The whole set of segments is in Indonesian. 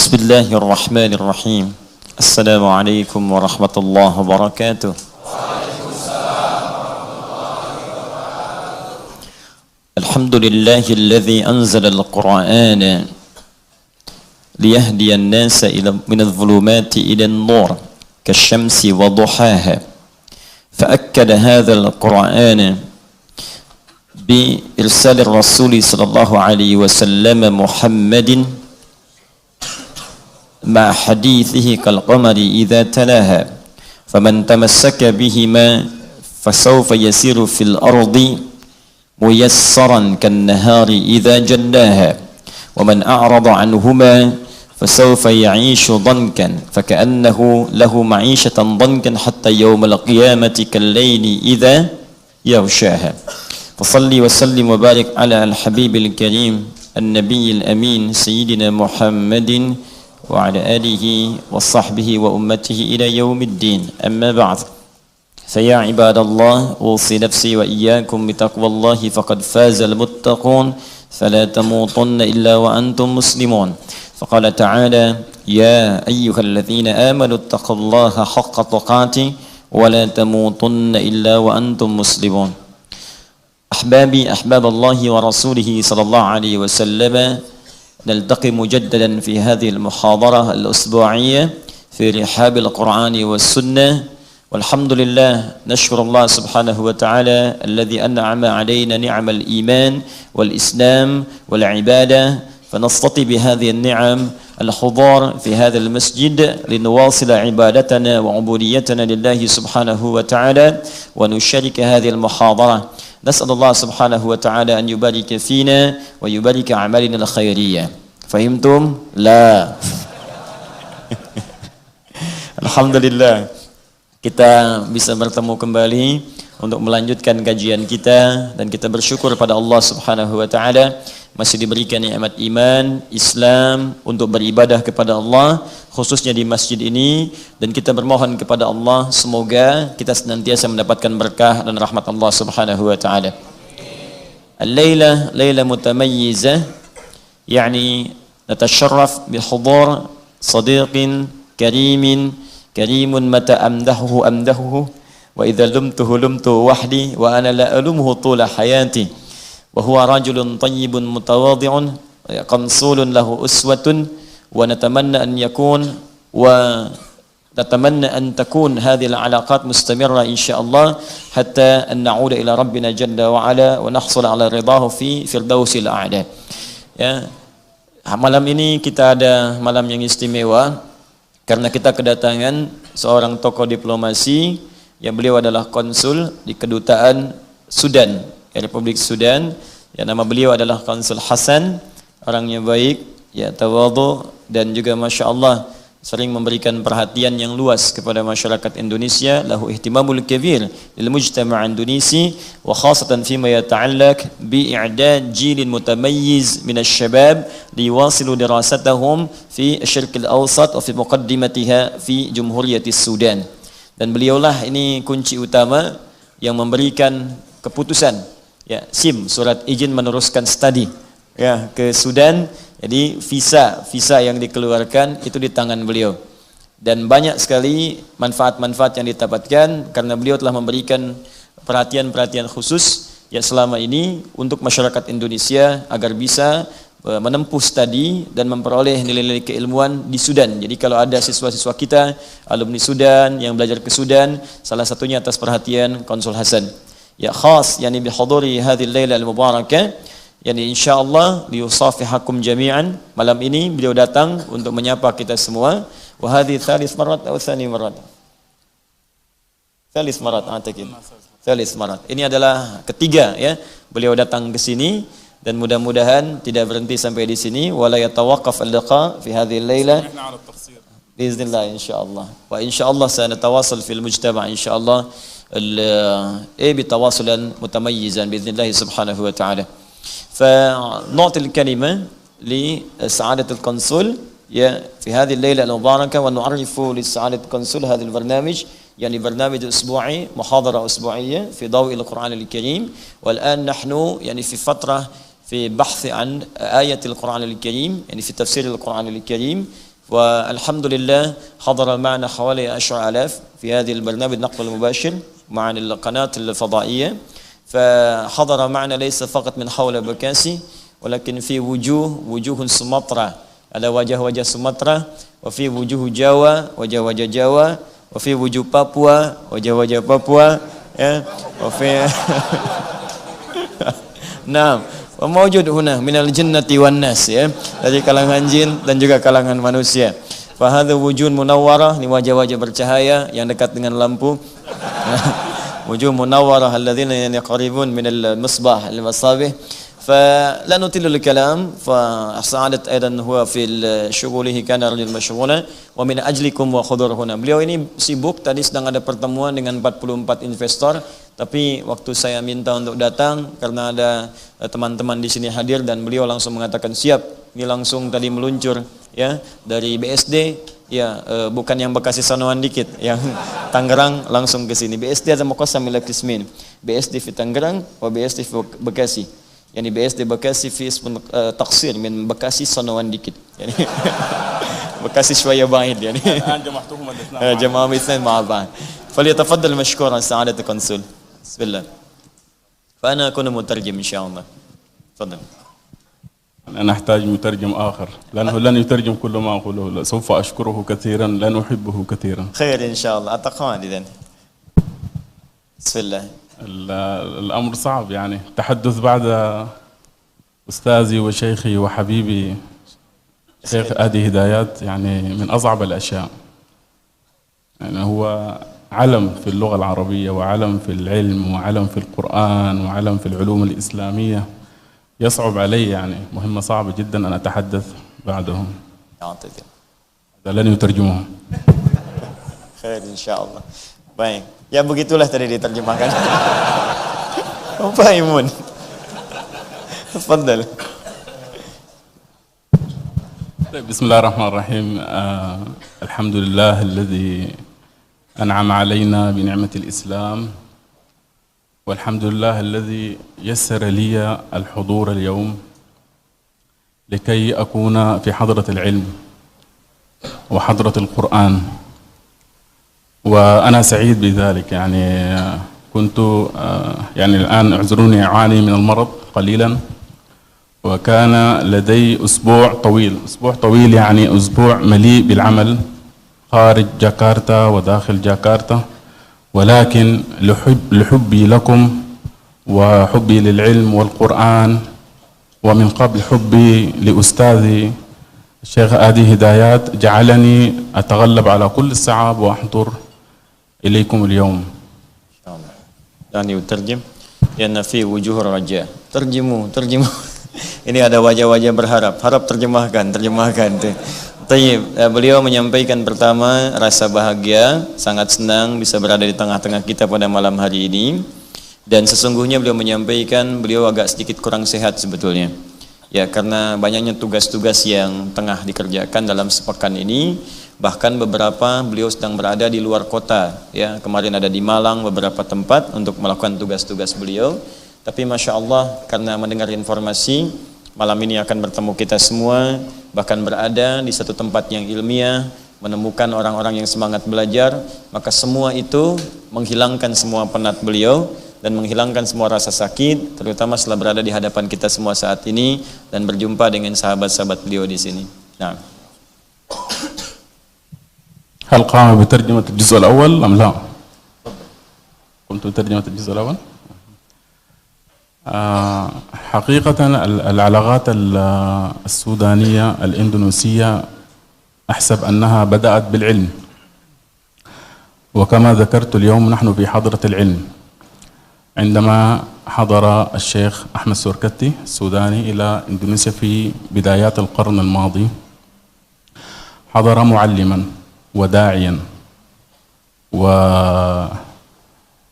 Bismillahirrahmanirrahim. Assalamualaikum warahmatullahi wabarakatuh. Alhamdulillahilladzi anzala al-Qur'ana liyahdiya an-nasa min adh-dhulumati ila an-nur kasy-syamsi wa duhaha. Fa'akkada hadzal Qur'ana bi irsal ar-rasul sallallahu alaihi wasallam Muhammadin مع حديثه كالقمر إذا تلاها فمن تمسك بهما فسوف يسير في الأرض ميسرا كالنهار إذا جلاها ومن أعرض عنهما فسوف يعيش ضنكا فكأنه له معيشة ضنكا حتى يوم القيامة كالليل إذا يغشاها فصل وسلم وبارك على الحبيب الكريم النبي الأمين سيدنا محمد وعلى آله وصحبه وأمته إلى يوم الدين أما بعد فيا عباد الله أوصي نفسي وإياكم بتقوى الله فقد فاز المتقون فلا تموتن إلا وأنتم مسلمون فقال تعالى يا أيها الذين آمنوا اتقوا الله حق تقاته ولا تموتن إلا وأنتم مسلمون أحبابي أحباب الله ورسوله صلى الله عليه وسلم نلتقي مجددا في هذه المحاضرة الأسبوعية في رحاب القرآن والسنة والحمد لله نشكر الله سبحانه وتعالى الذي أنعم علينا نعم الإيمان والإسلام والعبادة فنستطيع بهذه النعم الحضور في هذا المسجد لنواصل عبادتنا وعبوديتنا لله سبحانه وتعالى ونشارك هذه المحاضرة نسأل الله سبحانه وتعالى أن يبارك فينا ويبارك أعمالنا الخيرية فهمتم؟ لا Alhamdulillah kita bisa bertemu kembali untuk melanjutkan kajian kita dan kita bersyukur pada Allah Subhanahu wa taala masih diberikan nikmat iman, Islam untuk beribadah kepada Allah khususnya di masjid ini dan kita bermohon kepada Allah semoga kita senantiasa mendapatkan berkah dan rahmat Allah Subhanahu wa taala. Al-laila laila mutamayyizah yani natasharraf bihudur sadiqin karimun mata amdahuhu wa idza lumtuhu wahdi wa ana la alumuhu tula hayati وهو رجل طيب متواضع قنصول له أسوة ونتمنى أن تكون هذه العلاقات مستمرة إن شاء الله حتى أن نعود إلى ربنا جل وعلا ونحصل على رضاه في فردوس الأعلى. Ya, malam ini kita ada malam yang istimewa karena kita kedatangan seorang tokoh diplomasi yang beliau adalah konsul di kedutaan Sudan, Republik Sudan. Ya, nama beliau adalah Konsul Hasan, orangnya baik, ya tawadhu dan juga Masya Allah sering memberikan perhatian yang luas kepada masyarakat Indonesia, lahu ihtimamul kabir lil mujtama' Indonesi wa khasatan fima yata'allaq bi i'dad jilin mutamayyiz min asy-syabab liwasilu dirasatahum fi asy-syarq al-awsat wa fi muqaddimatiha fi Jumhuriyati Sudan. Dan beliaulah ini kunci utama yang memberikan keputusan ya SIM surat izin meneruskan studi ya ke Sudan. Jadi visa yang dikeluarkan itu di tangan beliau dan banyak sekali manfaat-manfaat yang didapatkan karena beliau telah memberikan perhatian khusus ya selama ini untuk masyarakat Indonesia agar bisa menempuh studi dan memperoleh nilai-nilai keilmuan di Sudan. Jadi kalau ada siswa-siswa kita alumni Sudan yang belajar ke Sudan, salah satunya atas perhatian Konsul Hasan. Ya khas yani bihuduri hadhihi al-laila al-mubarakah yani insyaallah liyusafihakum jami'an. Malam ini beliau datang untuk menyapa kita semua. Wa hadhihi thalith marat atau thani marat? Thalith marat atakin. Thalith marat. Ini adalah ketiga ya beliau datang ke sini dan mudah-mudahan tidak berhenti sampai di sini wala yatawaqqaf al-liqa fi hadhihi al-laila. Biiznillah insyaallah. Wa insyaallah sanatawasal fil mujtama' insyaallah بتواصلا متميزا بإذن الله سبحانه وتعالى. فنعطي الكلمة لسعادة القنصل في هذه الليلة المباركة ونعرف لسعادة القنصل هذا البرنامج يعني برنامج أسبوعي محاضرة أسبوعية في ضوء القرآن الكريم. والآن نحن يعني في فترة في بحث عن آية القرآن الكريم يعني في تفسير القرآن الكريم والحمد لله حضر معنا حوالي 10,000 في هذه البرنامج النقل المباشر مع القناة الفضائية. فحضر معنا ليس فقط من حول بكاسي ولكن في وجوه سمطرة، ada wajah-wajah Sumatera, وفي وجوه Jawa, wajah-wajah Jawa, وفي وجوه Papua, wajah-wajah Papua, ya, وفي nah, وموجود هنا من الجنة والناس, ya, dari kalangan jin dan juga kalangan manusia. Fahadhu wujuh munawwarah, ini wajah-wajah bercahaya yang dekat dengan lampu. Wujuh munawwarah alladzina yaqribun min al-misbah al-masabih. فلا نطيل الكلام فسعادة أيضا هو في شغله كان رجل مشغولا ومن أجلكم وحضور هنا. Beliau ini sibuk, tadi sedang ada pertemuan dengan 44 investor, tapi waktu saya minta untuk datang karena ada teman-teman di sini hadir dan beliau langsung mengatakan siap. Ini langsung tadi meluncur, ya, dari BSD, ya, bukan yang Bekasi Sanoan dikit, yang Tangerang langsung ke sini. BSD ada muqassam ila qismin, BSD fi Tangerang wa BSD fi Bekasi. Yani BSD Bekasi fi ism taqsir min Bekasi Sanoan dikit. Yani Bekasi شوية بعيد يعني. جمعتهم الاثنين. جمعهم الاثنين مع بعض. فليتفضل مشكورا سعادة القنصل. بسم الله. فأنا أكون مترجم إن شاء الله. تفضل. أنا أحتاج مترجم آخر لأنه لن يترجم كل ما أقوله، سوف أشكره كثيرا لأن أحبه كثيرا. خير إن شاء الله. أتقان إذن. بسم الله. الأمر صعب يعني، تحدث بعد أستاذي وشيخي وحبيبي شيخ آدي هدايات يعني من أصعب الأشياء. يعني هو علم في اللغة العربية وعلم في العلم وعلم في القرآن وعلم في العلوم الإسلامية، يصعب علي يعني، مهمة صعبة جدا أن أتحدث بعدهم. لن يترجمهم. خير إن شاء الله. Baik, ya begitulah tadi diterjemahkan. Pak Imun, tafadhal. بسم الله الرحمن الرحيم. الحمد لله الذي أنعم علينا بنعمة الإسلام، والحمد لله الذي يسر لي الحضور اليوم لكي أكون في حضرة العلم وحضرة القرآن، وأنا سعيد بذلك. يعني كنت يعني الآن اعذروني أعاني من المرض قليلا، وكان لدي أسبوع طويل يعني أسبوع مليء بالعمل خارج جاكرتا وداخل جاكرتا، ولكن لحبي لكم وحبي للعلم والقرآن ومن قبل حبي لأستاذي الشيخ آدي هدايات جعلني أتغلب على كل الصعاب وأحضر إليكم اليوم. إن شاء الله. يعني يترجم لأن في وجوه الرجاء. ترجموا. Ini ada wajah-wajah berharap. Harap terjemahkan. Tayyib, beliau menyampaikan pertama rasa bahagia, sangat senang bisa berada di tengah-tengah kita pada malam hari ini. Dan sesungguhnya beliau menyampaikan beliau agak sedikit kurang sehat sebetulnya. Ya, karena banyaknya tugas-tugas yang tengah dikerjakan dalam sepekan ini. Bahkan beberapa beliau sedang berada di luar kota, ya, kemarin ada di Malang beberapa tempat untuk melakukan tugas-tugas beliau. Tapi Masya Allah, karena mendengar informasi malam ini akan bertemu kita semua, bahkan berada di satu tempat yang ilmiah, menemukan orang-orang yang semangat belajar, maka semua itu menghilangkan semua penat beliau dan menghilangkan semua rasa sakit, terutama setelah berada di hadapan kita semua saat ini dan berjumpa dengan sahabat-sahabat beliau di sini. Nah, هل قام بترجمة الجزء الأول أم لا؟ قمت بترجمة الجزء الأول؟ حقيقة العلاقات السودانية الإندونيسية أحسب أنها بدأت بالعلم، وكما ذكرت اليوم نحن في حضرة العلم عندما حضر الشيخ أحمد سوركتي السوداني إلى إندونيسيا في بدايات القرن الماضي. حضر معلما وداعيا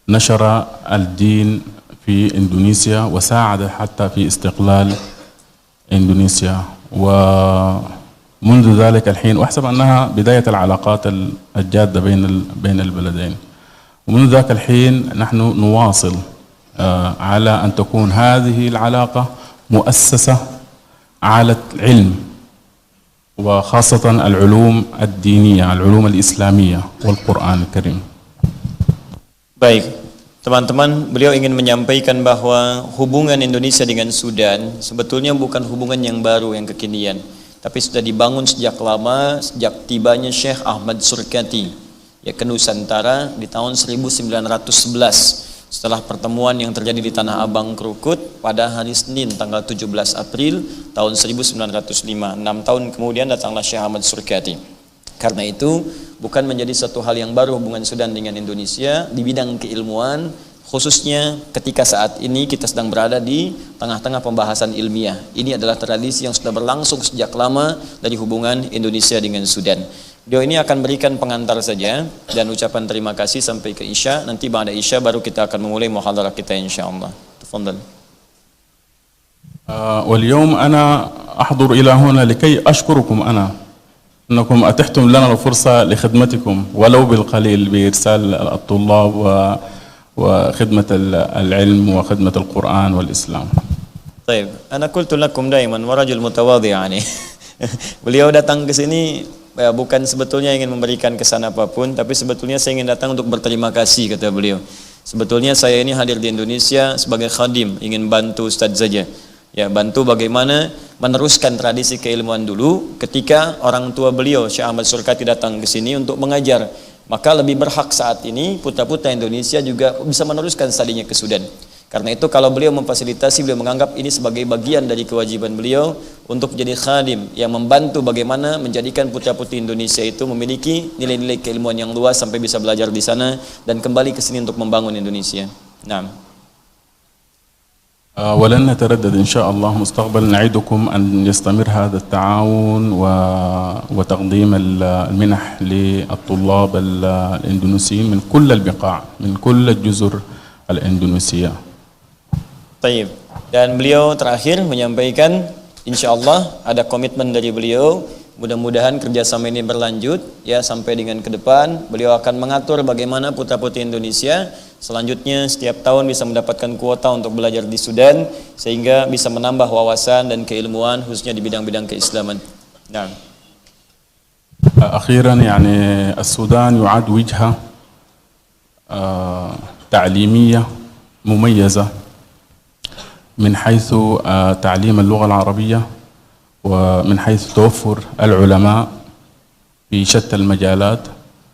ونشر الدين في إندونيسيا وساعد حتى في استقلال إندونيسيا، ومنذ ذلك الحين وأحسب أنها بداية العلاقات الجادة بين البلدين، ومنذ ذاك الحين نحن نواصل على أن تكون هذه العلاقة مؤسسة على العلم وخاصة العلوم الدينية العلوم الإسلامية والقرآن الكريم. Baik, teman-teman, beliau ingin menyampaikan bahwa hubungan Indonesia dengan Sudan sebetulnya bukan hubungan yang baru, yang kekinian, tapi sudah dibangun sejak lama, sejak tibanya Syekh Ahmad Surkati ya ke Nusantara di tahun 1911 setelah pertemuan yang terjadi di Tanah Abang Krukut pada hari Senin tanggal 17 April tahun 1905. 6 tahun kemudian datanglah Syekh Ahmad Surkati. Karena itu bukan menjadi satu hal yang baru hubungan Sudan dengan Indonesia di bidang keilmuan, khususnya ketika saat ini kita sedang berada di tengah-tengah pembahasan ilmiah. Ini adalah tradisi yang sudah berlangsung sejak lama dari hubungan Indonesia dengan Sudan. Beliau ini akan berikan pengantar saja dan ucapan terima kasih sampai ke Isya. Nanti ba'da Isya baru kita akan memulai muhadarah kita insyaallah. Tafadhal. واليوم أنا أحضر إلى هنا لكي أشكركم أنكم أتحتم لنا الفرصة لخدمتكم ولو بالقليل بإرسال الطلاب وخدمة العلم وخدمة القرآن والإسلام. طيب, أنا قلت لكم دائما ورجل متواضع يعني. Beliau datang ke sini bukan sebetulnya ingin memberikan kesan apapun, tapi sebetulnya saya ingin datang untuk berterima kasih, kata beliau. Sebetulnya saya ini hadir di Indonesia sebagai khadim, ingin bantu Ustadz saja. Ya, bantu bagaimana meneruskan tradisi keilmuan dulu ketika orang tua beliau Syekh Ahmad Surkati datang ke sini untuk mengajar. Maka lebih berhak saat ini putra-putra Indonesia juga bisa meneruskan studinya ke Sudan. Karena itu kalau beliau memfasilitasi, beliau menganggap ini sebagai bagian dari kewajiban beliau untuk jadi khadim yang membantu bagaimana menjadikan putra-putri Indonesia itu memiliki nilai-nilai keilmuan yang luas sampai bisa belajar di sana dan kembali ke sini untuk membangun Indonesia. Nah. ولن نتردد إن شاء الله مستقبلا نعدكم أن يستمر هذا التعاون وتقديم المنح للطلاب الإندونيسيين من كل البقاع من كل الجزر الإندونيسية. Taib. Dan beliau terakhir menyampaikan insya Allah ada komitmen dari beliau, mudah-mudahan kerjasama ini berlanjut ya sampai dengan ke depan. Beliau akan mengatur bagaimana putra-putri Indonesia selanjutnya setiap tahun bisa mendapatkan kuota untuk belajar di Sudan sehingga bisa menambah wawasan dan keilmuan khususnya di bidang-bidang keislaman. Nah. أخيرا يعني السودان يعد وجهة تعليمية مميزة من حيث تعليم اللغة العربية ومن حيث توفر العلماء في شتى المجالات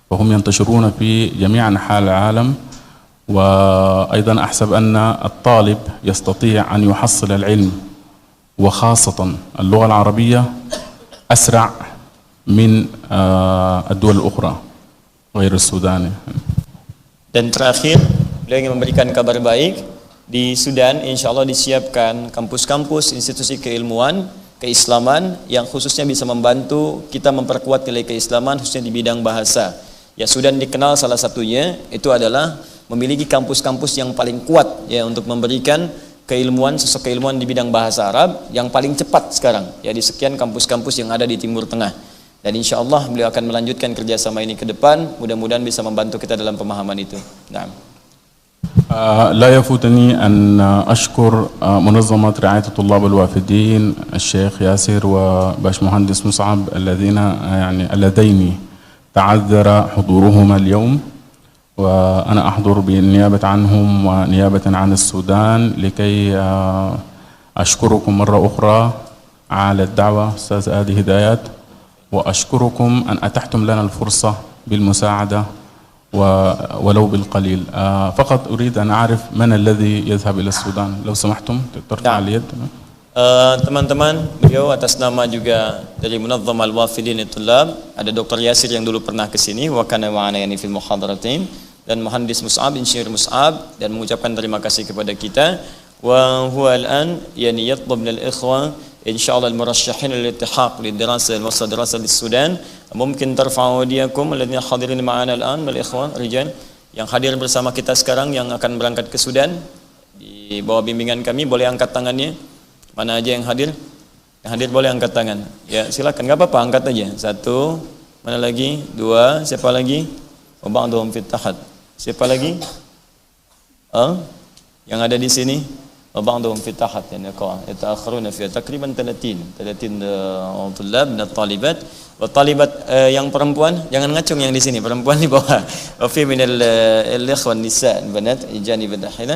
وهم ينتشرون في جميع أنحاء العالم. وأيضا أحسب أن الطالب يستطيع أن يحصل العلم وخاصة اللغة العربية أسرع من الدول الأخرى غير السودان. Dan terakhir, beliau ingin memberikan kabar baik. Di Sudan insya Allah disiapkan kampus-kampus institusi keilmuan keislaman yang khususnya bisa membantu kita memperkuat nilai keislaman khususnya di bidang bahasa. Ya, Sudan dikenal salah satunya itu adalah memiliki kampus-kampus yang paling kuat ya untuk memberikan keilmuan, sosok keilmuan di bidang bahasa Arab yang paling cepat sekarang ya di sekian kampus-kampus yang ada di Timur Tengah. Dan insya Allah beliau akan melanjutkan kerjasama ini ke depan, mudah-mudahan bisa membantu kita dalam pemahaman itu. Nah. لا يفوتني أن أشكر منظمة رعاية الطلاب الوافدين الشيخ ياسر وباش مهندس مصعب الذين يعني اللذين تعذر حضورهما اليوم وأنا أحضر بالنيابة عنهم ونيابة عن السودان لكي أشكركم مرة أخرى على الدعوة أستاذ آدي هدايات وأشكركم أن أتحتم لنا الفرصة بالمساعدة ولو بالقليل. فقط أريد أن أعرف من الذي يذهب إلى السودان لو سمحتم ترفع اليد. Teman-teman, beliau atas nama juga dari Munazzam Al-Wafidin Tullab, ada Dr. Yasir yang dulu pernah ke sini wa kana ma'ana yani fil muhadaratain, dan Muhandis Mus'ab, Insyir Mus'ab, dan mengucapkan terima kasih kepada kita. Wa huwa al-an yani yatlub lil ikhwan insyaallah al-murashshihin lil-iltihaq lid-dirasa al-dirasa di Sudan. Mungkin tarfa'u diyakum alladziina hadirin ma'ana al-an wal ikhwan rijal yang hadir bersama kita sekarang yang akan berangkat ke Sudan di bawah bimbingan kami, boleh angkat tangannya. Mana aja yang hadir? Yang hadir boleh angkat tangan. Ya, silakan, enggak apa-apa, angkat aja. 1, mana lagi? 2, siapa lagi? Wa ba'dhum fit tahad. Siapa lagi? Yang ada di sini? وبعضهم في تحت يعني يتأخرون فيها تقريبا 30 طلاب من الطالبات والطالبات yang perempuan jangan ngacung yang di sini perempuan di bawah وفي من الإخوة النساء البنات جانب الداخلة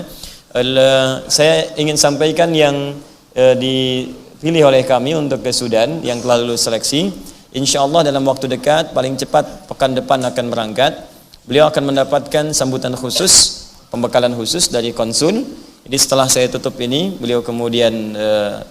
saya ingin sampaikan yang dipilih oleh kami untuk ke Sudan yang telah lulus seleksi insyaallah dalam waktu dekat paling cepat pekan depan akan berangkat beliau akan mendapatkan sambutan khusus pembekalan khusus dari konsul. Jadi setelah saya tutup ini, beliau kemudian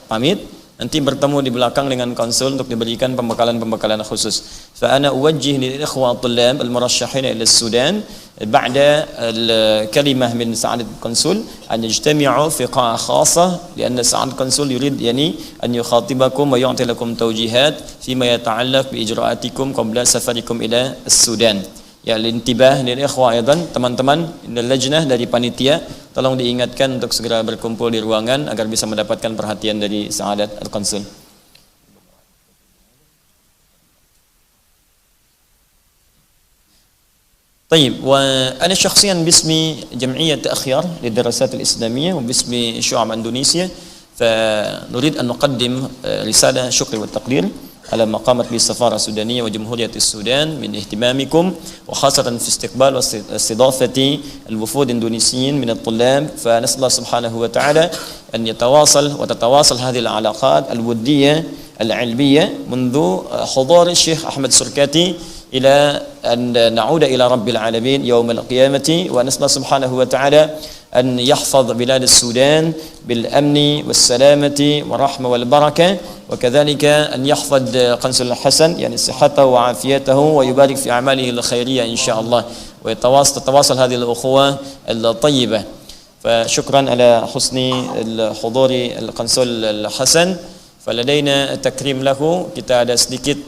pamit, nanti bertemu di belakang dengan konsul untuk diberikan pembekalan-pembekalan khusus. Fa ana uwajjih lil ikhwa at-tullab al-murashshahin ila Sudan ba'da al-kalimah min sa'adat konsul an yajtami'u fi qa'a khassah lianna sa'adat konsul yurid yani an yukhatibakum wa yu'ti lakum tawjihat fima yata'allaq bi ijra'atikum qabla safarikum ila Sudan. Ya lintibah lil ikhwa aidan teman-teman lajnah dari panitia tolong diingatkan untuk segera berkumpul di ruangan agar bisa mendapatkan perhatian dari Sa'adat al-Konsul. طيب وأنا شخصيا باسمي جمعية أخيار للدراسات الإسلامية وباسم شعب أندونيسيا فنريد أن نقدم رسالة شكر والتقدير على ما قامت به السفارة السودانية وجمهورية السودان من اهتمامكم وخاصة في استقبال واستضافة الوفود الإندونيسيين من الطلاب فنسأل الله سبحانه وتعالى أن وتتواصل هذه العلاقات الودية العلمية منذ حضور الشيخ أحمد سركاتي إلى أن نعود إلى رب العالمين يوم القيامة ونسأل الله سبحانه وتعالى أن يحفظ بلاد السودان بالأمن والسلامة والرحمة والبركة وكذلك أن يحفظ قنصل الحسن يعني صحته وعافيته ويبارك في أعماله الخيرية إن شاء الله وتتواصل هذه الأخوة الطيبة فشكرا على حسن الحضور القنصل الحسن فلدينا تكريم له kita ada sedikit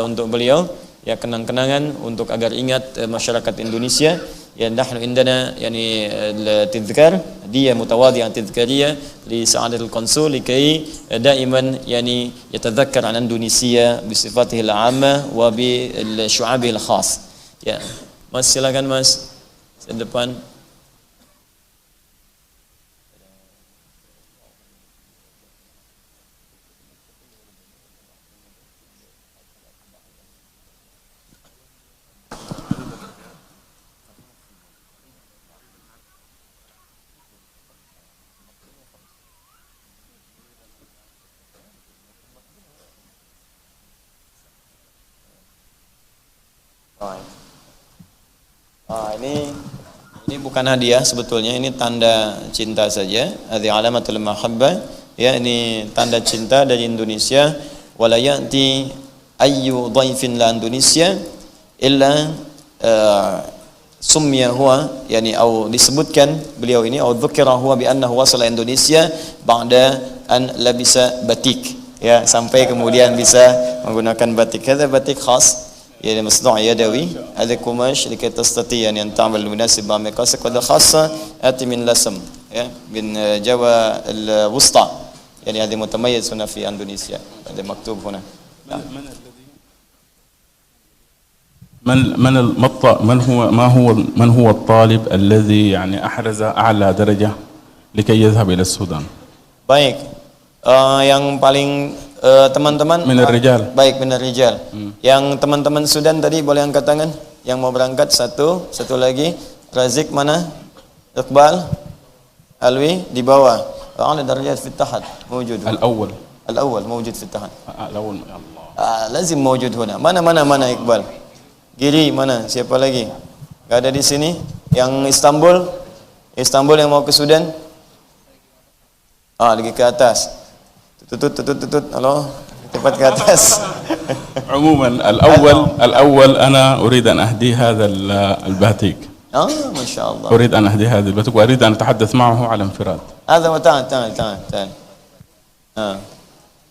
untuk beliau ya kenang-kenangan untuk agar ingat masyarakat Indonesia ya nahnu indana yani التذكار هدية متواضعة تذكارية لسعادة القنصل لكي دائما يعني يتذكر عن إندونيسيا بصفاته العامة وبشعابه الخاص ya Mas silakan Mas di depan. Ini bukan hadiah sebetulnya, ini tanda cinta saja. Hadhi alamatul mahabbah, ya ini tanda cinta dari Indonesia. Wala ya'ti ayyu dhaifin la Indonesia illa summiya huwa yani au disebutkan beliau ini au dzukira huwa bi annahu wasala Indonesia ba'da an labisa batik. Ya, sampai kemudian bisa menggunakan batik. Hadza batik khas يعني مصنوع يدوي هذا قماش لكي تستطيع أن تعمل مناسب مع مقاسك وهذا خاصة آتي من لسم من جوا الوسطى يعني هذا متميز هنا في أندونيسيا هذا مكتوب هنا من هو الطالب الذي يعني أحرز أعلى درجة لكي يذهب إلى السودان؟ baik yang paling teman-teman Minar Rijal. Baik, Minar Rijal. Yang teman-teman Sudan tadi boleh angkat tangan yang mau berangkat. Satu lagi Razik mana? Iqbal Alwi di bawah. Ada darajat fi tahat موجود. الأول موجود في التحت. الأول يا الله. لازم موجود هنا. Mana Iqbal? Giri mana? Siapa lagi? Gak ada di sini. Yang Istanbul yang mau ke Sudan? Lagi ke atas. tutut halo tepat ke atas. عموما الأول أنا أريد أن أهدي هذا الباتيك. ما شاء الله. أريد أن أهدي هذا الباتيك وأريد أن أتحدث معه على انفراد. هذا تعال.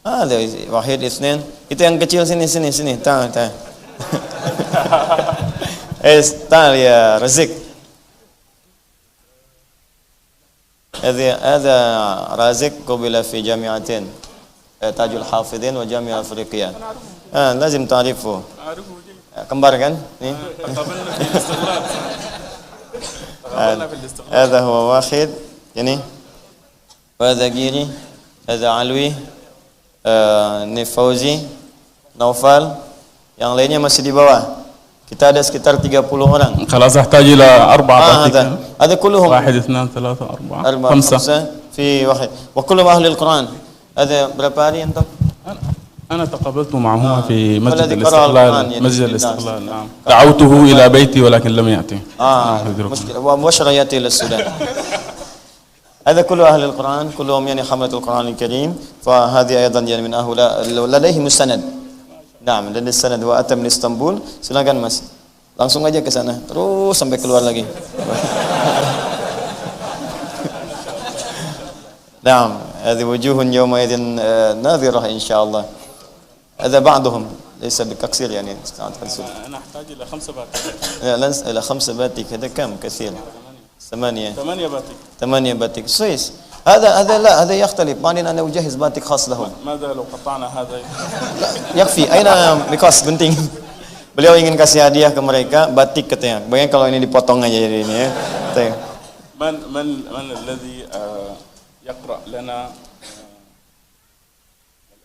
هذا واحد اثنين. Itu yang kecil sini. تعال. تعال يا رزق. هذا رازق قبل في جامعتين تاج الحافظين وجامعة أفريقيا لازم تعرفه kembar kan nih هذا هو واحد يعني وهذا جيري، هذا علوي، ini Fauzi, Naufal, yang lainnya masih di bawah. Kita ada sekitar 30 orang. خلاص أحتاج إلى 4 باتيك. هذا كلهم 1 2 3 4 5 في واحد وكلهم أهل القرآن. هذا berapa hari antum؟ أنا تقابلت معهما في مسجد والذي قرأ القرآن الاستقلال. يعني مسجد في الناس. الاستقلال نعم. دعوته إلى بيتي ولكن لم يأتي. مشكلة ومباشرة يأتي إلى السودان. هذا كله أهل القرآن، كلهم يعني حملة القرآن الكريم، فهذه أيضا يعني من هؤلاء لديهم السند. Nah, dan sanad wa atam di Istanbul, silakan Mas. Langsung aja ke sana, terus sampai keluar lagi. Naam, هذه وجوه يومئذ ناظرة إن شاء الله. هذا بعضهم ليس بكثير يعني. أنا أحتاج إلى 5 باتيك. لا إلى 5 باتيك، هذا كم كثير؟ 8 باتيك. 8 باتيك سويس. هذا يختلف. بعدين أنا أجهز باتيك خاص لهم. ماذا لو قطعنا هذا؟ Yakfi, aina because penting. Beliau ingin kasih hadiah ke mereka batik katanya. Bayangin kalau ini dipotong aja jadi ini ya. من الذي يقرأ لنا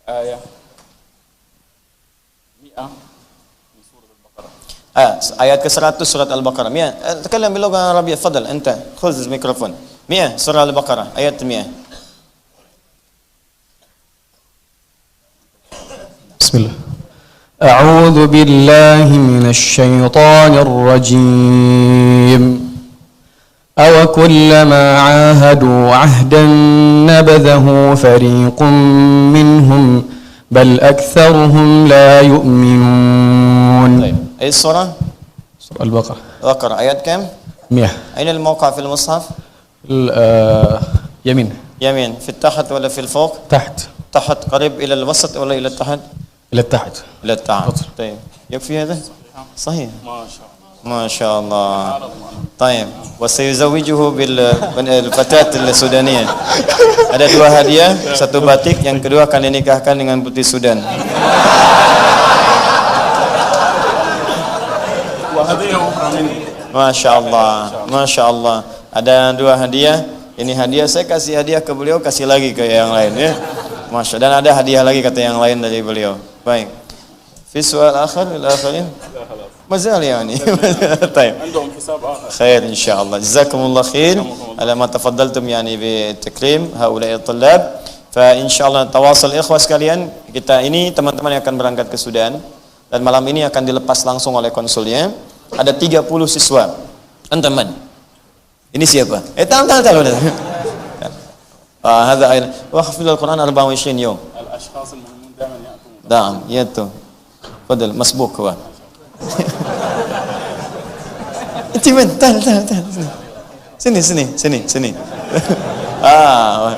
الآية 100 من سورة البقرة؟ آيات ke-100 surat Al-Baqarah. Mia, تكلم باللغة العربية. تفضل أنت خذ الميكروفون. 100 surah Al-Baqarah ayat 100. بسم الله. أعوذ بالله من الشيطان الرجيم. أوكلما عاهدوا عهدا نبذه فريق منهم بل أكثرهم لا يؤمنون. أي surah؟ سورة البقرة. البقرة ayat كم؟ 100. أين الموقع في المصحف؟ يمين. يمين. في التحت ولا في الفوق؟ تحت. تحت قريب إلى الوسط ولا إلى التحت؟ إلى التحت. إلى التحت. طيب يكفي هذا؟ صحيح. ما شاء الله. طيب وسيزوجه بالفتاة السودانية. Ada 2 hadiah, 1 batik, yang kedua akan dinikahkan dengan putri Sudan. Masya Allah, Masya Allah. Ada 2 hadiah. Ini hadiah, saya kasih hadiah ke beliau, kasih lagi ke yang lain ya. Masya. Dan ada hadiah lagi kata yang lain dari beliau. Baik. في سؤال آخر للآخرين؟ مازال يعني. طيب. خير إن شاء الله. جزاكم الله خير على ما تفضلتم يعني بتكريم هؤلاء الطلاب. فإن شاء الله تواصل إخوة sekalian. Kita ini teman-teman yang akan berangkat ke Sudan dan malam ini akan dilepas langsung oleh konsulnya. Ada 30 siswa. Teman-teman. Ini siapa? Tahu. هذا أيضا وحفظ القرآن 24 يوم. الأشخاص المهمون دائما يأتون. نعم يأتون. تفضل مسبوق هو. أنت من تعال. سني.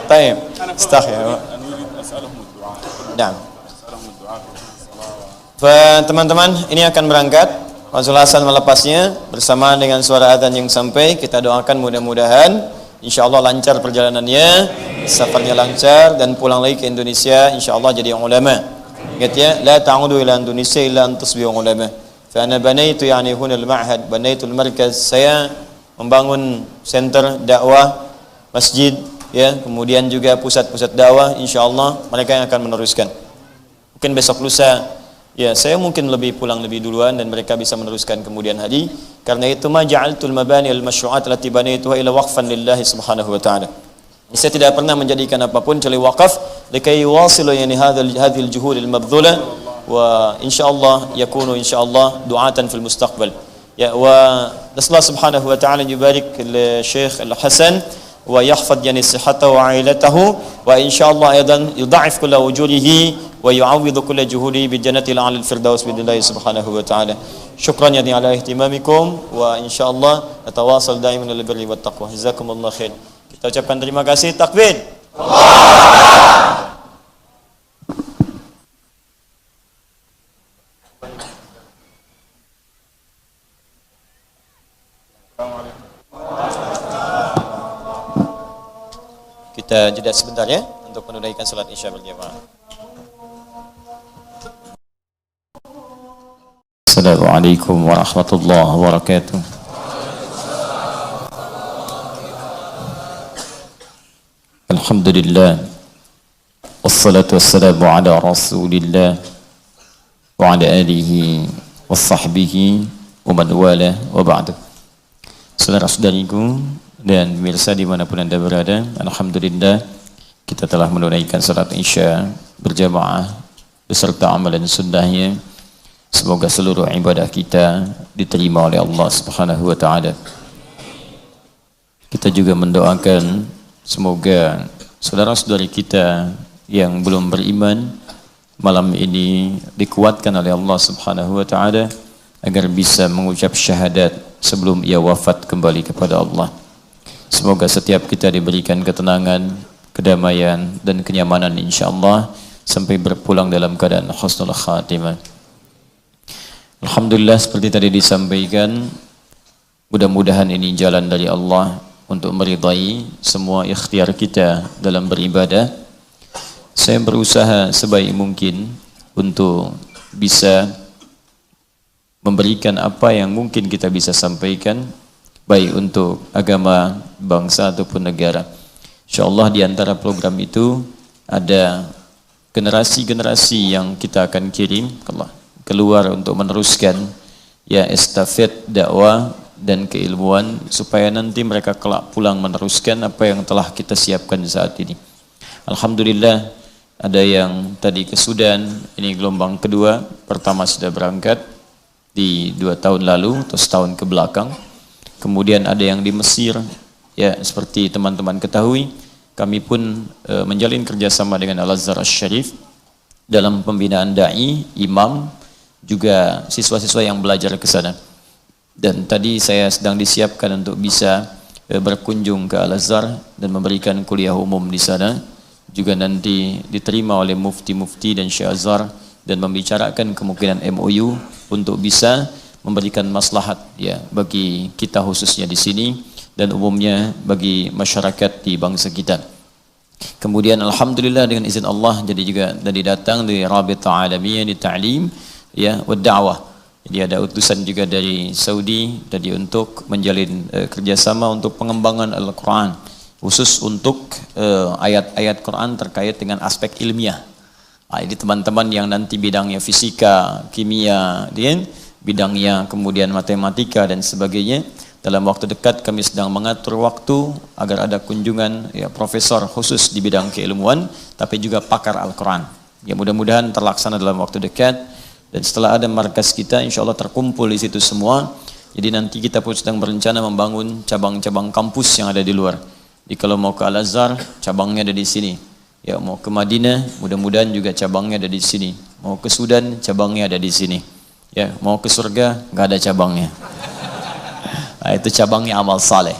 طيب. استحي. أنا أريد أسألهم الدعاء. نعم. أسألهم الدعاء في Fa الصلاة. teman-teman ini akan berangkat. Konsul Hasan melepasnya bersamaan dengan suara adzan yang sampai. Kita doakan mudah-mudahan insyaallah lancar perjalanannya, safarnya lancar dan pulang lagi ke Indonesia insyaallah jadi ulama. Ingat ya, la ta'udu ila Indonesia illa an tusbihu ulama. Fa ana banaitu yani huna al-ma'had, banaitu al-markaz. Saya membangun center dakwah, masjid ya, kemudian juga pusat-pusat dakwah insyaallah mereka yang akan meneruskan. Mungkin besok lusa ya, saya mungkin lebih pulang lebih duluan dan mereka bisa meneruskan kemudian hari. Karena itu ma ja'altul mabani al-masyru'at allati banaituha ila waqfan lillahi subhanahu wa ta'ala. Saya tidak pernah menjadikan apapun kecuali wakaf likai yuwasilu yani hadhil juhud al-mabdhula wa insyaallah yakunu insyaallah du'atan fil mustaqbal. Ya wa nasallahu subhanahu wa ta'ala yubarik al-Syekh Al-Hasan wa yahfaz yani sihhatahu wa 'ailatahu wa insyaallah aidan yudha'if kull wujurihi ويعوض كل جهوده بجنة الأعلى الفردوس بإذن الله سبحانه وتعالى. شكرا يعني على اهتمامكم وإن شاء الله نتواصل دائما إلى البر والتقوى. جزاكم الله خير. Kita ucapkan terima kasih. Takbir. Kita jeda sebentar ya untuk menunaikan salat Isya berjamaah. Assalamualaikum warahmatullahi wabarakatuh. Alhamdulillah. Wassalatu wassalamu ala Rasulillah wa ala alihi wa sahbihi wa man wala wa ba'du. Saudara-saudariku dan pemirsa dimanapun Anda berada, alhamdulillah kita telah menunaikan salat Isya berjamaah beserta amalan sunnahnya. Semoga seluruh ibadah kita diterima oleh Allah Subhanahu wa taala. Kita juga mendoakan semoga saudara-saudari kita yang belum beriman malam ini dikuatkan oleh Allah Subhanahu wa taala agar bisa mengucap syahadat sebelum ia wafat kembali kepada Allah. Semoga setiap kita diberikan ketenangan, kedamaian dan kenyamanan insyaallah sampai berpulang dalam keadaan husnul khatimah. Alhamdulillah, seperti tadi disampaikan, mudah-mudahan ini jalan dari Allah untuk meridai semua ikhtiar kita dalam beribadah. Saya berusaha sebaik mungkin untuk bisa memberikan apa yang mungkin kita bisa sampaikan, baik untuk agama, bangsa ataupun negara. InsyaAllah di antara program itu ada generasi-generasi yang kita akan kirim keluar untuk meneruskan ya estafet dakwah dan keilmuan supaya nanti mereka kelak pulang meneruskan apa yang telah kita siapkan saat ini. Alhamdulillah ada yang tadi ke Sudan, ini gelombang kedua, pertama sudah berangkat di 2 tahun lalu atau setahun ke belakang. Kemudian ada yang di Mesir, ya seperti teman-teman ketahui, kami pun menjalin kerjasama dengan Al-Azhar Asy-Syarif dalam pembinaan dai, imam, juga siswa-siswa yang belajar ke sana. Dan tadi saya sedang disiapkan untuk bisa berkunjung ke Al-Azhar dan memberikan kuliah umum di sana. Juga nanti diterima oleh mufti-mufti dan Syekh Azhar dan membicarakan kemungkinan MOU untuk bisa memberikan maslahat ya bagi kita khususnya di sini dan umumnya bagi masyarakat di bangsa kita. Kemudian alhamdulillah dengan izin Allah jadi juga tadi datang dari Rabitah Alamiyah di Ta'lim ya wa Da'wah. Jadi ada utusan juga dari Saudi tadi untuk menjalin kerjasama untuk pengembangan Al-Quran, khusus untuk ayat-ayat Quran terkait dengan aspek ilmiah. Jadi teman-teman yang nanti bidangnya fisika, kimia, bidangnya kemudian matematika dan sebagainya, dalam waktu dekat kami sedang mengatur waktu agar ada kunjungan ya, profesor khusus di bidang keilmuan, tapi juga pakar Al-Quran. Ya mudah-mudahan terlaksana dalam waktu dekat. Dan setelah ada markas kita, insya Allah terkumpul di situ semua. Jadi nanti kita pun sedang berencana membangun cabang-cabang kampus yang ada di luar. Jadi kalau mau ke Al-Azhar, cabangnya ada di sini. Ya mau ke Madinah, mudah-mudahan juga cabangnya ada di sini. Mau ke Sudan, cabangnya ada di sini. Ya mau ke surga, nggak ada cabangnya. Nah, itu cabangnya amal saleh.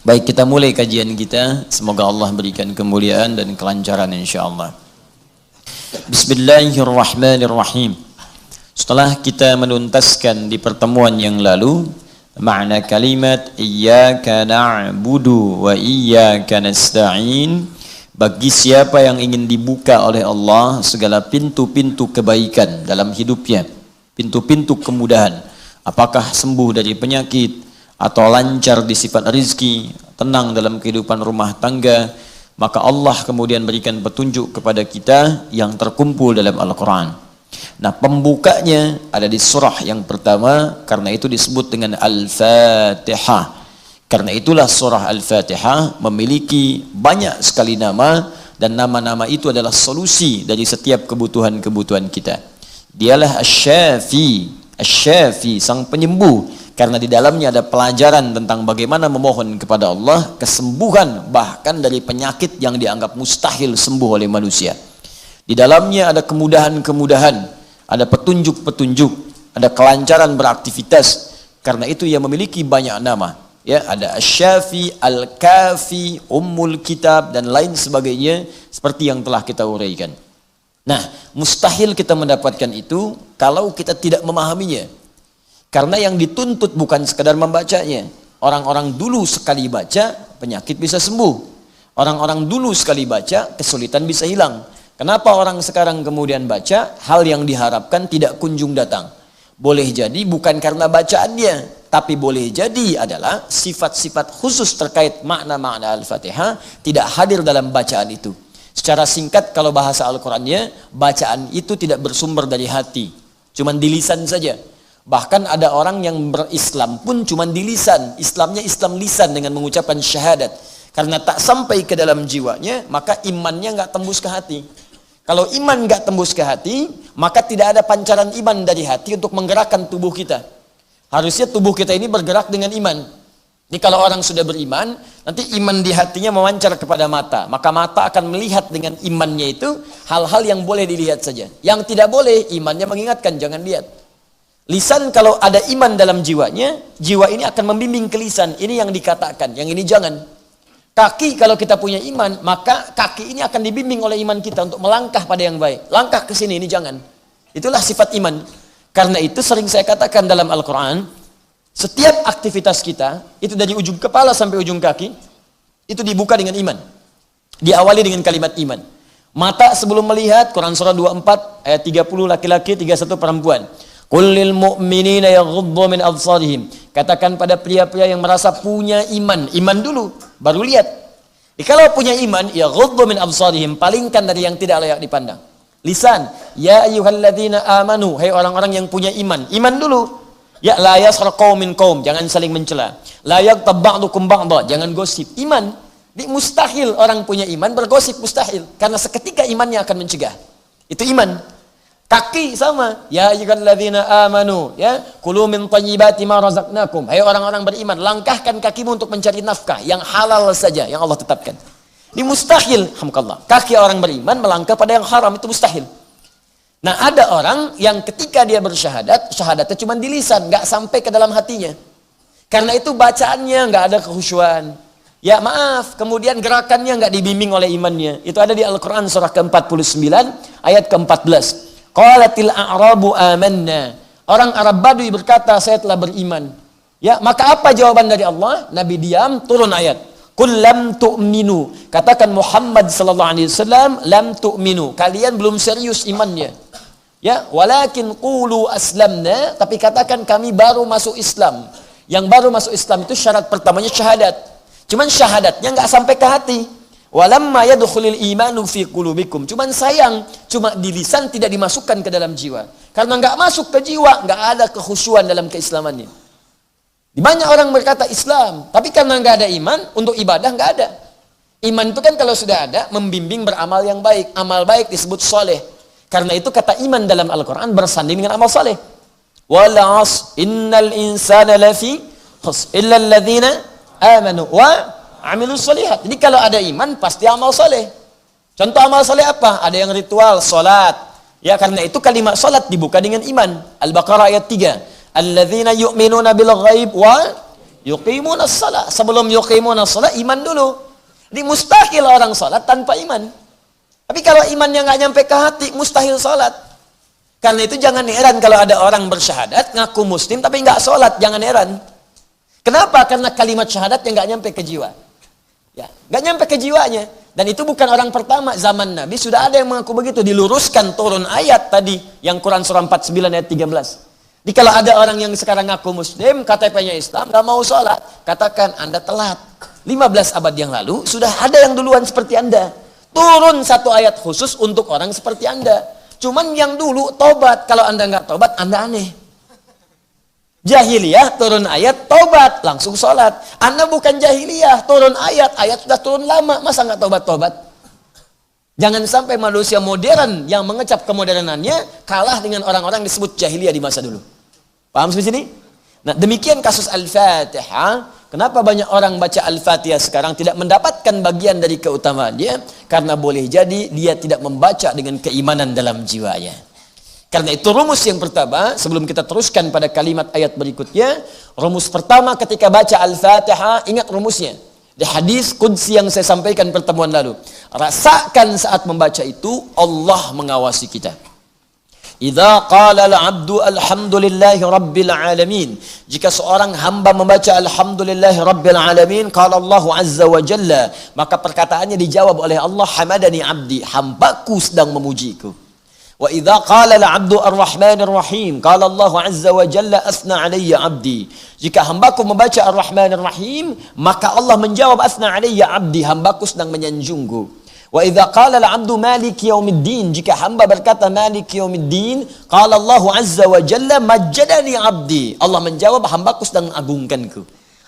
Baik, kita mulai kajian kita. Semoga Allah berikan kemuliaan dan kelancaran insya Allah. Bismillahirrahmanirrahim. Setelah kita menuntaskan di pertemuan yang lalu makna kalimat iyyaka na'budu wa iyyaka nasta'in, bagi siapa yang ingin dibuka oleh Allah segala pintu-pintu kebaikan dalam hidupnya, pintu-pintu kemudahan, apakah sembuh dari penyakit atau lancar di sifat rizki, tenang dalam kehidupan rumah tangga, maka Allah kemudian berikan petunjuk kepada kita yang terkumpul dalam Al-Quran. Nah, pembukanya ada di surah yang pertama, karena itu disebut dengan Al-Fatihah. Karena itulah surah Al-Fatihah memiliki banyak sekali nama, dan nama-nama itu adalah solusi dari setiap kebutuhan-kebutuhan kita. Dialah Asy-Syafi, Asy-Syafi, sang penyembuh, karena di dalamnya ada pelajaran tentang bagaimana memohon kepada Allah kesembuhan bahkan dari penyakit yang dianggap mustahil sembuh oleh manusia. Di dalamnya ada kemudahan-kemudahan, ada petunjuk-petunjuk, ada kelancaran beraktivitas. Karena itu ia memiliki banyak nama. Ya, ada Asy-Syafi, Al-Kafi, Ummul Kitab dan lain sebagainya seperti yang telah kita uraikan. Nah, mustahil kita mendapatkan itu kalau kita tidak memahaminya. Karena yang dituntut bukan sekadar membacanya. Orang-orang dulu sekali baca, penyakit bisa sembuh. Orang-orang dulu sekali baca, kesulitan bisa hilang. Kenapa orang sekarang kemudian baca, hal yang diharapkan tidak kunjung datang? Boleh jadi bukan karena bacaannya, Tapi boleh jadi adalah sifat-sifat khusus terkait makna-makna Al-Fatihah tidak hadir dalam bacaan itu. Secara singkat kalau bahasa Al-Qur'annya, bacaan itu tidak bersumber dari hati, cuman di lisan saja. Bahkan ada orang yang berislam pun cuman di lisan, Islamnya Islam lisan dengan mengucapkan syahadat. Karena tak sampai ke dalam jiwanya, maka imannya nggak tembus ke hati. Kalau iman nggak tembus ke hati, maka tidak ada pancaran iman dari hati untuk menggerakkan tubuh kita. Harusnya tubuh kita ini bergerak dengan iman. Jadi kalau orang sudah beriman, nanti iman di hatinya memancar kepada mata. Maka mata akan melihat dengan imannya itu hal-hal yang boleh dilihat saja. Yang tidak boleh, imannya mengingatkan, jangan lihat. Lisan kalau ada iman dalam jiwanya, jiwa ini akan membimbing ke lisan. Ini yang dikatakan, yang ini jangan. Kaki kalau kita punya iman, maka kaki ini akan dibimbing oleh iman kita untuk melangkah pada yang baik. Langkah ke sini, ini jangan. Itulah sifat iman. Karena itu sering saya katakan dalam Al-Quran, setiap aktivitas kita, itu dari ujung kepala sampai ujung kaki, itu dibuka dengan iman. Diawali dengan kalimat iman. Mata sebelum melihat, Quran surah 24, ayat 30 laki-laki, 31 perempuan. Qul lil mu'minina yaghuddu min absarihim. Katakan pada pria-pria yang merasa punya iman. Iman dulu, baru lihat. Jadi kalau punya iman, yaghuddu min absarihim, palingkan dari yang tidak layak dipandang. Lisan, ya ayyuhalladzina amanu, hai orang-orang yang punya iman. Iman dulu. Ya la yaskhar qaumin qaum, jangan saling mencela. La yaghtab ba'dukum ba'dha, jangan gosip. Iman. Di mustahil orang punya iman bergosip, mustahil. Karena seketika imannya akan mencegah. Itu iman. Kaki sama, ya ayyuhalladzina amanu, ya kulu min thayyibati ma razaqnakum. Hai orang-orang beriman, langkahkan kakimu untuk mencari nafkah yang halal saja yang Allah tetapkan. Ini mustahil, alhamdulillah. Kaki orang beriman melangkah pada yang haram, itu mustahil. Nah, ada orang yang ketika dia bersyahadat, syahadatnya cuma di lisan, nggak sampai ke dalam hatinya. Karena itu bacaannya nggak ada kekhusyuan. Ya maaf, kemudian gerakannya nggak dibimbing oleh imannya. Itu ada di Al-Quran surah ke-49, ayat ke-14. Qalatil a'rabu amanna. Orang Arab Badui berkata, saya telah beriman. Ya, maka apa jawaban dari Allah? Nabi diam, turun ayat. Qul lam tu'minu. Katakan Muhammad sallallahu alaihi wasallam, lam tu'minu. Kalian belum serius imannya. Ya, walakin qulu aslamna, tapi katakan kami baru masuk Islam. Yang baru masuk Islam itu syarat pertamanya syahadat. Cuman syahadatnya enggak sampai ke hati. Walamma yadkhulul imanu fi qulubikum. Cuman sayang, cuma di lisan tidak dimasukkan ke dalam jiwa. Karena enggak masuk ke jiwa, enggak ada kekhusyuan dalam keislamannya. Banyak orang berkata Islam, tapi karena nggak ada iman, untuk ibadah nggak ada. Iman itu kan kalau sudah ada, membimbing beramal yang baik. Amal baik disebut soleh. Karena itu kata iman dalam Al-Quran bersanding dengan amal soleh. Wal 'ashr innal insana lafi khusr illa alladzina amanu wa 'amilus shalihat. Jadi kalau ada iman pasti amal soleh. Contoh amal soleh apa? Ada yang ritual, salat. Ya karena itu kalimat salat dibuka dengan iman. Al-Baqarah ayat 3. Alladzina yu'minuna bil ghaib wa yuqimuna shalah. Sebelum yuqimuna shalah iman dulu. Jadi mustahil orang salat tanpa iman. Tapi kalau imannya nggak nyampe ke hati, mustahil salat. Karena itu jangan heran kalau ada orang bersyahadat ngaku muslim tapi nggak salat, jangan heran. Kenapa? Karena kalimat syahadatnya nggak nyampe ke jiwa. Ya, nggak nyampe ke jiwanya. Dan itu bukan orang pertama, zaman Nabi sudah ada yang mengaku begitu, diluruskan turun ayat tadi yang Quran surah 49 ayat 13. Jadi kalau ada orang yang sekarang ngaku muslim, KTP-nya Islam, gak mau sholat, katakan Anda telat. 15 abad yang lalu, sudah ada yang duluan seperti Anda. Turun satu ayat khusus untuk orang seperti Anda. Cuman yang dulu tobat, kalau Anda nggak tobat, Anda aneh. Jahiliyah, turun ayat, tobat, langsung sholat. Anda bukan jahiliyah, turun ayat sudah turun lama, masa nggak tobat-tobat? Jangan sampai manusia modern yang mengecap kemodernannya kalah dengan orang-orang disebut jahiliyah di masa dulu. Paham sampai sini? Nah, demikian kasus Al-Fatihah. Kenapa banyak orang baca Al-Fatihah sekarang tidak mendapatkan bagian dari keutamaan dia? Karena boleh jadi dia tidak membaca dengan keimanan dalam jiwanya. Karena itu rumus yang pertama, sebelum kita teruskan pada kalimat ayat berikutnya, rumus pertama ketika baca Al-Fatihah, ingat rumusnya. Di hadis qudsi yang saya sampaikan pertemuan lalu, rasakan saat membaca itu Allah mengawasi kita. Idza qala al-'abdu alhamdulillahi rabbil alamin. Jika seorang hamba membaca alhamdulillahi rabbil alamin, qala Allah azza wa jalla, maka perkataannya dijawab oleh Allah, hamadani 'abdi, hambaku sedang memujiku. Wa idza qala al-'abdu ar-rahmanir rahim, qala Allah azza wa jalla asna 'alayya 'abdi. Jika hambaku membaca ar-rahmanir rahim, maka Allah menjawab asna 'alayya 'abdi, hambaku sedang menyanjungku. Wa idza qala al-'abdu maliki yaumiddin, jika hamba berkata maliki yaumiddin, qala Allah azza wa jalla majjadani 'abdi, Allah menjawab hambaku sedang mengagungkanku.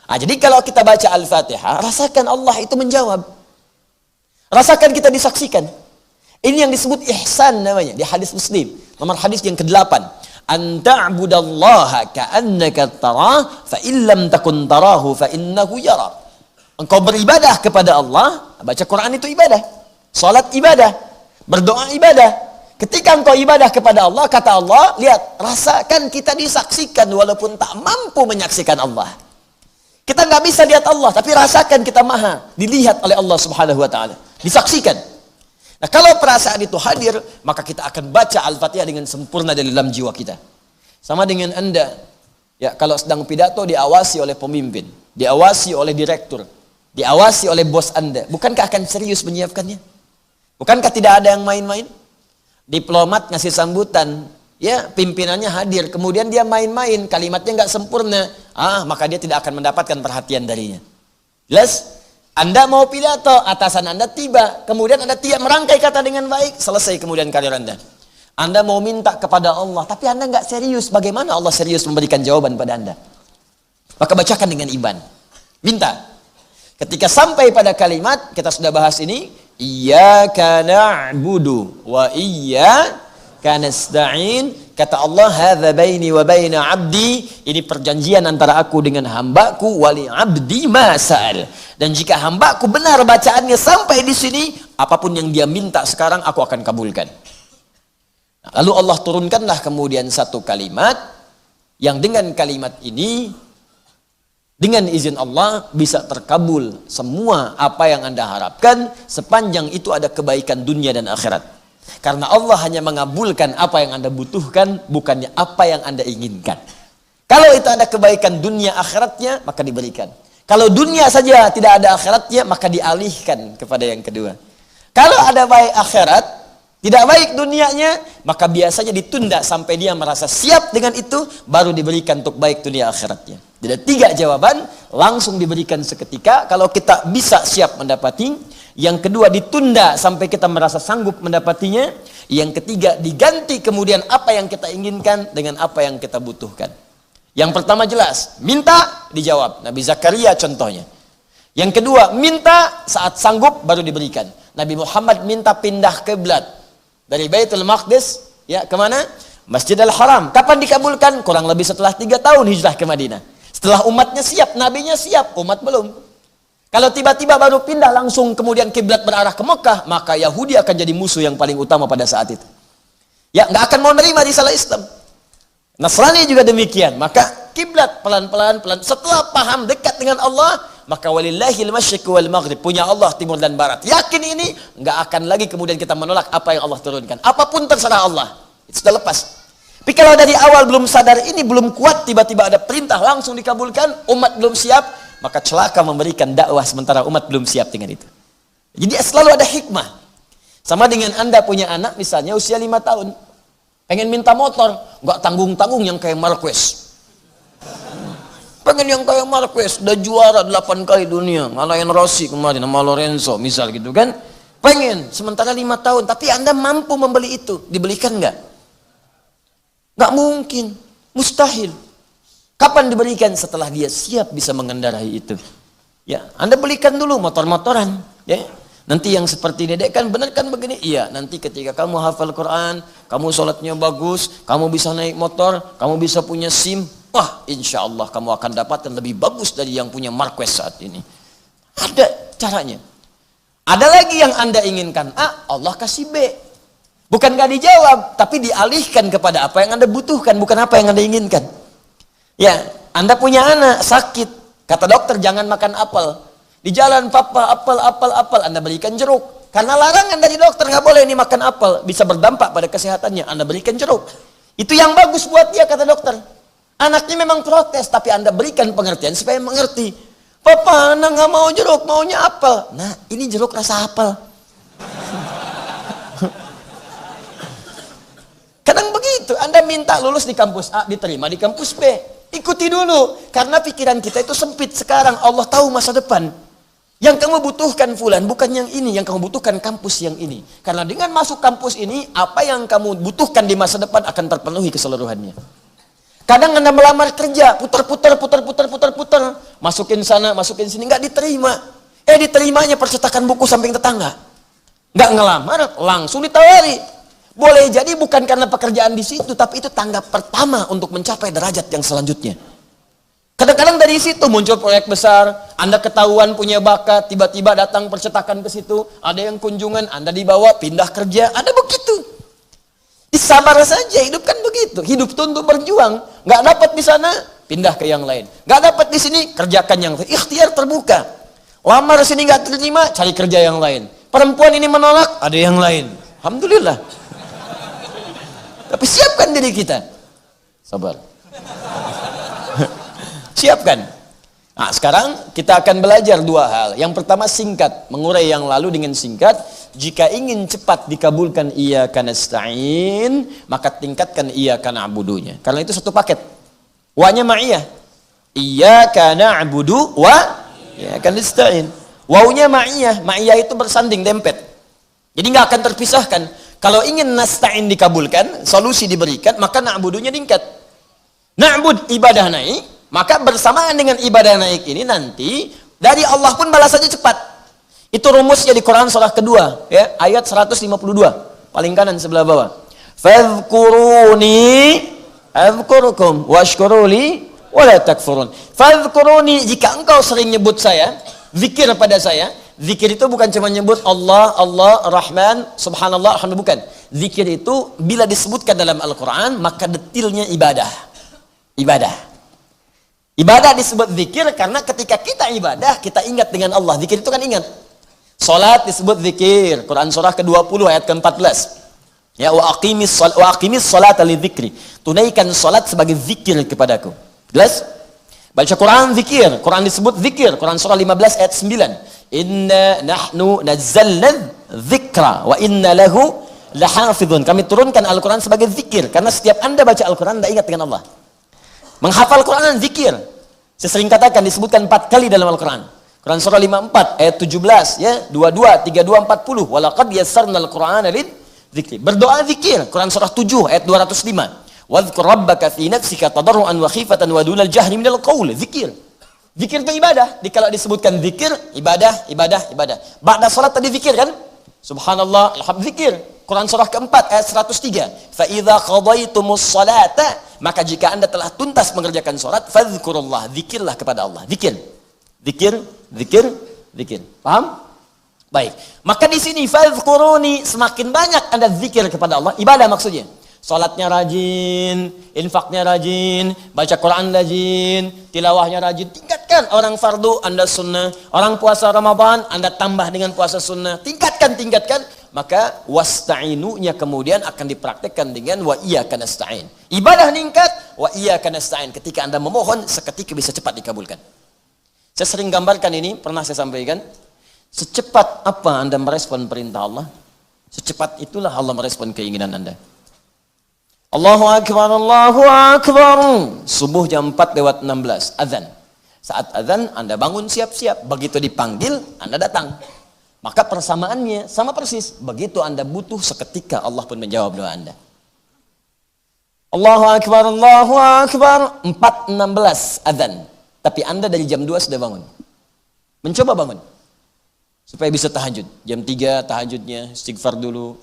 Jadi kalau kita baca Al-Fatihah, rasakan Allah itu menjawab. Rasakan kita disaksikan. Ini yang disebut ihsan namanya di hadis Muslim. Nomor hadis yang ke-8. Anta'budallaha ka'annaka tarah fa illam takun tarahu fa innahu yara. Engkau beribadah kepada Allah, baca Quran itu ibadah. Salat ibadah, berdoa ibadah. Ketika engkau ibadah kepada Allah, kata Allah, lihat, rasakan kita disaksikan walaupun tak mampu menyaksikan Allah. Kita nggak bisa lihat Allah, tapi rasakan kita maha dilihat oleh Allah Subhanahu wa taala. Disaksikan. Nah, kalau perasaan itu hadir, maka kita akan baca Al-Fatihah dengan sempurna dari dalam jiwa kita. Sama dengan Anda, ya, kalau sedang pidato diawasi oleh pemimpin, diawasi oleh direktur, diawasi oleh bos Anda, bukankah akan serius menyiapkannya? Bukankah tidak ada yang main-main? Diplomat ngasih sambutan, ya, pimpinannya hadir, kemudian dia main-main, kalimatnya nggak sempurna, maka dia tidak akan mendapatkan perhatian darinya. Jelas? Anda mau pidato, atasan Anda tiba, kemudian Anda tidak merangkai kata dengan baik, selesai kemudian karir Anda. Anda mau minta kepada Allah, tapi Anda nggak serius. Bagaimana Allah serius memberikan jawaban pada Anda? Maka bacakan dengan iman. Minta. Ketika sampai pada kalimat, kita sudah bahas ini, Iyyaka na'budu wa iyyaka nasta'in. Kata Allah, hadza baini wa baina 'abdi, ini perjanjian antara aku dengan hambaku, wali 'abdi ma sa'al. Dan jika hambaku benar bacaannya sampai di sini, apapun yang dia minta sekarang aku akan kabulkan. Nah, lalu Allah turunkanlah kemudian satu kalimat yang dengan kalimat ini, dengan izin Allah bisa terkabul semua apa yang Anda harapkan, sepanjang itu ada kebaikan dunia dan akhirat. Karena Allah hanya mengabulkan apa yang Anda butuhkan, bukannya apa yang Anda inginkan. Kalau itu ada kebaikan dunia akhiratnya, maka diberikan. Kalau dunia saja tidak ada akhiratnya, maka dialihkan kepada yang kedua. Kalau ada baik akhirat, tidak baik dunianya, maka biasanya ditunda sampai dia merasa siap dengan itu, baru diberikan untuk baik dunia akhiratnya. Jadi 3 jawaban, langsung diberikan seketika kalau kita bisa siap mendapati. Yang kedua ditunda sampai kita merasa sanggup mendapatinya. Yang ketiga diganti kemudian apa yang kita inginkan dengan apa yang kita butuhkan. Yang pertama jelas, minta dijawab. Nabi Zakaria contohnya. Yang kedua, minta saat sanggup baru diberikan. Nabi Muhammad minta pindah kiblat dari Baitul Maqdis, ya, kemana? Masjidil Haram. Kapan dikabulkan? Kurang lebih setelah 3 tahun hijrah ke Madinah. Setelah umatnya siap, nabinya siap, umat belum. Kalau tiba-tiba baru pindah langsung kemudian kiblat berarah ke Mekah, maka Yahudi akan jadi musuh yang paling utama pada saat itu. Ya, nggak akan mau nerima risalah Islam. Nasrani juga demikian. Maka kiblat pelan-pelan. Setelah paham dekat dengan Allah, maka walillahil masyriq wal maghrib, punya Allah timur dan barat. Yakin ini, nggak akan lagi kemudian kita menolak apa yang Allah turunkan. Apapun terserah Allah. Itu sudah lepas. Tapi kalau dari awal belum sadar ini, belum kuat, tiba-tiba ada perintah langsung dikabulkan, umat belum siap, maka celaka memberikan dakwah sementara umat belum siap dengan itu. Jadi selalu ada hikmah. Sama dengan Anda punya anak misalnya usia 5 tahun. Pengen minta motor, nggak tanggung-tanggung yang kayak Marquez. Pengen yang kayak Marquez, udah juara 8 kali dunia, ngalahin Rossi kemarin sama Lorenzo misal gitu kan. Pengen, sementara 5 tahun, tapi Anda mampu membeli itu, dibelikan nggak? Nggak mungkin, mustahil. Kapan diberikan? Setelah dia siap bisa mengendarai itu. Ya, Anda belikan dulu motor-motoran. Ya, nanti yang seperti dedek kan benar kan begini? Iya, nanti ketika kamu hafal Quran, kamu sholatnya bagus, kamu bisa naik motor, kamu bisa punya SIM, wah, insya Allah kamu akan dapatkan lebih bagus dari yang punya Marquez saat ini. Ada caranya. Ada lagi yang Anda inginkan A, Allah kasih B. Bukan gak dijawab, tapi dialihkan kepada apa yang Anda butuhkan, bukan apa yang Anda inginkan. Ya, Anda punya anak sakit, kata dokter jangan makan apel. Di jalan papa apel, Anda berikan jeruk. Karena larangan dari dokter nggak boleh ini makan apel, bisa berdampak pada kesehatannya. Anda berikan jeruk. Itu yang bagus buat dia kata dokter. Anaknya memang protes, tapi Anda berikan pengertian supaya mengerti. Papa, anak nggak mau jeruk, maunya apel. Nah, ini jeruk rasa apel. itu. Anda minta lulus di kampus A, diterima di kampus B. Ikuti dulu. Karena pikiran kita itu sempit sekarang. Allah tahu masa depan. Yang kamu butuhkan fulan, bukan yang ini. Yang kamu butuhkan kampus yang ini. Karena dengan masuk kampus ini, apa yang kamu butuhkan di masa depan akan terpenuhi keseluruhannya. Kadang Anda melamar kerja, putar. Masukin sana, masukin sini, nggak diterima. Diterimanya percetakan buku samping tetangga. Nggak ngelamar, langsung ditawari. Boleh jadi bukan karena pekerjaan di situ, tapi itu tangga pertama untuk mencapai derajat yang selanjutnya. Kadang-kadang dari situ muncul proyek besar, Anda ketahuan punya bakat, tiba-tiba datang percetakan ke situ, ada yang kunjungan, Anda dibawa, pindah kerja, ada begitu. Sabar saja, hidup kan begitu. Hidup itu untuk berjuang. Nggak dapat di sana, pindah ke yang lain. Nggak dapat di sini, kerjakan yang lain. Ikhtiar terbuka. Lamar sini nggak terima, cari kerja yang lain. Perempuan ini menolak, ada yang lain. Alhamdulillah. Tapi siapkan diri kita. Sabar. Siapkan. Nah, sekarang kita akan belajar dua hal. Yang pertama singkat, mengurai yang lalu dengan singkat. Jika ingin cepat dikabulkan iyyaka nasta'in, maka tingkatkan iyyaka na'budunya. Karena itu satu paket. Wa-nya ma'iyah. Iyyaka na'budu wa iyyaka nasta'in. Wawunya ma'iyah. Ma'iyah itu bersanding, dempet. Jadi nggak akan terpisahkan. Kalau ingin nasta'in dikabulkan, solusi diberikan, maka na'budunya tingkat. Na'bud, ibadah naik, maka bersamaan dengan ibadah naik ini nanti dari Allah pun balasannya cepat. Itu rumusnya di Quran surah kedua, ya, ayat 152, paling kanan sebelah bawah. Fadhkuruni azkurukum washkuruli wala takfurun. Fadhkuruni, jika engkau sering nyebut saya, zikir pada saya. Zikir itu bukan cuma nyebut Allah, Rahman, Subhanallah, Alhamdulillah, bukan. Zikir itu bila disebutkan dalam Al-Quran, maka detilnya ibadah. Ibadah disebut zikir karena ketika kita ibadah, kita ingat dengan Allah. Zikir itu kan ingat. Salat disebut zikir. Quran surah ke-20 ayat ke-14. Ya, wa aqimis salata lidzikri. Tunaikan salat sebagai zikir kepadaku. Jelas? Baca Quran zikir. Quran disebut zikir. Quran surah 15 ayat 9. Inna nahnu nazzalna dzikra wa inna lahu lahafizun. Kami turunkan Al-Quran sebagai zikir. Karena setiap Anda baca Al-Quran, Anda ingat dengan Allah. Menghafal Quran zikir. Saya sering katakan disebutkan 4 kali dalam Al-Quran. Quran surah 54 ayat 17, ya, 22, 32, 40. Walaqad yassarnal Qur'ana lidzikri. Berdoa zikir. Quran surah 7 ayat 205. Wadhkur rabbaka fi nafsika tadarruan wa khifatan wa dunal jahri minal qaul. Zikir. Zikir itu ibadah. Kalau disebutkan zikir, ibadah. Ba'da salat tadi zikir kan? Subhanallah, alhamdulillah, zikir. Quran surah keempat ayat 103. Fa idza qadaitumus salata, maka jika Anda telah tuntas mengerjakan salat, fadhkurullah, zikirlah kepada Allah. Zikir. Paham? Baik. Maka di sini fadhkuruni, semakin banyak Anda zikir kepada Allah, ibadah maksudnya. Salatnya rajin, infaknya rajin, baca Quran rajin, tilawahnya rajin. Tingkatkan. Orang fardu, Anda sunnah. Orang puasa Ramadan, Anda tambah dengan puasa sunnah. Tingkatkan. Maka wasta'inunya kemudian akan dipraktekkan dengan wa iyyaka nasta'in. Ibadah ningkat, wa iyyaka nasta'in. Ketika Anda memohon, seketika bisa cepat dikabulkan. Saya sering gambarkan ini, pernah saya sampaikan. Secepat apa Anda merespon perintah Allah, secepat itulah Allah merespon keinginan Anda. Allahu Akbar, Allahu Akbar. Subuh jam 4:16, azan. Saat azan Anda bangun siap-siap, begitu dipanggil Anda datang. Maka persamaannya sama persis. Begitu Anda butuh, seketika Allah pun menjawab doa Anda. Allahu Akbar, Allahu Akbar. 4:16 azan. Tapi Anda dari jam 2 sudah bangun. Mencoba bangun. Supaya bisa tahajud. Jam 3 tahajudnya, istighfar dulu.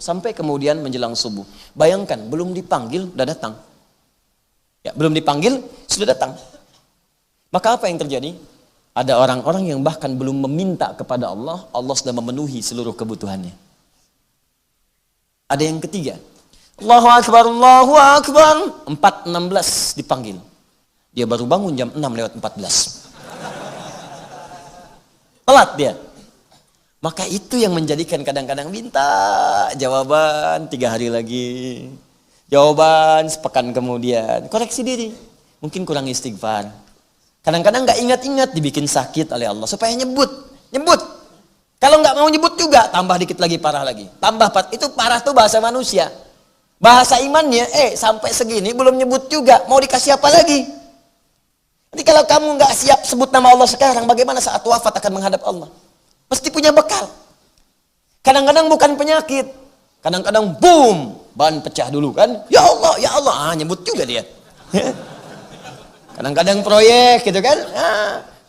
Sampai kemudian menjelang subuh. Bayangkan, belum dipanggil, sudah datang. Ya, belum dipanggil, sudah datang. Maka apa yang terjadi? Ada orang-orang yang bahkan belum meminta kepada Allah, Allah sudah memenuhi seluruh kebutuhannya. Ada yang ketiga. Allahu Akbar, Allahu Akbar. 4:16 dipanggil. Dia baru bangun jam 6:14. Telat dia. Maka itu yang menjadikan kadang-kadang minta jawaban 3 hari lagi. Jawaban sepekan kemudian. Koreksi diri. Mungkin kurang istighfar. Kadang-kadang gak ingat-ingat, dibikin sakit oleh Allah. Supaya nyebut. Kalau gak mau nyebut juga, tambah dikit lagi, parah lagi. Itu parah tuh bahasa manusia. Bahasa imannya, sampai segini belum nyebut juga, mau dikasih apa lagi? Jadi kalau kamu nggak siap sebut nama Allah sekarang, bagaimana saat wafat akan menghadap Allah? Mesti punya bekal. Kadang-kadang bukan penyakit, kadang-kadang boom, ban pecah dulu kan? Ya Allah, nyebut juga dia. Kadang-kadang proyek gitu kan?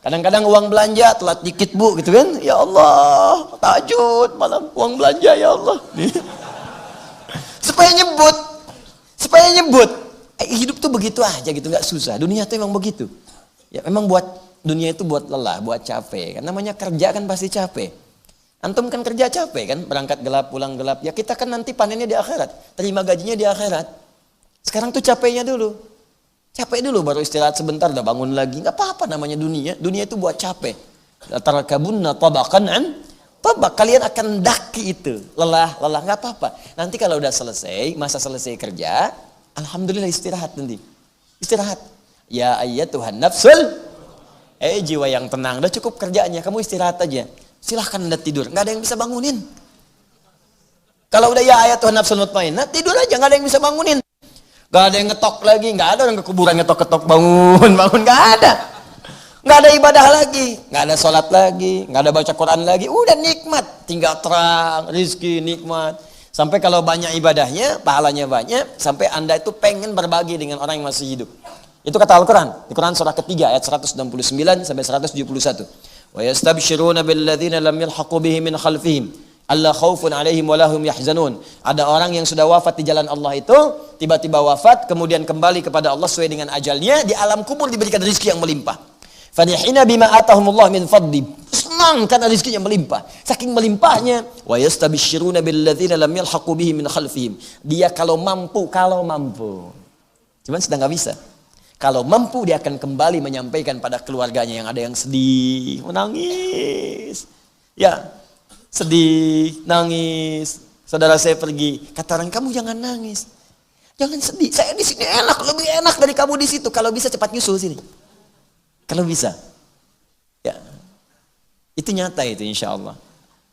Kadang-kadang uang belanja telat dikit bu, gitu kan? Ya Allah, tahajud malam uang belanja ya Allah. Supaya nyebut. Hidup tuh begitu aja gitu, nggak susah. Dunia tuh emang begitu. Ya memang buat dunia itu buat lelah, buat capek. Kan namanya kerja kan pasti capek. Antum kan kerja capek kan, berangkat gelap, pulang gelap. Ya kita kan nanti panennya di akhirat, terima gajinya di akhirat. Sekarang tuh capeknya dulu. Capek dulu baru istirahat sebentar udah bangun lagi. Enggak apa-apa namanya dunia. Dunia itu buat capek. Tarakabunna tabaqan an tabaq. Kalian akan daki itu. Lelah, enggak apa-apa. Nanti kalau udah selesai, masa selesai kerja, alhamdulillah istirahat nanti. Istirahat. Ya ayyatuhan nafsul. Jiwa yang tenang, udah cukup kerjanya, kamu istirahat aja. Silahkan Anda tidur, enggak ada yang bisa bangunin. Kalau udah ya ayyatuhan nafsul mutmainnah, tidur aja, enggak ada yang bisa bangunin. Gak ada yang ngetok lagi, gak ada orang ke kuburan ngetok-ketok bangun, gak ada. Gak ada ibadah lagi, gak ada sholat lagi, gak ada baca Quran lagi, udah nikmat. Tinggal terang, rizki, nikmat. Sampai kalau banyak ibadahnya, pahalanya banyak, sampai Anda itu pengen berbagi dengan orang yang masih hidup. Itu kata Al-Quran, di Quran surah ketiga ayat 169 sampai 171. Wa yastabshiruna billadzina lam yalhaqu bihi min khalfihim. Allah khaufun alaihim walahum yahzanun. Ada orang yang sudah wafat di jalan Allah itu, tiba-tiba wafat, kemudian kembali kepada Allah sesuai dengan ajalnya, di alam kubur diberikan rezeki yang melimpah. Farihina bima atahumullah min fadli. Senang karena rezekinya melimpah. Saking melimpahnya, wa yastabshiruna billadzina lam yalhaqu bihi min khalfihim. Dia kalau mampu. Cuman sedang nggak bisa. Kalau mampu dia akan kembali menyampaikan pada keluarganya yang ada yang sedih, menangis. Ya, sedih, nangis. Saudara saya pergi, kata orang, kamu jangan nangis, jangan sedih. Saya di sini enak, lebih enak dari kamu di situ. Kalau bisa cepat nyusul sini. Kalau bisa, ya, itu nyata itu insya Allah.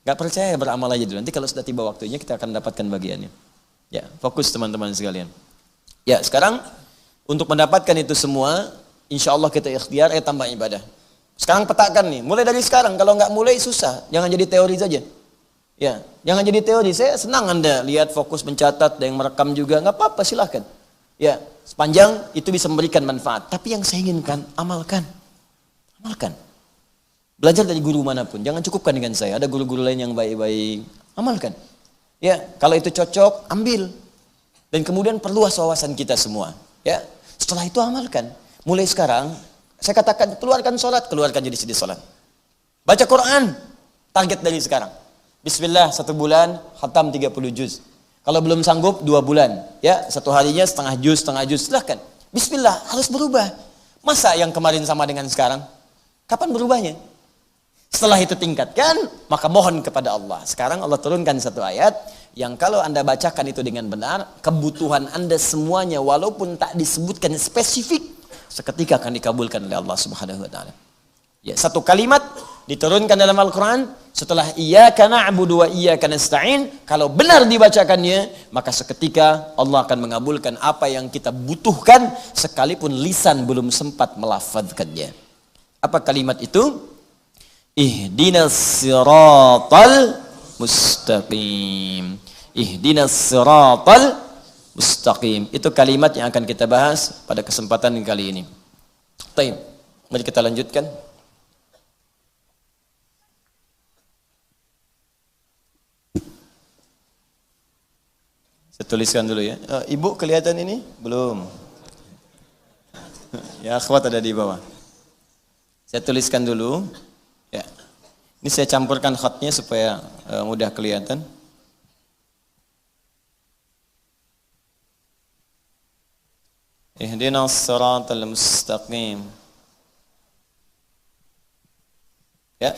Gak percaya beramal aja dulu. Nanti kalau sudah tiba waktunya kita akan dapatkan bagiannya. Ya, fokus teman-teman sekalian. Ya, sekarang untuk mendapatkan itu semua, insya Allah kita ikhtiar, tambah ibadah. Sekarang petakan nih, mulai dari sekarang. Kalau nggak mulai susah, jangan jadi teori saja. Ya, jangan jadi teori. Saya senang Anda lihat fokus mencatat, ada yang merekam juga, nggak apa-apa silahkan. Ya, sepanjang itu bisa memberikan manfaat. Tapi yang saya inginkan, amalkan. Belajar dari guru manapun, jangan cukupkan dengan saya. Ada guru-guru lain yang baik-baik, amalkan. Ya, kalau itu cocok, ambil. Dan kemudian perluas wawasan kita semua. Ya, setelah itu amalkan. Mulai sekarang, saya katakan, keluarkan sholat, keluarkan jadi sedih sholat. Baca Quran, target dari sekarang. Bismillah, 1 bulan, khatam 30 juz. Kalau belum sanggup, 2 bulan. Ya, 1 harinya setengah juz, silahkan. Bismillah, harus berubah. Masa yang kemarin sama dengan sekarang? Kapan berubahnya? Setelah itu tingkatkan, maka mohon kepada Allah. Sekarang Allah turunkan 1 ayat, yang kalau Anda bacakan itu dengan benar, kebutuhan Anda semuanya, walaupun tak disebutkan spesifik, seketika akan dikabulkan oleh Allah Subhanahu wa taala. Ya, 1 kalimat diturunkan dalam Al-Qur'an setelah iyyaka na'budu wa iyyaka nasta'in, kalau benar dibacakannya, maka seketika Allah akan mengabulkan apa yang kita butuhkan sekalipun lisan belum sempat melafadzkannya. Apa kalimat itu? Ihdinas siratal mustaqim. Ihdinas siratal mustaqim. Itu kalimat yang akan kita bahas pada kesempatan kali ini. Baik, mari kita lanjutkan. Saya tuliskan dulu ya. Ibu kelihatan ini? Belum. Ya, akhwat ada di bawah. Saya tuliskan dulu. Ya. Ini saya campurkan khatnya supaya mudah kelihatan. Ihdinas siratal mustaqim. Ya.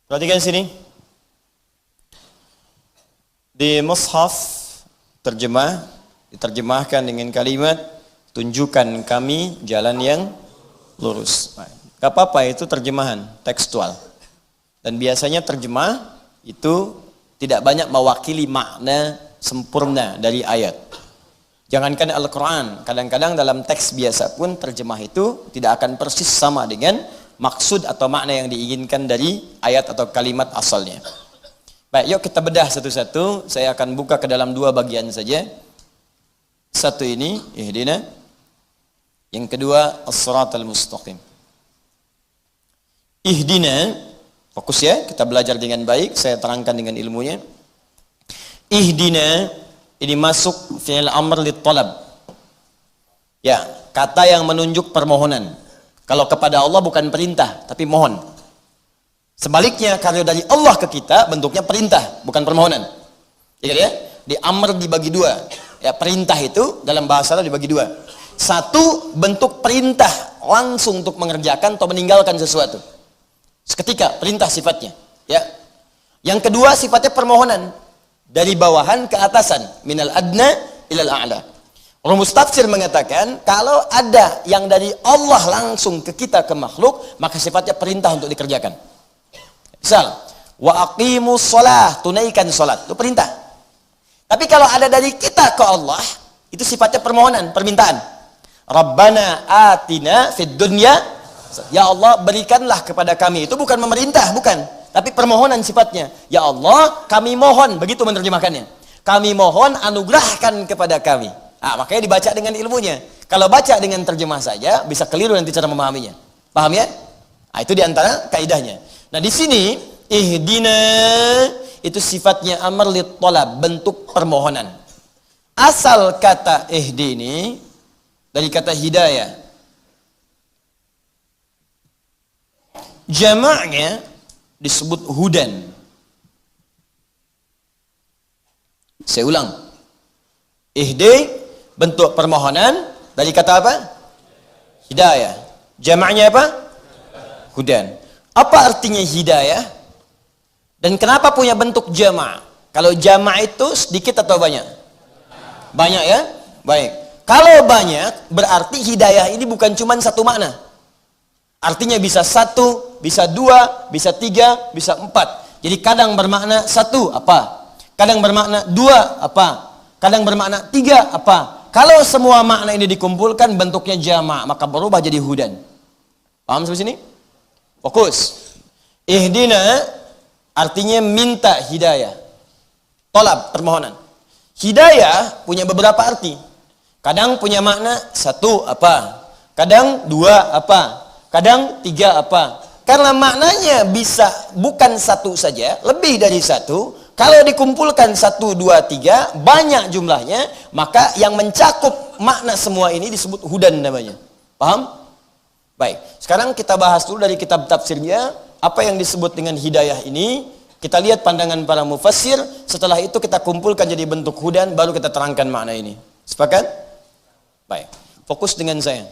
Perhatikan sini. Di mushaf diterjemahkan dengan kalimat tunjukkan kami jalan yang lurus. Nah, Gak apa-apa, itu terjemahan tekstual. Dan biasanya terjemah itu tidak banyak mewakili makna sempurna dari ayat. Jangankan Al-Quran, kadang-kadang dalam teks biasa pun terjemah itu tidak akan persis sama dengan maksud atau makna yang diinginkan dari ayat atau kalimat asalnya. Baik, yuk kita bedah satu-satu. Saya akan buka ke dalam dua bagian saja. Satu ini, ihdina. Yang kedua, as-siratal mustaqim. Ihdina, fokus ya, kita belajar dengan baik. Saya terangkan dengan ilmunya. Ihdina, ini masuk fi'il amr lit talab. Ya, kata yang menunjuk permohonan. Kalau kepada Allah bukan perintah, tapi mohon. Sebaliknya, kalau dari Allah ke kita, bentuknya perintah, bukan permohonan. Ya, di amr dibagi dua. Ya, perintah itu dalam bahasa Arab dibagi dua. Satu, bentuk perintah langsung untuk mengerjakan atau meninggalkan sesuatu. Seketika, perintah sifatnya. Ya. Yang kedua, sifatnya permohonan. Dari bawahan ke atasan, minal adna ilal a'la. Rumus tafsir mengatakan kalau ada yang dari Allah langsung ke kita ke makhluk, maka sifatnya perintah untuk dikerjakan. Misal, wa aqimus shalah, tunaikan salat, itu perintah. Tapi kalau ada dari kita ke Allah, itu sifatnya permohonan, permintaan. Rabbana atina fid dunya, ya Allah berikanlah kepada kami. Itu bukan memerintah, bukan. Tapi permohonan sifatnya. Ya Allah, kami mohon. Begitu menerjemahkannya. Kami mohon anugerahkan kepada kami. Nah, makanya dibaca dengan ilmunya. Kalau baca dengan terjemah saja, bisa keliru nanti cara memahaminya. Paham ya? Nah, itu diantara kaidahnya. Nah, di sini, ihdina, itu sifatnya amr lit talab, bentuk permohonan. Asal kata ihdini, dari kata hidayah. Jamaknya disebut hudan. Saya ulang. Ihdi, bentuk permohonan, dari kata apa? Hidayah. Jamaknya apa? Hudan. Apa artinya hidayah? Dan kenapa punya bentuk jamak? Kalau jamak itu sedikit atau banyak? Banyak ya? Baik. Kalau banyak, berarti hidayah ini bukan cuma satu makna. Artinya bisa satu, bisa dua, bisa tiga, bisa empat. Jadi kadang bermakna satu, apa? Kadang bermakna dua, apa? Kadang bermakna tiga, apa? Kalau semua makna ini dikumpulkan, bentuknya jamak, maka berubah jadi hudan. Paham sampai sini? Fokus. Ihdina artinya minta hidayah. Tolab, permohonan. Hidayah punya beberapa arti. Kadang punya makna satu, apa? Kadang dua, apa? Kadang tiga, apa? Karena maknanya bisa bukan satu saja, lebih dari satu. Kalau dikumpulkan satu, dua, tiga, banyak jumlahnya, maka yang mencakup makna semua ini disebut hudan namanya. Paham? Baik, sekarang kita bahas dulu dari kitab tafsirnya, apa yang disebut dengan hidayah ini. Kita lihat pandangan para mufassir, setelah itu kita kumpulkan jadi bentuk hudan, baru kita terangkan makna ini. Sepakat? Baik, fokus dengan saya.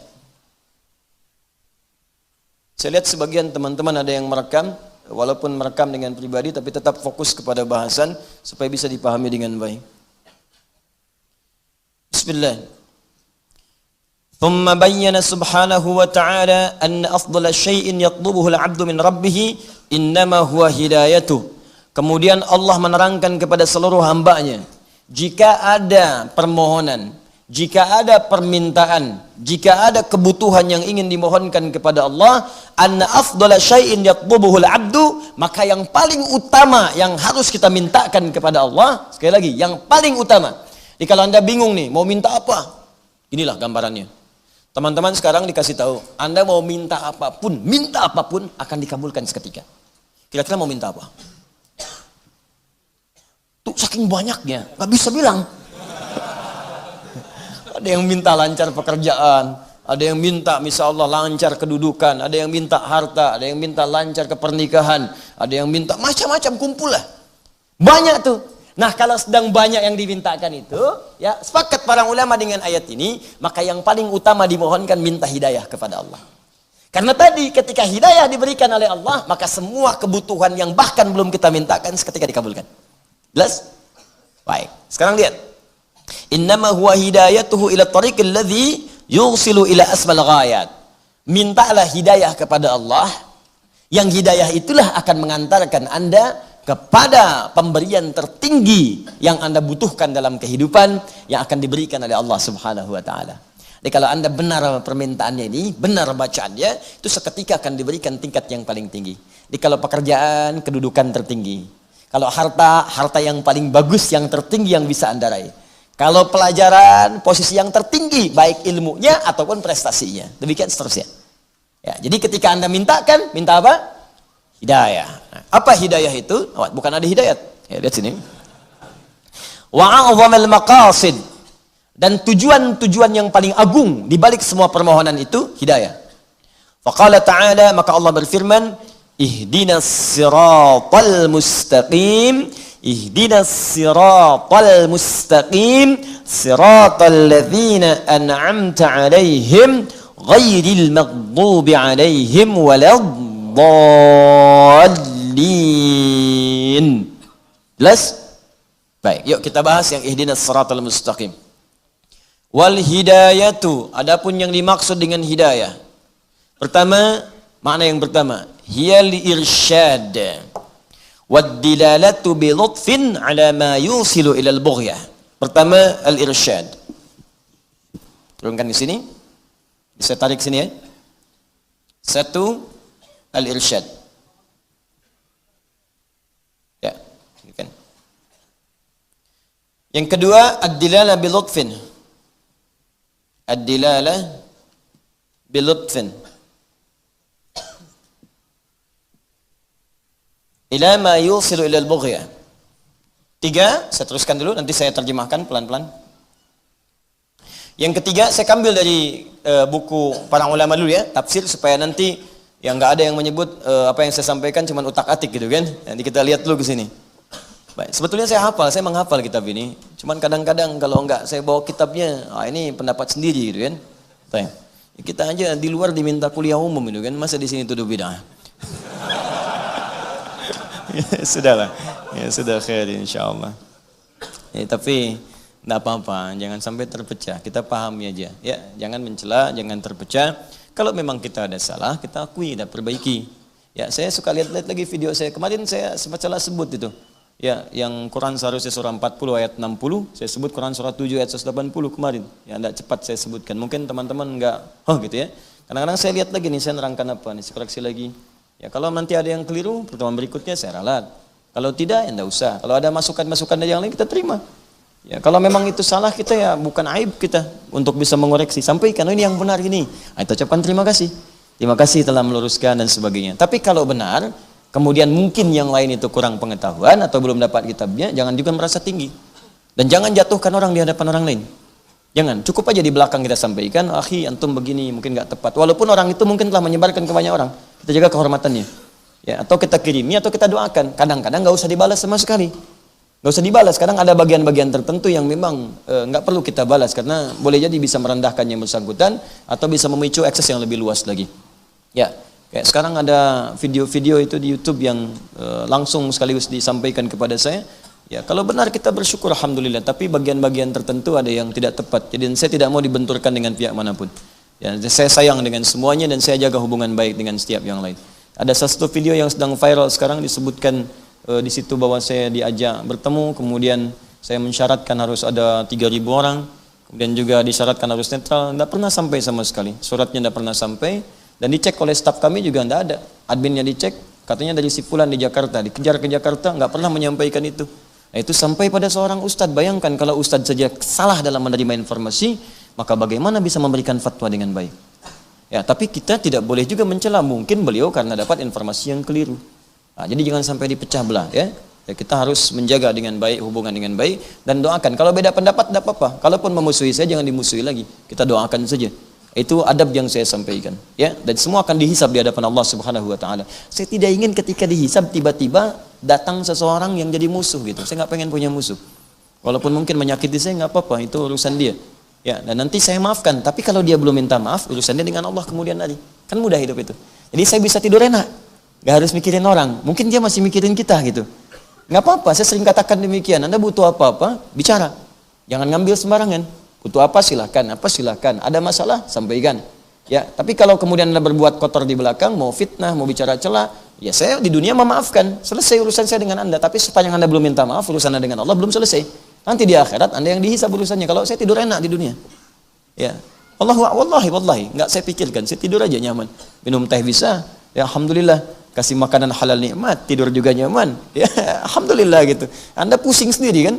Saya lihat sebagian teman-teman ada yang merekam, walaupun merekam dengan pribadi, tapi tetap fokus kepada bahasan supaya bisa dipahami dengan baik. Bismillah. ثم بين سبحانه وتعالى أن أفضل شيء يطلبه العبد من ربه إنما هو هدايته. Kemudian Allah menerangkan kepada seluruh hambanya, jika ada permohonan, jika ada permintaan, jika ada kebutuhan yang ingin dimohonkan kepada Allah, anna afdala syai'in yatlubuhul abdu, maka yang paling utama yang harus kita mintakan kepada Allah, sekali lagi, yang paling utama. Jadi kalau Anda bingung nih, mau minta apa? Inilah gambarannya. Teman-teman sekarang dikasih tahu, Anda mau minta apapun akan dikabulkan seketika. Kira-kira mau minta apa? Tuh saking banyaknya, nggak bisa bilang. Ada yang minta lancar pekerjaan, ada yang minta misal Allah lancar kedudukan, ada yang minta harta, ada yang minta lancar ke pernikahan, ada yang minta macam-macam, kumpul lah. Banyak tuh. Nah, kalau sedang banyak yang dimintakan itu, ya sepakat para ulama dengan ayat ini, maka yang paling utama dimohonkan minta hidayah kepada Allah. Karena tadi ketika hidayah diberikan oleh Allah, maka semua kebutuhan yang bahkan belum kita mintakan seketika dikabulkan. Jelas? Baik. Sekarang lihat. Innama huwa hidayatuhu ila tariqil ladzi yusilu ila asmal ghayat. Mintalah hidayah kepada Allah, yang hidayah itulah akan mengantarkan Anda kepada pemberian tertinggi yang Anda butuhkan dalam kehidupan yang akan diberikan oleh Allah Subhanahu wa taala. Jadi kalau Anda benar permintaannya ini, benar bacaannya, itu seketika akan diberikan tingkat yang paling tinggi. Jadi kalau pekerjaan, kedudukan tertinggi. Kalau harta, harta yang paling bagus, yang tertinggi yang bisa Anda raih. Kalau pelajaran, posisi yang tertinggi, baik ilmunya ataupun prestasinya. Demikian seterusnya. Ya, jadi ketika Anda mintakan, minta apa? Hidayah. Nah, apa hidayah itu? Oh, bukan ada hidayat. Ya, lihat sini. Wa'a'zamal maqasid. Dan tujuan-tujuan yang paling agung di balik semua permohonan itu hidayah. Faqala ta'ala, maka Allah berfirman, ihdinas siratal mustaqim. Ihdinas siratal mustaqim, siratal ladzina an'amta 'alaihim ghairil maghdubi 'alaihim waladdallin. Jelas? Baik, yuk kita bahas yang ihdinas siratal mustaqim. Wal hidayatu, adapun yang dimaksud dengan hidayah. Pertama, makna yang pertama, hiya li irsyad. Wad-dilalatu bi lutfin ala ma yusilu ila al-bughyah. Pertama, al-irsyad. Turunkan di sini. Bisa tarik sini ya. Satu, al-irsyad. Ya, kan. Yang kedua, ad-dilalah bi lutfin. Ad-dilalah bi lutfin. Ila ma yusilu ila al-bughyah. Tiga, saya teruskan dulu, nanti saya terjemahkan pelan-pelan. Yang ketiga, saya ambil dari buku para ulama dulu ya, tafsir, supaya nanti yang nggak ada yang menyebut apa yang saya sampaikan cuma utak-atik gitu kan. Nanti kita lihat dulu ke sini. Baik, sebetulnya saya hafal, saya menghafal kitab ini. Cuman kadang-kadang kalau nggak saya bawa kitabnya, ini pendapat sendiri gitu kan. Baik. Kita aja di luar diminta kuliah umum gitu kan, masa di sini tuduh bid'ah. Ya, sudahlah, ya sudah khair insyaallah. Ya, tapi tidak apa-apa, jangan sampai terpecah. Kita pahami aja, ya, jangan mencela, jangan terpecah. Kalau memang kita ada salah, kita akui dan perbaiki. Ya, saya suka lihat lagi video saya kemarin, saya sempat salah sebut itu. Ya, yang Quran seharusnya surah 40 ayat 60, saya sebut Quran surah 7 ayat 180 kemarin. Ya, tidak cepat saya sebutkan. Mungkin teman-teman enggak, gitu ya. Kadang-kadang saya lihat lagi nih, saya nerangkan apa nih, saya koreksi lagi. Ya, kalau nanti ada yang keliru, pertemuan berikutnya saya ralat. Kalau tidak, ya enggak usah. Kalau ada masukan-masukan dari yang lain, kita terima. Ya, kalau memang itu salah kita, ya bukan aib kita untuk bisa mengoreksi. Sampaikan, ini yang benar ini. Kita ucapkan terima kasih. Terima kasih telah meluruskan dan sebagainya. Tapi kalau benar, kemudian mungkin yang lain itu kurang pengetahuan atau belum dapat kitabnya, jangan juga merasa tinggi. Dan jangan jatuhkan orang di hadapan orang lain. Jangan, cukup aja di belakang kita sampaikan, akhi antum begini mungkin nggak tepat. Walaupun orang itu mungkin telah menyebarkan ke banyak orang, kita jaga kehormatannya. Ya, atau kita kirimi atau kita doakan. Kadang-kadang nggak usah dibalas sama sekali. Nggak usah dibalas. Kadang ada bagian-bagian tertentu yang memang nggak perlu kita balas karena boleh jadi bisa merendahkan yang bersangkutan atau bisa memicu akses yang lebih luas lagi. Ya, kayak sekarang ada video-video itu di YouTube yang langsung sekaligus disampaikan kepada saya. Ya, kalau benar kita bersyukur alhamdulillah, tapi bagian-bagian tertentu ada yang tidak tepat. Jadi saya tidak mau dibenturkan dengan pihak manapun. Ya, saya sayang dengan semuanya dan saya jaga hubungan baik dengan setiap yang lain. Ada satu video yang sedang viral sekarang disebutkan di situ bahwa saya diajak bertemu, kemudian saya mensyaratkan harus ada 3.000 orang, kemudian juga disyaratkan harus netral, tidak pernah sampai sama sekali. Suratnya tidak pernah sampai dan dicek oleh staf kami juga tidak ada. Adminnya dicek, katanya dari si fulan di Jakarta, dikejar ke Jakarta, nggak pernah menyampaikan itu. Nah, itu sampai pada seorang ustadz. Bayangkan kalau ustadz saja salah dalam menerima informasi, maka bagaimana bisa memberikan fatwa dengan baik? Ya, tapi kita tidak boleh juga mencela. Mungkin beliau karena dapat informasi yang keliru. Nah, jadi jangan sampai dipecah belah ya. Ya, kita harus menjaga dengan baik, hubungan dengan baik dan doakan. Kalau beda pendapat tidak apa-apa. Kalaupun memusuhi saya jangan dimusuhi lagi. Kita doakan saja. Itu adab yang saya sampaikan, ya. Dan semua akan dihisab di hadapan Allah Subhanahu wa taala. Saya tidak ingin ketika dihisab tiba-tiba datang seseorang yang jadi musuh gitu. Saya nggak pengen punya musuh. Walaupun mungkin menyakiti saya nggak apa-apa, itu urusan dia. Ya, dan nanti saya maafkan. Tapi kalau dia belum minta maaf, urusan dia dengan Allah kemudian hari. Kan mudah hidup itu. Jadi saya bisa tidur enak. Nggak harus mikirin orang. Mungkin dia masih mikirin kita gitu. Nggak apa-apa, saya sering katakan demikian. Anda butuh apa-apa, bicara. Jangan ngambil sembarangan. Butuh apa silahkan, ada masalah sampaikan. Ya, tapi kalau kemudian Anda berbuat kotor di belakang, mau fitnah, mau bicara cela, ya saya di dunia memaafkan. Selesai urusan saya dengan Anda. Tapi sepanjang Anda belum minta maaf, urusan Anda dengan Allah belum selesai. Nanti di akhirat Anda yang dihisab urusannya. Kalau saya tidur enak di dunia. Ya. Wallahi, enggak saya pikirkan. Saya tidur aja nyaman. Minum teh bisa. Ya alhamdulillah. Kasih makanan halal nikmat, tidur juga nyaman. Ya, alhamdulillah gitu. Anda pusing sendiri kan?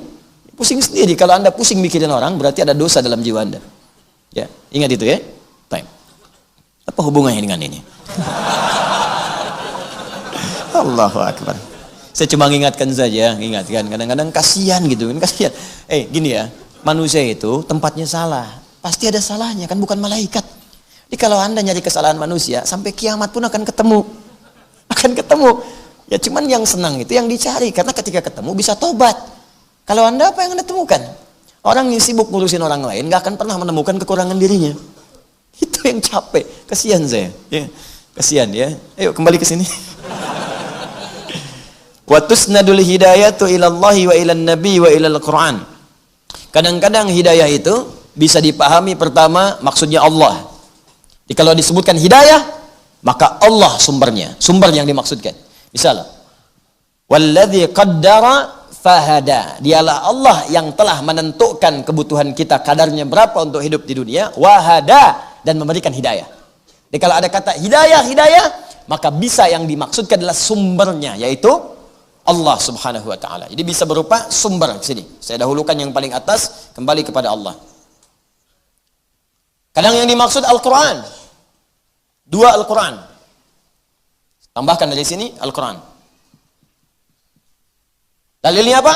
Pusing sendiri. Kalau Anda pusing mikirin orang, berarti ada dosa dalam jiwa Anda. Ya, ingat itu ya. Time. Apa hubungannya dengan ini? Allahu Akbar. Saya cuma mengingatkan saja, ingatkan. Kadang-kadang kasihan gitu kan, kasihan. Gini ya, manusia itu tempatnya salah. Pasti ada salahnya, kan bukan malaikat. Jadi kalau Anda nyari kesalahan manusia, sampai kiamat pun akan ketemu. Ya cuman yang senang itu yang dicari, karena ketika ketemu bisa tobat. Kalau Anda apa yang Anda temukan? Orang yang sibuk ngurusin orang lain gak akan pernah menemukan kekurangan dirinya. Itu yang capek. Kasihan saya. Ya. Kasihan ya. Ayo kembali ke sini. Wa tusnadul hidayatu ilallahi wa ilan nabi wa ilal Qur'an. Kadang-kadang hidayah itu bisa dipahami pertama maksudnya Allah. Jadi kalau disebutkan hidayah, maka Allah sumbernya, sumber yang dimaksudkan. Misal, walladzi qaddara fahada. Dialah Allah yang telah menentukan kebutuhan kita kadarnya berapa untuk hidup di dunia, wahada, dan memberikan hidayah. Jadi kalau ada kata hidayah, maka bisa yang dimaksudkan adalah sumbernya, yaitu Allah Subhanahu wa taala. Jadi bisa berupa sumber di sini. Saya dahulukan yang paling atas, kembali kepada Allah. Kadang yang dimaksud Al-Qur'an. Dua Al-Quran. Tambahkan dari sini Al-Quran. Dalilnya apa?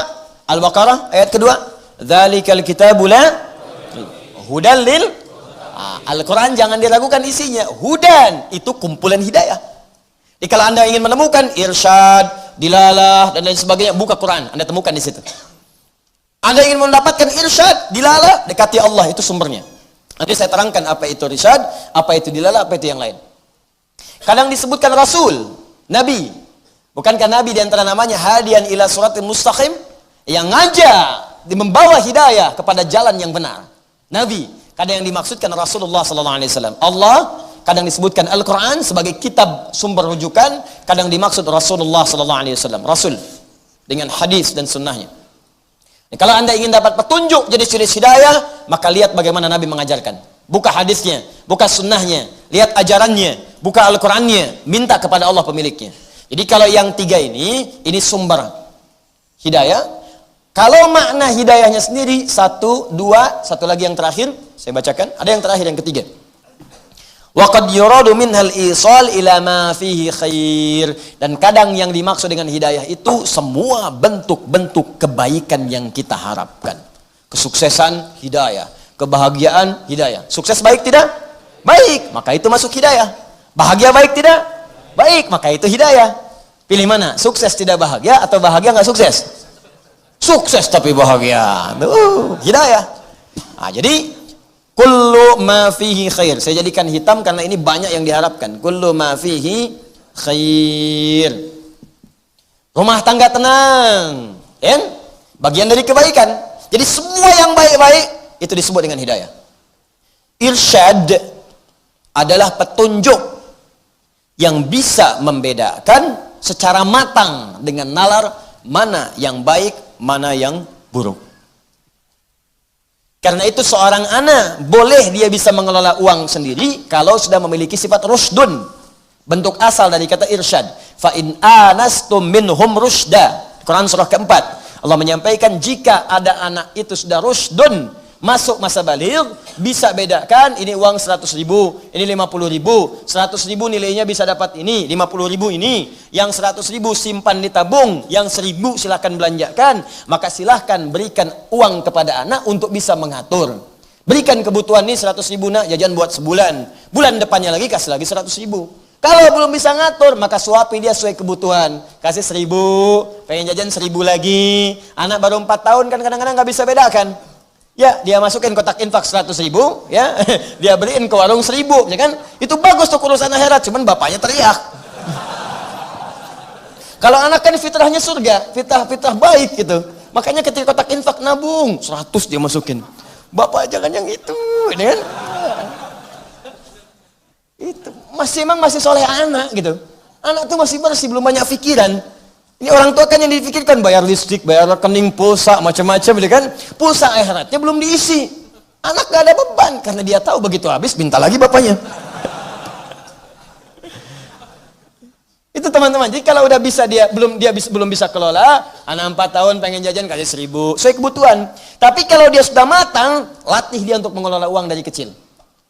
Al-Baqarah ayat kedua. Dzalikal kitabu la hudal lil. Al-Quran jangan diragukan isinya. Hudan itu kumpulan hidayah. Jadi kalau Anda ingin menemukan irsyad, dilalah dan lain sebagainya, buka Quran, Anda temukan di situ. Anda ingin mendapatkan irsyad, dilalah, dekati Allah, itu sumbernya. Nanti saya terangkan apa itu irsyad, apa itu dilalah, apa itu yang lain. Kadang disebutkan Rasul, Nabi. Bukankah Nabi diantara namanya hadian ila suratil mustaqim, yang ngajak, membawa hidayah kepada jalan yang benar. Nabi. Kadang yang dimaksudkan Rasulullah SAW. Allah, kadang disebutkan Al-Quran sebagai kitab sumber rujukan, kadang dimaksud Rasulullah SAW. Rasul dengan hadis dan sunnahnya. Kalau Anda ingin dapat petunjuk jenis-jenis hidayah, maka lihat bagaimana Nabi mengajarkan. Buka hadisnya, buka sunnahnya, lihat ajarannya, buka Al-Qurannya, minta kepada Allah pemiliknya. Jadi kalau yang tiga ini sumber hidayah. Kalau makna hidayahnya sendiri, satu, dua, satu lagi yang terakhir, saya bacakan, ada yang terakhir, yang ketiga. وَقَدْ يُرَادُ مِنْهَا الْإِيصَالِ إِلَى مَا فِيهِ خَيْرٍ. Dan kadang yang dimaksud dengan hidayah itu semua bentuk-bentuk kebaikan yang kita harapkan. Kesuksesan, hidayah. Kebahagiaan, hidayah. Sukses baik tidak? Baik, maka itu masuk hidayah. Bahagia baik tidak? Baik, maka itu hidayah. Pilih mana? Sukses tidak bahagia atau bahagia nggak sukses? Sukses tapi bahagia. Hidayah. Nah, jadi kullu ma fihi khair. Saya jadikan hitam karena ini banyak yang diharapkan. Kullu ma fihi khair. Rumah tangga tenang. Ya? Bagian dari kebaikan. Jadi semua yang baik-baik itu disebut dengan hidayah. Irsyad adalah petunjuk yang bisa membedakan secara matang dengan nalar mana yang baik, mana yang buruk. Karena itu seorang anak boleh dia bisa mengelola uang sendiri kalau sudah memiliki sifat rusdun. Bentuk asal dari kata irsyad. Fa in anastum minhum rusda. Quran surah keempat. Allah menyampaikan jika ada anak itu sudah rusdun, masuk masa baligh, bisa bedakan ini uang 100.000, ini 50.000. 100.000 nilainya bisa dapat ini, 50.000 ini. Yang 100.000 simpan di tabung, yang 1.000 silahkan belanjakan. Maka silahkan berikan uang kepada anak untuk bisa mengatur. Berikan kebutuhan ini 100.000 nak, jajan buat sebulan. Bulan depannya lagi kasih lagi 100.000. Kalau belum bisa ngatur, maka suapi dia sesuai kebutuhan. Kasih 1.000, pengen jajan 1.000 lagi. Anak baru 4 tahun kan kadang-kadang nggak bisa bedakan. Ya, dia masukin kotak infak 100.000, ya, dia beliin ke warung 1.000, ya kan? Itu bagus tuh urusan akhirat, cuman bapaknya teriak. Kalau anak kan fitrahnya surga, fitrah baik gitu. Makanya ketika kotak infak nabung, 100 dia masukin. Bapak jangan yang itu, ya kan? Itu masih soleh anak gitu. Anak tuh masih bersih, belum banyak pikiran. Ini orang tua kan yang dipikirkan bayar listrik, bayar rekening, pulsa, macam-macam gitu kan. Pulsa akhiratnya belum diisi. Anak gak ada beban karena dia tahu begitu habis minta lagi bapaknya. Itu teman-teman. Jadi kalau udah bisa belum bisa kelola, anak 4 tahun pengen jajan kasih 1.000, sesuai kebutuhan. Tapi kalau dia sudah matang, latih dia untuk mengelola uang dari kecil.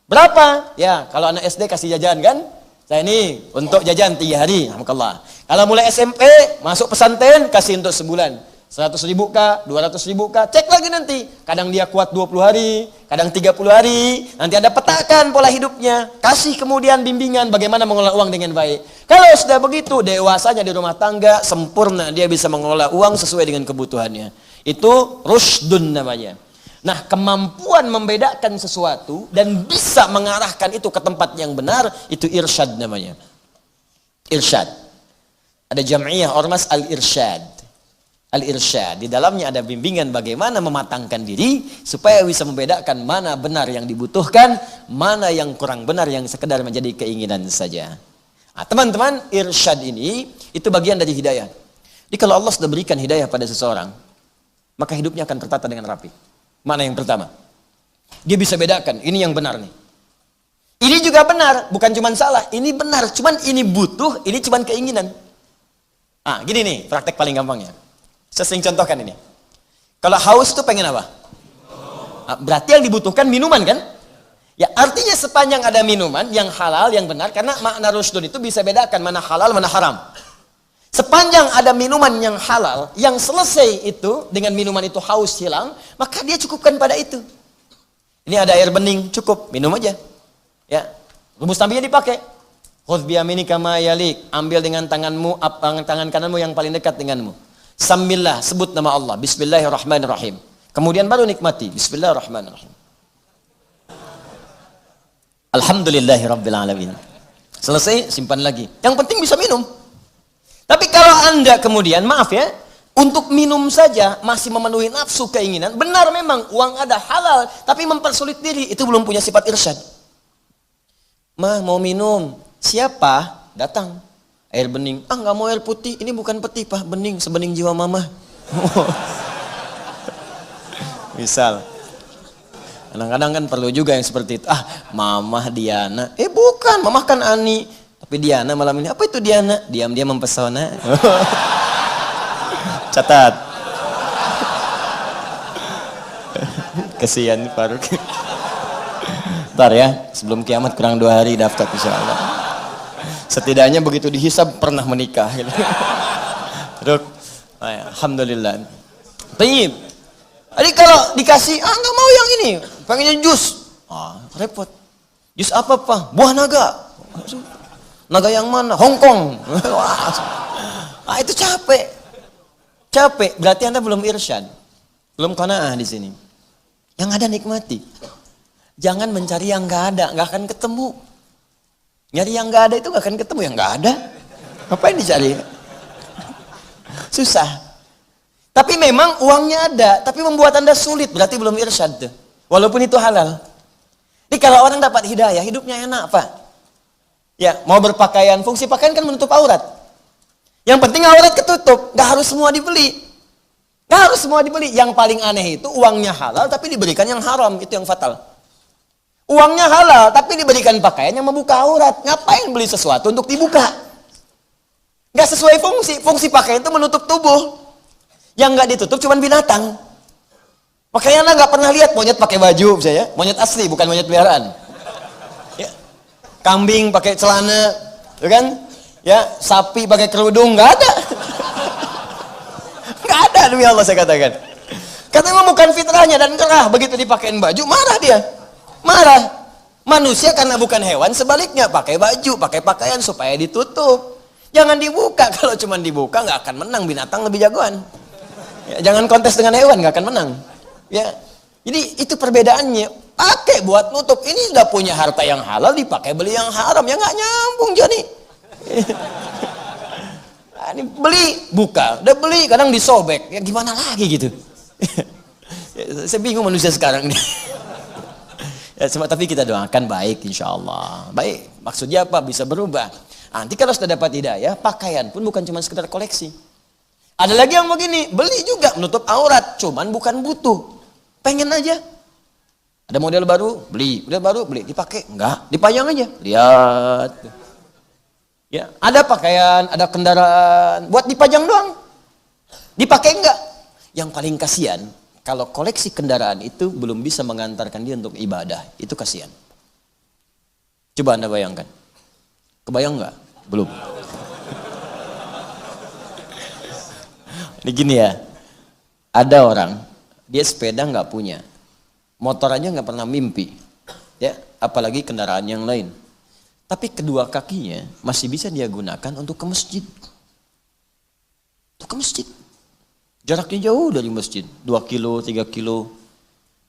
Berapa? Ya, kalau anak SD kasih jajan kan? Saya ini untuk jajan 3 hari, alhamdulillah. Kalau mulai SMP, masuk pesantren, kasih untuk sebulan. 100.000 kah, 200.000 kah, cek lagi nanti. Kadang dia kuat 20 hari, kadang 30 hari. Nanti ada petakan pola hidupnya. Kasih kemudian bimbingan bagaimana mengelola uang dengan baik. Kalau sudah begitu, dewasanya di rumah tangga, sempurna. Dia bisa mengelola uang sesuai dengan kebutuhannya. Itu rushdun namanya. Nah, kemampuan membedakan sesuatu dan bisa mengarahkan itu ke tempat yang benar, itu irsyad namanya. Irsyad. Ada jam'iyah ormas al-irsyad. Al-irsyad, di dalamnya ada bimbingan bagaimana mematangkan diri supaya bisa membedakan mana benar yang dibutuhkan, mana yang kurang benar yang sekedar menjadi keinginan saja. Nah, teman-teman, irsyad ini itu bagian dari hidayah. Jadi kalau Allah sudah berikan hidayah pada seseorang, maka hidupnya akan tertata dengan rapi. Mana yang pertama? Dia bisa bedakan, ini yang benar nih. Ini juga benar, bukan cuma salah, ini benar, cuman ini butuh, ini cuma keinginan. Ah, gini nih, praktek paling gampangnya. Saya sering contohkan ini. Kalau haus tuh pengen apa? Berarti yang dibutuhkan minuman kan? Ya, artinya sepanjang ada minuman yang halal, yang benar, karena makna rushdun itu bisa bedakan mana halal, mana haram. Sepanjang ada minuman yang halal, yang selesai itu dengan minuman itu haus hilang, maka dia cukupkan pada itu. Ini ada air bening, cukup, minum aja. Ya, rumus tabinya dipakai. Khudh biyaminika ma yalik, ambil dengan tanganmu, tangan kananmu yang paling dekat denganmu. Sambillah, sebut nama Allah, bismillahirrahmanirrahim. Kemudian baru nikmati, bismillahirrahmanirrahim. Alhamdulillahirrabbilalamin. Selesai, simpan lagi. Yang penting bisa minum. Tapi kalau Anda kemudian, maaf ya, untuk minum saja masih memenuhi nafsu keinginan, benar memang uang ada halal, tapi mempersulit diri, itu belum punya sifat irsyad. Mah mau minum, siapa? Datang. Air bening, nggak mau air putih, ini bukan peti pak, bening, sebening jiwa mama. Misal, kadang-kadang kan perlu juga yang seperti itu. Mamah Diana, bukan, mamah kan Ani, tapi Diana malam ini, apa itu Diana? Diam-diam mempesona. Catat. Kesian Faruk. Ntar ya, sebelum kiamat kurang 2 hari daftar insyaallah. Setidaknya begitu dihisab pernah menikah gitu. Terus, alhamdulillah. Baik. Jadi kalau dikasih, nggak mau yang ini, pengennya jus. Repot. Jus apa pak? Buah naga. Naga yang mana? Hongkong. Itu capek. Capek. Berarti Anda belum irsyad, belum qanaah di sini. Yang ada nikmati. Jangan mencari yang nggak ada, nggak akan ketemu. Nyari yang nggak ada itu nggak akan ketemu, yang nggak ada. Ngapain dicari? Susah. Tapi memang uangnya ada, tapi membuat Anda sulit, berarti belum irsyad tuh. Walaupun itu halal. Jadi kalau orang dapat hidayah, hidupnya enak Pak. Ya, mau berpakaian, fungsi pakaian kan menutup aurat. Yang penting aurat ketutup, nggak harus semua dibeli. Nggak harus semua dibeli. Yang paling aneh itu uangnya halal, tapi diberikan yang haram, itu yang fatal. Uangnya halal, tapi diberikan pakaian yang membuka aurat. Ngapain beli sesuatu untuk dibuka? Nggak sesuai fungsi. Fungsi pakaian itu menutup tubuh. Yang nggak ditutup cuma binatang. Makanya Anda nggak pernah lihat monyet pakai baju, misalnya. Monyet asli, bukan monyet peliharaan. Ya. Kambing pakai celana, ya kan? Ya, sapi pakai kerudung, nggak ada. Nggak ada, demi Allah saya katakan. Karena memang bukan fitrahnya dan gerah. Begitu dipakein baju, marah dia. Marah. Manusia karena bukan hewan, sebaliknya pakai baju, pakai pakaian supaya ditutup. Jangan dibuka. Kalau cuma dibuka nggak akan menang, binatang lebih jagoan. Ya, jangan kontes dengan hewan, nggak akan menang. Ya, jadi itu perbedaannya. Pakai buat nutup. Ini udah punya harta yang halal, dipakai beli yang haram, ya nggak nyambung Joni. Ini beli, buka, udah beli, kadang disobek. Ya gimana lagi gitu? Saya bingung manusia sekarang nih. Ya, tapi kita doakan baik insya Allah. Baik, maksudnya apa? Bisa berubah. Nanti kalau sudah dapat hidayah, pakaian pun bukan cuma sekedar koleksi. Ada lagi yang begini, beli juga menutup aurat, cuman bukan butuh. Pengen aja. Ada model baru, beli, dipakai, enggak, dipajang aja. Lihat. Ya, ada pakaian, ada kendaraan, buat dipajang doang. Dipakai enggak? Yang paling kasihan, kalau koleksi kendaraan itu belum bisa mengantarkan dia untuk ibadah, itu kasihan. Coba Anda bayangkan. Kebayang enggak? Belum. Ini gini ya, ada orang, dia sepeda nggak punya, motor aja nggak pernah mimpi, ya, apalagi kendaraan yang lain. Tapi kedua kakinya masih bisa dia gunakan untuk ke masjid. Untuk ke masjid. Jaraknya jauh dari masjid, 2 kilo, 3 kilo.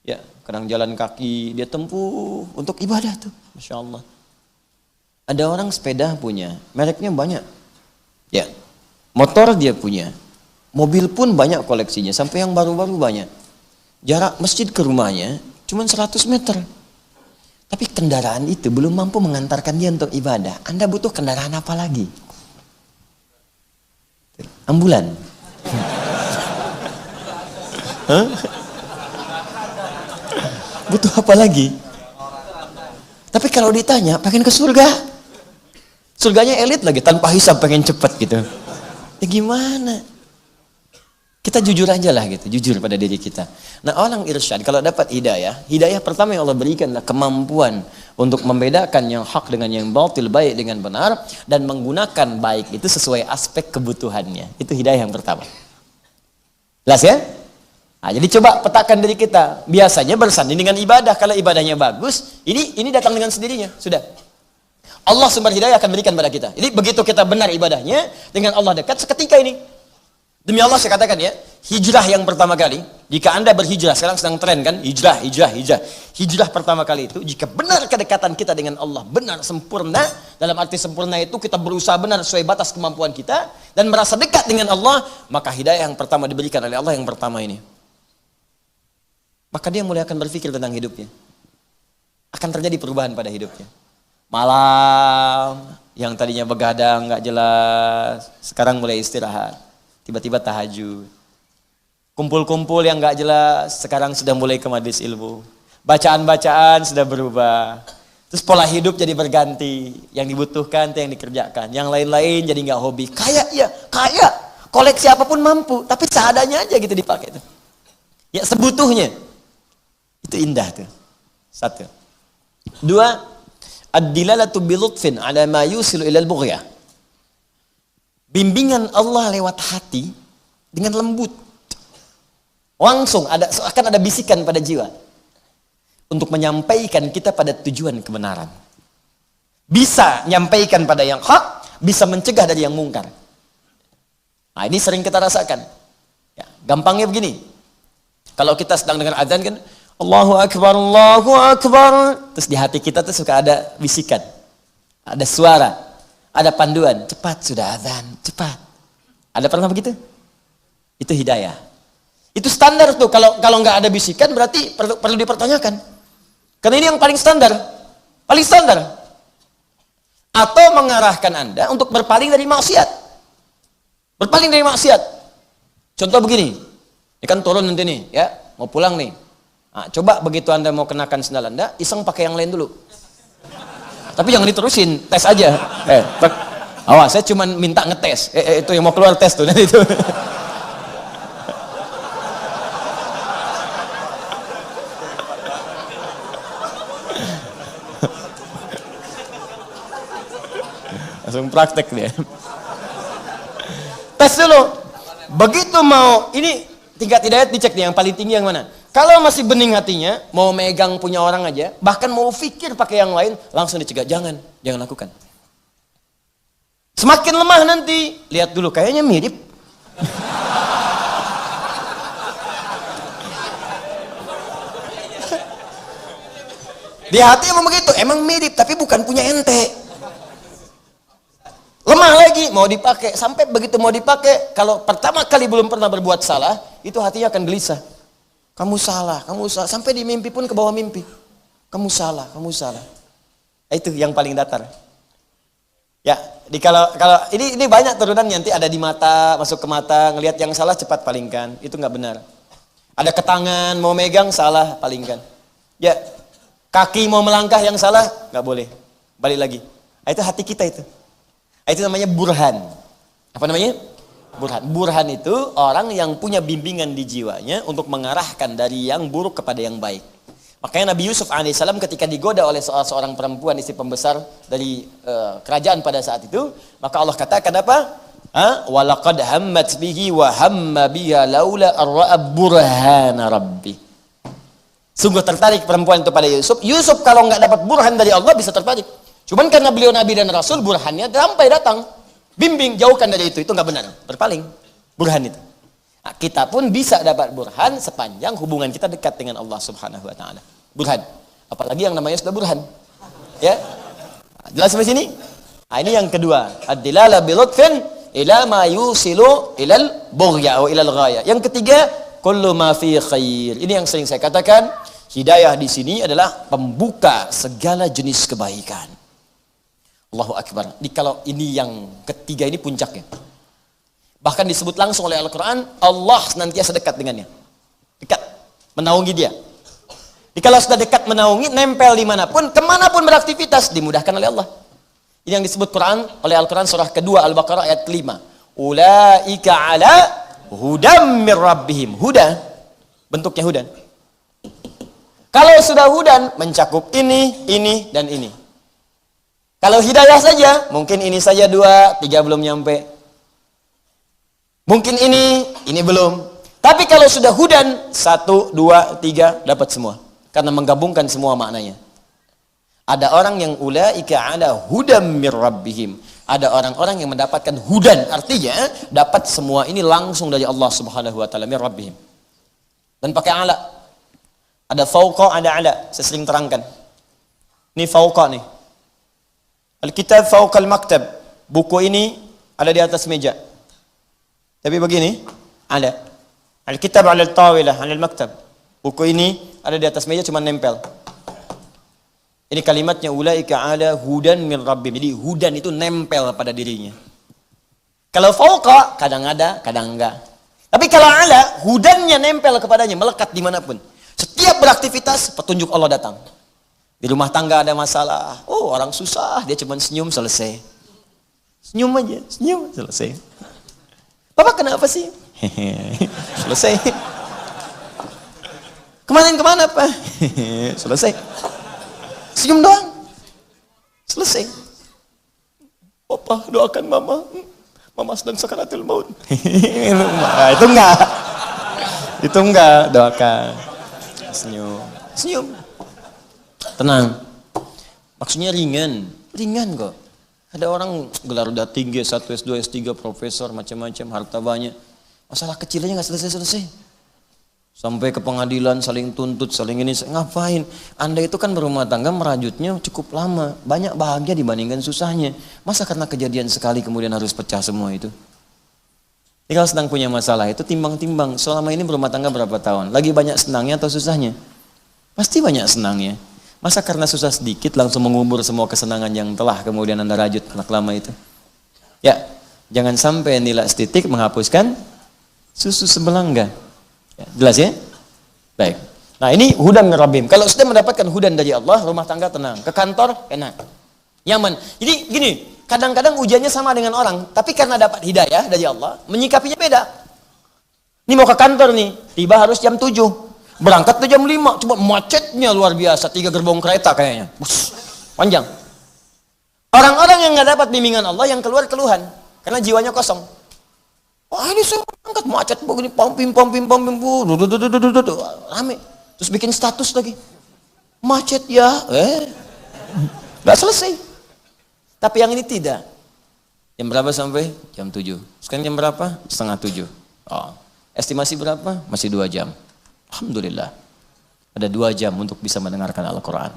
Ya, kadang jalan kaki, dia tempuh untuk ibadah tuh, Masya Allah. Ada orang sepeda punya, mereknya banyak. Ya, motor dia punya. Mobil pun banyak koleksinya, sampai yang baru-baru banyak. Jarak masjid ke rumahnya cuma 100 meter. Tapi kendaraan itu belum mampu mengantarkan dia untuk ibadah. Anda butuh kendaraan apa lagi? Ambulan. Butuh apa lagi? Tapi kalau ditanya, pengen ke surga. Surganya elit lagi, tanpa hisab, pengen cepat gitu. Ya gimana? Kita jujur aja lah gitu, jujur pada diri kita. Nah, orang irsyad kalau dapat hidayah, hidayah pertama yang Allah berikan adalah kemampuan untuk membedakan yang hak dengan yang batil, baik dengan benar, dan menggunakan baik itu sesuai aspek kebutuhannya. Itu hidayah yang pertama. Jelas ya? Nah, jadi coba petakan diri kita. Biasanya bersanding dengan ibadah. Kalau ibadahnya bagus, ini datang dengan sendirinya. Sudah. Allah sumber hidayah akan berikan pada kita. Jadi begitu kita benar ibadahnya, dengan Allah dekat seketika ini. Demi Allah saya katakan ya, hijrah yang pertama kali, jika Anda berhijrah, sekarang sedang tren kan, hijrah. Hijrah pertama kali itu, jika benar kedekatan kita dengan Allah, benar, sempurna, dalam arti sempurna itu kita berusaha benar sesuai batas kemampuan kita, dan merasa dekat dengan Allah, maka hidayah yang pertama diberikan oleh Allah yang pertama ini. Maka dia mulai akan berpikir tentang hidupnya. Akan terjadi perubahan pada hidupnya. Malam, yang tadinya begadang, gak jelas, sekarang mulai istirahat. Tiba-tiba tahajud. Kumpul-kumpul yang gak jelas, sekarang sudah mulai ke majelis ilmu. Bacaan-bacaan sudah berubah. Terus pola hidup jadi berganti. Yang dibutuhkan itu yang dikerjakan. Yang lain-lain jadi gak hobi. Kaya. Koleksi apapun mampu. Tapi seadanya aja gitu dipakai tuh. Ya sebutuhnya. Itu indah tuh. 1. 2. Ad-dilalatu bilutfin ala ma yusilu ilal bughyah. Bimbingan Allah lewat hati dengan lembut. Langsung akan ada bisikan pada jiwa untuk menyampaikan kita pada tujuan kebenaran. Bisa menyampaikan pada yang hak, bisa mencegah dari yang mungkar. Nah, ini sering kita rasakan. Ya, gampangnya begini. Kalau kita sedang dengar azan kan, Allahu Akbar, Allahu Akbar. Terus di hati kita tuh suka ada bisikan. Ada suara. Ada panduan, cepat sudah azan, cepat. Ada pernah begitu? Itu hidayah. Itu standar tuh. Kalau nggak ada bisikan berarti perlu dipertanyakan. Karena ini yang paling standar. Paling standar. Atau mengarahkan Anda untuk berpaling dari maksiat. Berpaling dari maksiat. Contoh begini. Ini kan turun nanti nih, ya, mau pulang nih. Nah, coba begitu Anda mau kenakan sendal Anda, iseng pakai yang lain dulu. Tapi jangan diterusin, tes aja. Awas, saya cuma minta ngetes. Itu yang mau keluar tes tuh nanti itu. Langsung praktek dia. Tes dulu. Begitu mau, ini tingkat hidayat dicek nih yang paling tinggi yang mana. Kalau masih bening hatinya, mau megang punya orang aja, bahkan mau pikir pakai yang lain, langsung dicegah. Jangan lakukan. Semakin lemah nanti, lihat dulu, kayaknya mirip. Di hati emang begitu, emang mirip, tapi bukan punya ente. Lemah lagi, mau dipakai. Sampai begitu mau dipakai, kalau pertama kali belum pernah berbuat salah, itu hatinya akan gelisah. Kamu salah, sampai di mimpi pun ke bawah mimpi. Kamu salah, kamu salah. Itu yang paling datar. Ya, kalau ini banyak turunannya, nanti ada di mata, masuk ke mata, ngelihat yang salah cepat palingkan. Itu nggak benar. Ada ke tangan, mau megang salah, palingkan. Ya, kaki mau melangkah yang salah, nggak boleh. Balik lagi. Itu hati kita itu. Itu namanya burhan. Apa namanya? Burhan. Burhan itu orang yang punya bimbingan di jiwanya untuk mengarahkan dari yang buruk kepada yang baik. Makanya Nabi Yusuf alaihissalam ketika digoda oleh seorang perempuan istri pembesar dari kerajaan pada saat itu, maka Allah katakan apa? Walaqad hammat bihi wa hamma biha laula ar-ra'a burhana rabbi. Sungguh tertarik perempuan itu pada Yusuf. Yusuf kalau nggak dapat burhan dari Allah bisa tertarik. Cuman karena beliau nabi dan rasul, burhannya sampai datang. Bimbing, jauhkan dari itu nggak benar. Berpaling. Burhan itu. Nah, kita pun bisa dapat burhan sepanjang hubungan kita dekat dengan Allah Subhanahu wa taala. Burhan. Apalagi yang namanya sudah burhan. Ya. Jelas sampai sini? Nah, ini yang kedua. Ad-dilala bi lutfin ila ma yusilu ilal bughya atau ilal ghaya. Yang ketiga, kullu ma fi khair. Ini yang sering saya katakan, hidayah di sini adalah pembuka segala jenis kebaikan. Allahu Akbar. Kalau ini yang ketiga ini puncaknya. Bahkan disebut langsung oleh Al-Quran, Allah senantiasa dekat dengannya. Dekat. Menaungi dia. Kalau sudah dekat menaungi, nempel dimanapun, kemanapun beraktivitas, dimudahkan oleh Allah. Ini yang disebut Quran oleh Al-Quran surah kedua Al-Baqarah ayat kelima. Ulaika ala hudam mir rabbihim. Huda. Bentuknya hudan. Kalau sudah hudan, mencakup ini, dan ini. Kalau hidayah saja, mungkin ini saja 2, 3 belum nyampe. Mungkin ini belum. Tapi kalau sudah hudan, 1, 2, 3, dapat semua. Karena menggabungkan semua maknanya. Ada orang yang ulaika ala hudam mir rabbihim. Ada orang-orang yang mendapatkan hudan. Artinya, dapat semua ini langsung dari Allah Subhanahu wa taala mir rabbihim. Dan pakai ala. Ada fauqa, ada ala. Saya sering terangkan. Ini fauqa nih. Al-kitab fauqal maktab. Buku ini ada di atas meja. Tapi begini, ada. Al-kitab 'ala al-tawilah, 'ala al-maktab. Buku ini ada di atas meja cuma nempel. Ini kalimatnya ulaika 'ala hudan min rabbihim. Jadi hudan itu nempel pada dirinya. Kalau fauqa kadang ada, kadang enggak. Tapi kalau 'ala, hudannya nempel kepadanya, melekat dimanapun. Setiap beraktivitas petunjuk Allah datang. Di rumah tangga ada masalah, oh orang susah, dia cuma senyum selesai. Senyum aja, senyum selesai. Bapak kenapa sih? Selesai. Kemana Pak? Selesai. Senyum doang. Selesai. Papa doakan mama. Mama sedang sakaratul maut. Itu enggak. Itu enggak, doakan. Senyum. Senyum. Tenang. Maksudnya ringan. Ringan kok. Ada orang gelar udah tinggi, S1, S2, S3, profesor, macam-macam, harta banyak. Masalah kecilnya nggak selesai-selesai. Sampai ke pengadilan, saling tuntut, saling ini. Ngapain? Anda itu kan berumah tangga, merajutnya cukup lama. Banyak bahagia dibandingkan susahnya. Masa karena kejadian sekali kemudian harus pecah semua itu? Jadi kalau sedang punya masalah itu timbang-timbang. Selama ini berumah tangga berapa tahun? Lagi banyak senangnya atau susahnya? Pasti banyak senangnya. Masa karena susah sedikit langsung mengubur semua kesenangan yang telah kemudian Anda rajut lama itu? Ya, jangan sampai nilai setitik menghapuskan susu sebelangga. Ya, jelas ya? Baik. Nah ini hudan min rabbihim. Kalau sudah mendapatkan hudan dari Allah, rumah tangga tenang. Ke kantor enak. Nyaman. Jadi gini, kadang-kadang ujiannya sama dengan orang. Tapi karena dapat hidayah dari Allah, menyikapinya beda. Ini mau ke kantor nih, tiba harus jam 7. Berangkat tuh jam 5, cuma macetnya luar biasa, 3 gerbong kereta kayaknya. Bus, panjang. Orang-orang yang nggak dapat bimbingan Allah yang keluar keluhan karena jiwanya kosong. Wah ini saya berangkat macet begini, pom-pim, rame. Terus bikin status lagi. Macet ya, nggak selesai. Tapi yang ini tidak. Jam berapa sampai? Jam 7. Sekarang jam berapa? 6:30. Oh, estimasi berapa? Masih 2 jam. Alhamdulillah. Ada 2 jam untuk bisa mendengarkan Al-Quran.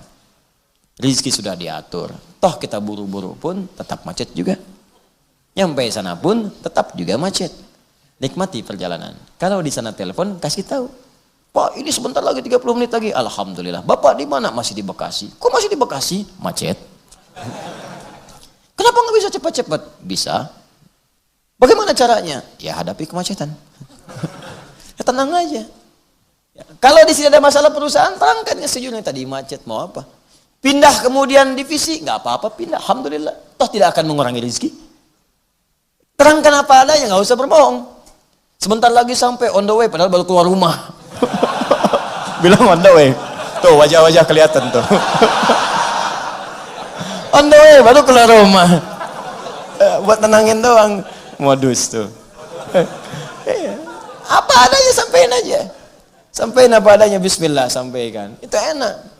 Rizki sudah diatur. Toh kita buru-buru pun tetap macet juga. Nyampe sana pun tetap juga macet. Nikmati perjalanan. Kalau di sana telepon, kasih tahu. Pak, ini sebentar lagi 30 menit lagi. Alhamdulillah. Bapak di mana? Masih di Bekasi. Kok masih di Bekasi? Macet. Kenapa nggak bisa cepat-cepat? Bisa. Bagaimana caranya? Ya hadapi kemacetan. Ya, tenang aja. Ya, kalau di sini ada masalah perusahaan, terangkan ya sejujurnya tadi macet mau apa? Pindah kemudian divisi, nggak apa-apa pindah. Alhamdulillah. Toh tidak akan mengurangi rezeki. Terangkan apa adanya, nggak usah berbohong. Sebentar lagi sampai on the way, padahal baru keluar rumah. Bilang on the way. Tuh wajah-wajah kelihatan tuh. On the way, baru keluar rumah. Buat tenangin doang. Modus tuh. Apa adanya, sampein aja. Sampein apa adanya, bismillah, sampaikan. Itu enak.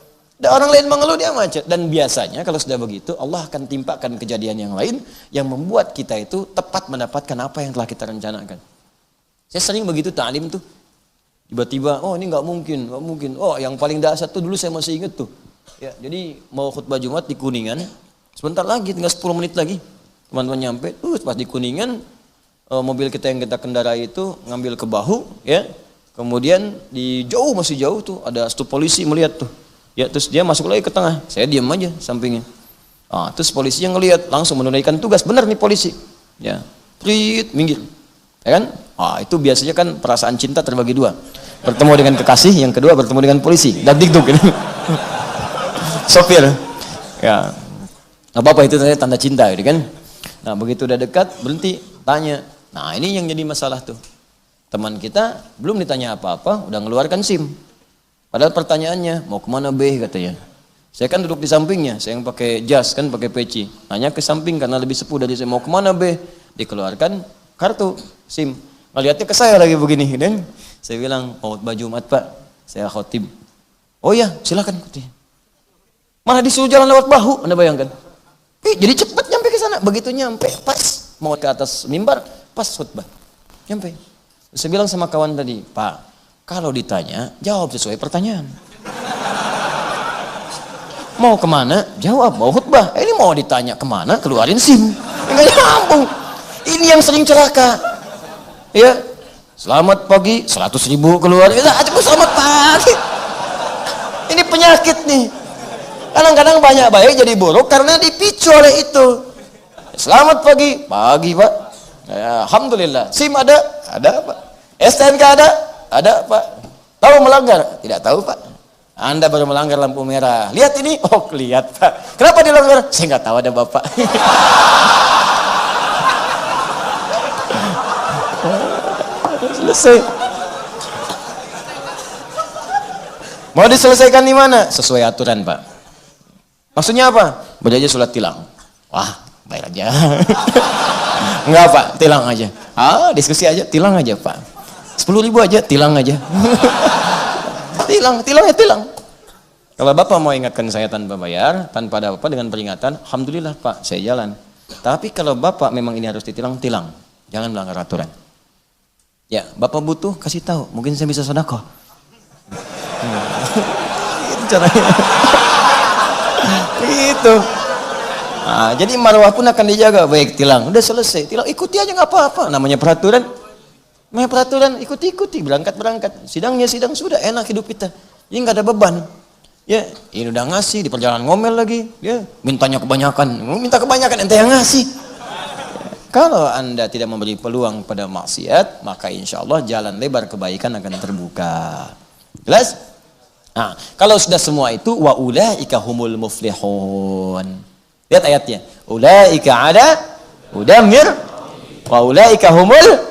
Dan orang lain mengeluh, dia macet. Dan biasanya kalau sudah begitu, Allah akan timpakan kejadian yang lain yang membuat kita itu tepat mendapatkan apa yang telah kita rencanakan. Saya sering begitu ta'lim tuh. Tiba-tiba, oh ini nggak mungkin. Oh yang paling dahsyat tuh dulu saya masih inget tuh. Ya, jadi mau khutbah Jumat di Kuningan, sebentar lagi, tinggal 10 menit lagi. Teman-teman nyampe, pas di Kuningan, mobil kita yang kita kendarai itu ngambil ke bahu, ya. Kemudian masih jauh tuh, ada staf polisi melihat tuh. Ya, terus dia masuk lagi ke tengah. Saya diam aja sampingnya. Terus polisi yang ngelihat langsung menunaikan tugas. Benar nih polisi. Ya, minggir. Ya kan? Itu biasanya kan perasaan cinta terbagi dua. Bertemu dengan kekasih, yang kedua bertemu dengan polisi. Dagdikduk gitu. Sopir. Ya. Apa-apa itu tanda cinta gitu kan. Nah, begitu udah dekat, berhenti, tanya. Nah, ini yang jadi masalah tuh. Teman kita belum ditanya apa-apa, udah ngeluarkan SIM. Padahal pertanyaannya, mau kemana B katanya. Saya kan duduk di sampingnya, saya yang pakai jas kan, pakai peci. Nanya ke samping karena lebih sepuh dari saya, mau kemana B? Dikeluarkan kartu SIM. Ngeliatnya ke saya lagi begini, dan saya bilang, mau khutbah Jumat Pak, saya khotib. Oh iya, silakan. Mana disuruh jalan lewat bahu, Anda bayangkan. Jadi cepat nyampe ke sana. Begitu nyampe, pas mau ke atas mimbar, pas khutbah. Nyampe. Saya bilang sama kawan tadi, Pak, kalau ditanya, jawab sesuai pertanyaan. Mau kemana? Jawab, mau khutbah. Ini mau ditanya kemana? Keluarin SIM. Enggak nyambung. Ini yang sering celaka. Ya, selamat pagi, 100.000 keluar. Selamat pagi. Ini penyakit nih. Kadang-kadang banyak baik jadi buruk karena dipicu oleh itu. Selamat pagi, Pak. Ya, alhamdulillah. SIM ada Pak. STNK ada Pak. Tahu melanggar? Tidak tahu Pak. Anda baru melanggar lampu merah. Lihat ini, oh lihat Pak. Kenapa dilanggar? Saya nggak tahu, ada Bapak. Selesai. Mau diselesaikan di mana? Sesuai aturan Pak. Maksudnya apa? Belajar sholat tilang. Wah, bayar aja. Enggak Pak, tilang aja. Diskusi aja, tilang aja Pak. 10.000 aja, tilang aja. tilang. Kalau Bapak mau ingatkan saya tanpa bayar, tanpa ada apa, dengan peringatan, alhamdulillah Pak, saya jalan. Tapi kalau Bapak memang ini harus ditilang, tilang. Jangan melanggar aturan. Ya, Bapak butuh, kasih tahu. Mungkin saya bisa sedekah. Itu caranya. Gitu. Nah, jadi marwah pun akan dijaga. Baik, tilang, udah selesai. Tilang, ikuti aja nggak apa-apa. Namanya peraturan, ikuti. Berangkat. Sidangnya sidang, sudah enak hidup kita. Ini nggak ada beban. Ya, ini udah ngasih, di perjalanan ngomel lagi. Ya, minta kebanyakan, ente yang ngasih. Kalau Anda tidak memberi peluang pada maksiat, maka insya Allah jalan lebar kebaikan akan terbuka. Jelas? Nah, kalau sudah semua itu, wa ulaika humul muflihun. Lihat ayatnya. Ulaika ada udamir wa ulaika humul.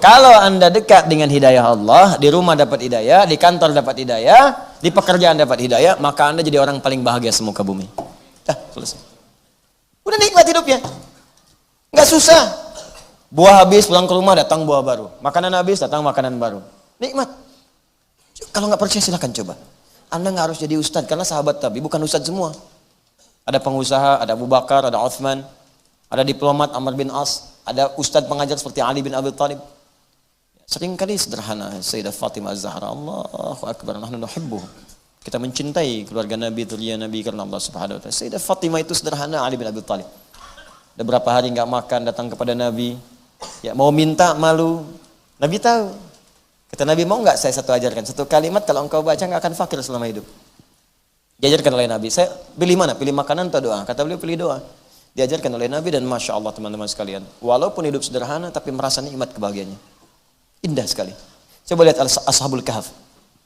Kalau Anda dekat dengan hidayah Allah, di rumah dapat hidayah, di kantor dapat hidayah, di pekerjaan dapat hidayah, maka Anda jadi orang paling bahagia semuka bumi. Selesai. Udah nikmat hidupnya. Nggak susah. Buah habis, pulang ke rumah datang buah baru. Makanan habis, datang makanan baru. Nikmat. Kalau nggak percaya silakan coba. Anda nggak harus jadi ustadz, karena sahabat Nabi bukan ustadz semua. Ada pengusaha, ada Abu Bakar, ada Uthman, ada diplomat Amr bin As, ada ustadz pengajar seperti Ali bin Abi Thalib. Seringkali sederhana. Sayyidah Fatimah Az-Zahra, Allahu Akbar, nahnu nuhibbuh. Kita mencintai keluarga Nabi, dzurriyyah Nabi karena Allah Subhanahu wa taala. Sayyidah Fatimah itu sederhana, Ali bin Abi Thalib. Udah berapa hari nggak makan, datang kepada Nabi. Ya, mau minta malu. Nabi tahu. Kata Nabi, mau nggak saya satu ajarkan? Satu kalimat kalau engkau baca nggak akan fakir selama hidup. Diajarkan oleh Nabi. Saya pilih mana? Pilih makanan atau doa? Kata beliau pilih doa. Diajarkan oleh Nabi dan Masya Allah teman-teman sekalian. Walaupun hidup sederhana tapi merasa nikmat kebahagiaannya. Indah sekali. Coba lihat Ashabul Kahf.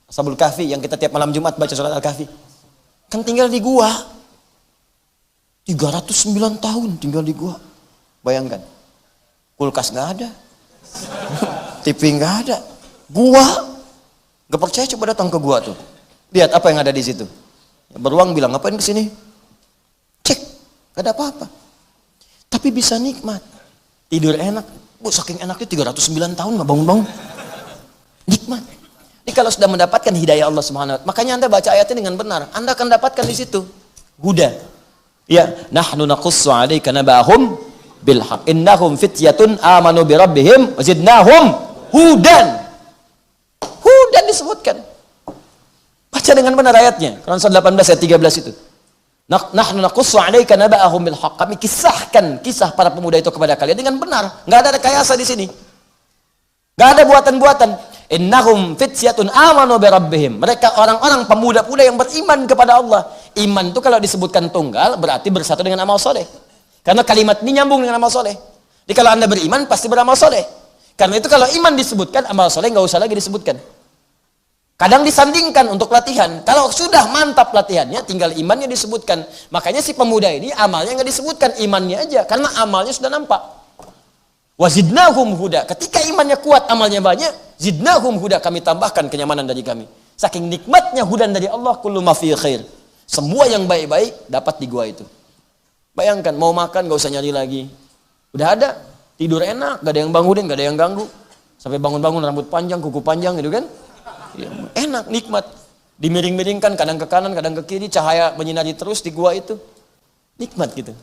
Ashabul Kahfi yang kita tiap malam Jumat baca surat Al-Kahfi. Kan tinggal di gua. 309 tahun tinggal di gua. Bayangkan. Kulkas nggak ada. TV nggak ada. Gua. Gak percaya coba datang ke gua tuh. Lihat apa yang ada di situ. Beruang bilang, ngapain kesini? Cek. Gak ada apa-apa. Tapi bisa nikmat. Tidur enak. Bu, saking enaknya 309 tahun gak bangun-bangun. Nikmat. Ini kalau sudah mendapatkan hidayah Allah Subhanahu wa ta'ala, makanya Anda baca ayatnya dengan benar. Anda akan dapatkan di situ huda. Ya, nahnu naqussu 'alaika naba'ahum bil haqq. Innahum fityatun amanu bi rabbihim wazidnahum hudan. Hudan disebutkan. Baca dengan benar ayatnya. Quran surah 18 ayat 13 itu. Nahnu naqussu 'alaika naba'ahum bil haqq. Kami kisahkan kisah para pemuda itu kepada kalian dengan benar. Enggak ada rekayasa di sini. Enggak ada buatan-buatan. Innahum fityatun amanu bi rabbihim. Mereka orang-orang pemuda-pemuda yang beriman kepada Allah. Iman itu kalau disebutkan tunggal berarti bersatu dengan amal soleh. Karena kalimat ini nyambung dengan amal soleh. Jadi kalau Anda beriman pasti beramal soleh. Karena itu kalau iman disebutkan, amal soleh nggak usah lagi disebutkan. Kadang disandingkan untuk latihan. Kalau sudah mantap latihannya, tinggal imannya disebutkan. Makanya si pemuda ini amalnya nggak disebutkan, imannya aja. Karena amalnya sudah nampak. Wazidnahum huda. Ketika imannya kuat, amalnya banyak, zidnahum huda, kami tambahkan kenyamanan dari kami. Saking nikmatnya hudan dari Allah, kullu ma fi khair. Semua yang baik-baik dapat di gua itu. Bayangkan, mau makan gak usah nyari lagi. Udah ada, tidur enak, gak ada yang bangunin, gak ada yang ganggu. Sampai bangun-bangun rambut panjang, kuku panjang gitu kan. Ya, enak, nikmat. Dimiring-miringkan, kadang ke kanan, kadang ke kiri, cahaya menyinari terus di gua itu. Nikmat gitu.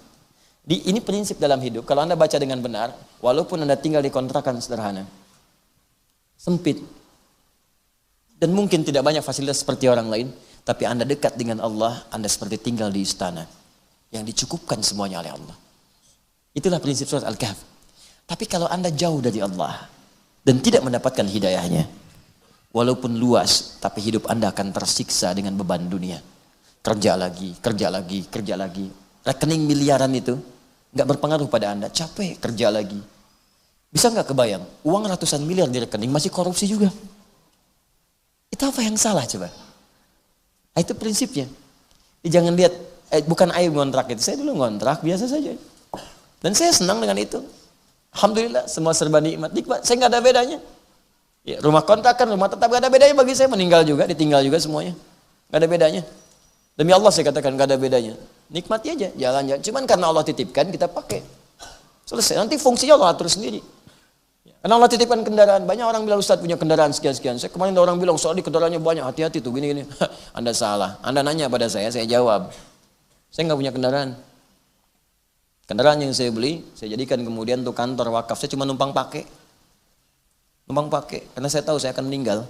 Ini prinsip dalam hidup. Kalau Anda baca dengan benar, walaupun Anda tinggal di kontrakan sederhana, sempit, dan mungkin tidak banyak fasilitas seperti orang lain, tapi Anda dekat dengan Allah, Anda seperti tinggal di istana yang dicukupkan semuanya oleh Allah. Itulah prinsip surat Al-Kahf. Tapi kalau Anda jauh dari Allah dan tidak mendapatkan hidayahnya, walaupun luas, tapi hidup Anda akan tersiksa dengan beban dunia. Kerja lagi, kerja lagi, kerja lagi. Rekening miliaran itu nggak berpengaruh pada Anda. Capek kerja lagi. Bisa nggak kebayang? Uang ratusan miliar di rekening masih korupsi juga. Itu apa yang salah coba? Nah, itu prinsipnya. Jangan lihat, bukan aib ngontrak itu. Saya dulu ngontrak biasa saja. Dan saya senang dengan itu. Alhamdulillah semua serba nikmat. Saya nggak ada bedanya. Ya, rumah kontrakan, rumah tetap nggak ada bedanya bagi saya. Meninggal juga, ditinggal juga semuanya. Nggak ada bedanya. Demi Allah saya katakan nggak ada bedanya. Nikmati aja, jalan-jalan. Cuman karena Allah titipkan kita pakai. Selesai. Nanti fungsinya Allah atur sendiri. Karena Allah titipkan kendaraan. Banyak orang bilang Ustaz punya kendaraan sekian-sekian. Saya kemarin ada orang bilang soal di kendaraannya banyak, hati-hati tuh gini-gini. Anda salah. Anda nanya pada saya jawab. Saya nggak punya kendaraan. Kendaraan yang saya beli, saya jadikan kemudian untuk kantor wakaf. Saya cuma numpang pakai. Numpang pakai. Karena saya tahu saya akan meninggal.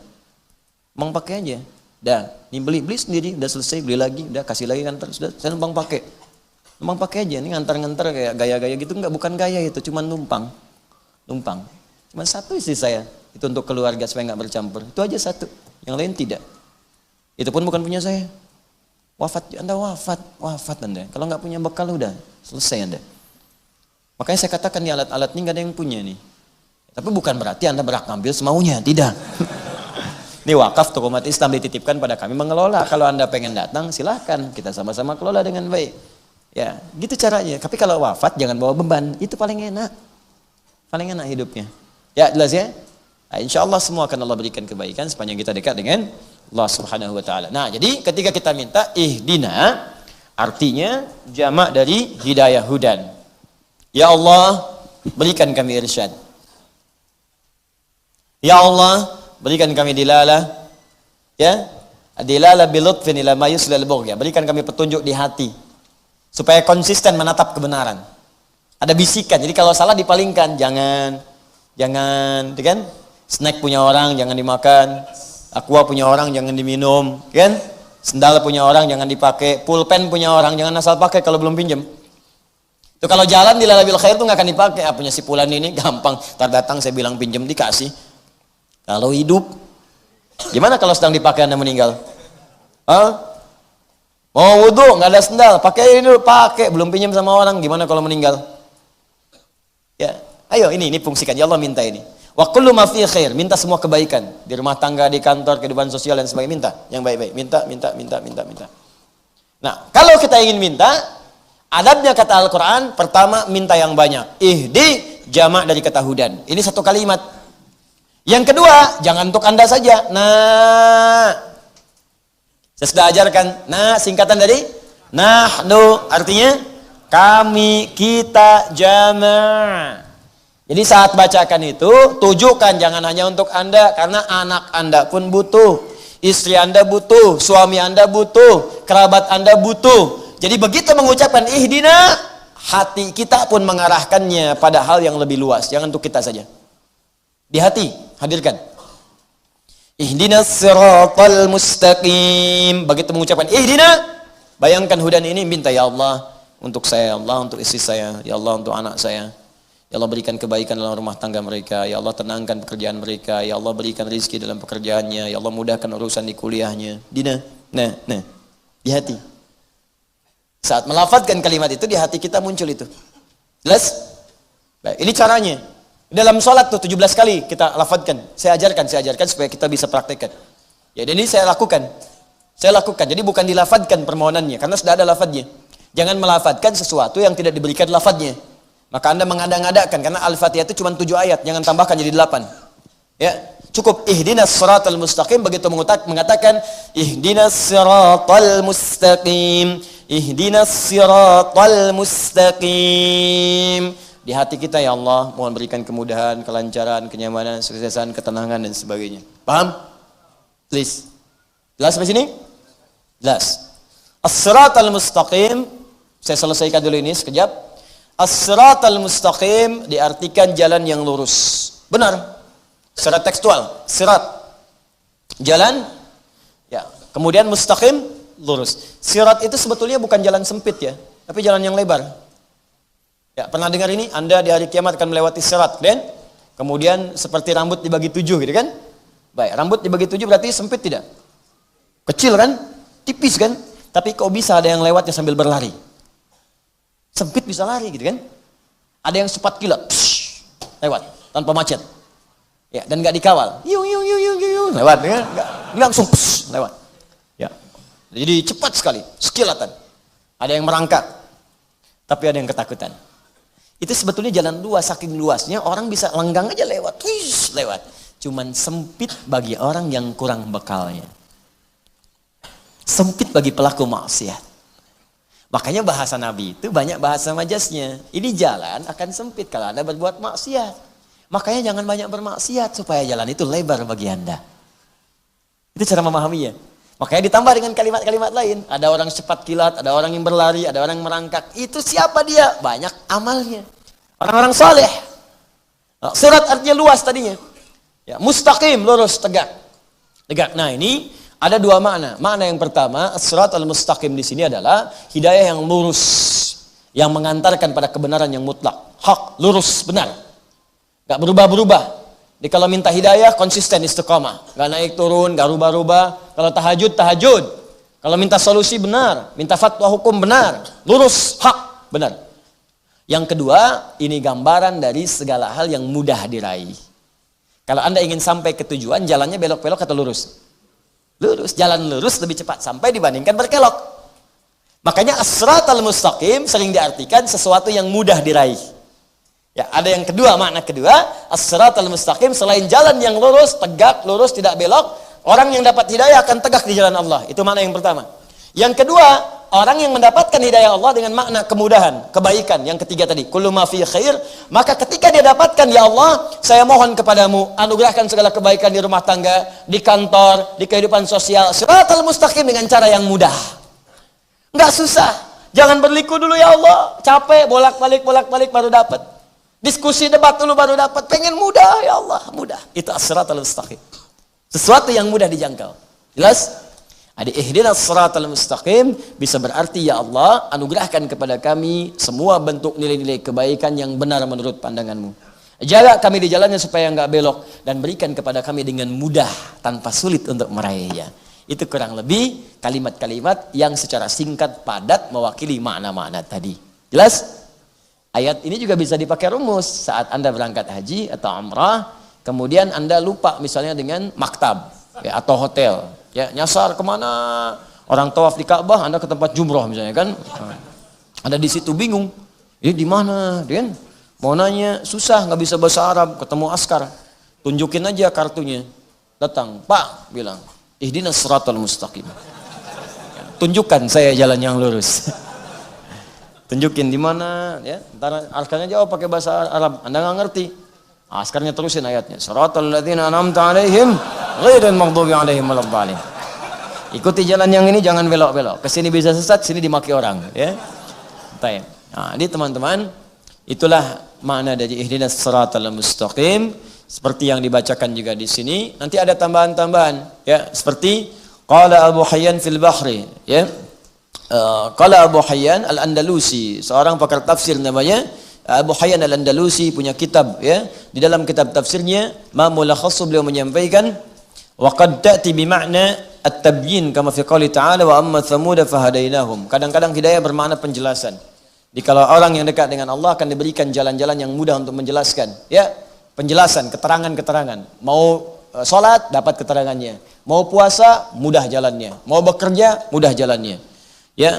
Numpang pakai aja. Dah, ini beli sendiri, udah selesai, beli lagi, udah kasih lagi kantor, sudah saya numpang pakai. Numpang pakai aja, ini ngantar-ngantar kayak gaya-gaya gitu, enggak, bukan gaya itu, cuma numpang. Numpang. Cuma satu istri saya, itu untuk keluarga supaya enggak bercampur. Itu aja satu, yang lain tidak. Itu pun bukan punya saya. Anda wafat Anda. Kalau enggak punya bekal udah, selesai Anda. Makanya saya katakan nih alat-alat ini enggak ada yang punya nih. Tapi bukan berarti Anda berhak ngambil semaunya, tidak. Ini wakaf untuk umat Islam dititipkan pada kami mengelola. Kalau Anda pengen datang silahkan, kita sama-sama kelola dengan baik. Ya, gitu caranya. Tapi kalau wafat jangan bawa beban, itu paling enak. Paling enak hidupnya. Ya, jelas ya? Nah, insya Allah semua akan Allah berikan kebaikan sepanjang kita dekat dengan Allah Subhanahu wa taala. Nah, jadi ketika kita minta ihdina, artinya jamak dari hidayah hudan. Ya Allah, berikan kami irsyad. Ya Allah, berikan kami dilalah, ya, dilalah bilutfin ila ma yuslil bughya. Berikan kami petunjuk di hati supaya konsisten menatap kebenaran. Ada bisikan. Jadi kalau salah dipalingkan, jangan, kan? Snack punya orang jangan dimakan, aqua punya orang jangan diminum, kan? Sendal punya orang jangan dipakai, pulpen punya orang jangan asal pakai kalau belum pinjam. Itu kalau jalan dilalah bil khair itu nggak akan dipakai. Punya si fulan ini gampang, tar datang saya bilang pinjam dikasih. Kalau hidup Gimana kalau sedang dipakai Anda meninggal? Hah? Mau wudhu, nggak ada sendal, pakai ini dulu, pakai, belum pinjam sama orang, gimana kalau meninggal? Ya, ayo ini fungsikan, ya Allah minta ini. Wa kullu ma fi khair, minta semua kebaikan di rumah tangga, di kantor, kehidupan sosial dan sebagainya, minta yang baik-baik, minta. Nah, kalau kita ingin minta, adabnya kata Al-Quran, pertama minta yang banyak. Ihdi, jamak dari kata hudan. Ini satu kalimat. Yang kedua, jangan untuk Anda saja. Nah, saya sudah ajarkan. Nah, singkatan dari nahnu, artinya kami, kita, jama'. Jadi saat bacakan itu, tujukan jangan hanya untuk Anda, karena anak Anda pun butuh, istri Anda butuh, suami Anda butuh, kerabat Anda butuh. Jadi begitu mengucapkan ihdina, hati kita pun mengarahkannya pada hal yang lebih luas, jangan untuk kita saja. Di hati, hadirkan. Ihdinas siratal mustaqim. Begitu mengucapkan ihdina, bayangkan hudan ini, minta ya Allah untuk saya, ya Allah untuk istri saya, ya Allah untuk anak saya. Ya Allah berikan kebaikan dalam rumah tangga mereka, ya Allah tenangkan pekerjaan mereka, ya Allah berikan rezeki dalam pekerjaannya, ya Allah mudahkan urusan di kuliahnya. Nah, di hati. Saat melafadzkan kalimat itu, di hati kita muncul itu. Jelas? Baik, ini caranya. Dalam sholat tuh 17 kali kita lafadzkan. Saya ajarkan supaya kita bisa praktekkan. Ya, dan ini saya lakukan. Jadi bukan dilafadzkan permohonannya, karena sudah ada lafadznya. Jangan melafadzkan sesuatu yang tidak diberikan lafadznya. Maka Anda mengada-ngadakan, karena Al-Fatihah itu cuma 7 ayat, jangan tambahkan jadi 8. Ya, cukup ihdinas siratal mustaqim, begitu mengatakan ihdinas siratal mustaqim, ihdinas siratal mustaqim. Di hati kita, ya Allah, mohon berikan kemudahan, kelancaran, kenyamanan, kesuksesan, ketenangan dan sebagainya. Paham? Please. Jelas sampai sini? Jelas. As-siratal mustaqim, saya selesaikan dulu ini sekejap. As-siratal mustaqim diartikan jalan yang lurus. Benar. Secara tekstual, sirat. Jalan, ya. Kemudian mustaqim, lurus. Sirat itu sebetulnya bukan jalan sempit ya, tapi jalan yang lebar. Ya, pernah dengar ini? Anda di hari kiamat akan melewati sirat, dan kemudian seperti rambut dibagi 7 gitu kan? Baik, rambut dibagi 7 berarti sempit tidak? Kecil kan? Tipis kan? Tapi kok bisa ada yang lewatnya sambil berlari? Sempit bisa lari gitu kan? Ada yang cepat kilat, lewat tanpa macet. Ya, dan nggak dikawal. Lewat kan? Nggak langsung lewat. Ya. Jadi cepat sekali, sekilatan. Ada yang merangkak. Tapi ada yang ketakutan. Itu sebetulnya jalan luas, saking luasnya orang bisa lenggang aja lewat. Lewat. Cuman sempit bagi orang yang kurang bekalnya. Sempit bagi pelaku maksiat. Makanya bahasa Nabi itu banyak bahasa majasnya. Ini jalan akan sempit kalau Anda berbuat maksiat. Makanya jangan banyak bermaksiat supaya jalan itu lebar bagi Anda. Itu cara memahaminya. Makanya ditambah dengan kalimat-kalimat lain. Ada orang cepat kilat, ada orang yang berlari, ada orang yang merangkak. Itu siapa dia? Banyak amalnya. Orang-orang soleh. Sirat artinya luas tadinya. Ya, mustaqim, lurus, tegak. Tegak. Nah, ini ada 2 makna. Makna yang pertama, as-siratal mustaqim di sini adalah hidayah yang lurus, yang mengantarkan pada kebenaran yang mutlak. Hak, lurus, benar. Gak berubah-berubah. Jadi kalau minta hidayah, konsisten istiqamah. Gak naik turun, gak rubah-rubah. Kalau tahajud, tahajud. Kalau minta solusi, benar. Minta fatwa hukum, benar. Lurus, hak, benar. Yang kedua, ini gambaran dari segala hal yang mudah diraih. Kalau Anda ingin sampai ke tujuan, jalannya belok-belok atau lurus? Lurus. Jalan lurus lebih cepat sampai dibandingkan berkelok. Makanya as-siratal mustaqim sering diartikan sesuatu yang mudah diraih. Ya, ada yang kedua, makna kedua, as-siratal mustaqim selain jalan yang lurus, tegak, lurus, tidak belok, orang yang dapat hidayah akan tegak di jalan Allah. Itu makna yang pertama. Yang kedua, orang yang mendapatkan hidayah Allah dengan makna kemudahan, kebaikan. Yang ketiga tadi, kullu ma fi khair, maka ketika dia dapatkan, ya Allah, saya mohon kepadamu, anugerahkan segala kebaikan di rumah tangga, di kantor, di kehidupan sosial, siratal mustaqim dengan cara yang mudah. Enggak susah. Jangan berliku dulu ya Allah, capek, bolak-balik baru dapat. Diskusi debat dulu baru dapat, pengen mudah ya Allah, mudah. Itu as-siratal mustaqim. Sesuatu yang mudah dijangkau. Jelas? Ada ihdinas siratal mustaqim bisa berarti ya Allah, anugerahkan kepada kami semua bentuk nilai-nilai kebaikan yang benar menurut pandanganmu. Jaga kami di jalannya supaya enggak belok dan berikan kepada kami dengan mudah tanpa sulit untuk meraihnya. Itu kurang lebih kalimat-kalimat yang secara singkat padat mewakili makna-makna tadi. Jelas? Ayat ini juga bisa dipakai rumus saat Anda berangkat haji atau umrah, kemudian Anda lupa misalnya dengan maktab ya, atau hotel. Ya, nyasar kemana? Orang tawaf di Ka'bah, Anda ke tempat jumroh misalnya kan. Anda di situ bingung. Ini di mana, Den? Mau nanya, susah, nggak bisa bahasa Arab, ketemu askar. Tunjukin aja kartunya. Datang, Pak, bilang, ihdinas siratal mustaqim. Tunjukkan saya jalan yang lurus. Tunjukin di mana, ya. Ntar askarnya jawab pakai bahasa Arab. Anda nggak ngerti. Askarnya terusin ayatnya. Siratal ladzina an'amta 'alaihim ghairil maghdubi 'alaihim waladdallin. Ikuti jalan yang ini, jangan belok-belok. Kesini bisa sesat, sini dimaki orang, ya. Nah, ini teman-teman, itulah makna dari ihdinas siratal mustaqim seperti yang dibacakan juga di sini. Nanti ada tambahan-tambahan ya, seperti qala Abu Hayyan fil Bahri ya. Qala Abu Hayyan Al-Andalusi, seorang pakar tafsir namanya Abu Hayyan Al-Andalusi, punya kitab ya. Di dalam kitab tafsirnya ma mulakhassu, beliau menyampaikan wa qad ta'ti bi ma'na at-tabyin kama fi qouli ta'ala wa amma thamud fahadainahum. Kadang-kadang hidayah bermakna penjelasan. Jadi kalau orang yang dekat dengan Allah akan diberikan jalan-jalan yang mudah untuk menjelaskan, ya, penjelasan, keterangan-keterangan. Mau sholat, dapat keterangannya. Mau puasa, mudah jalannya. Mau bekerja, mudah jalannya. Ya,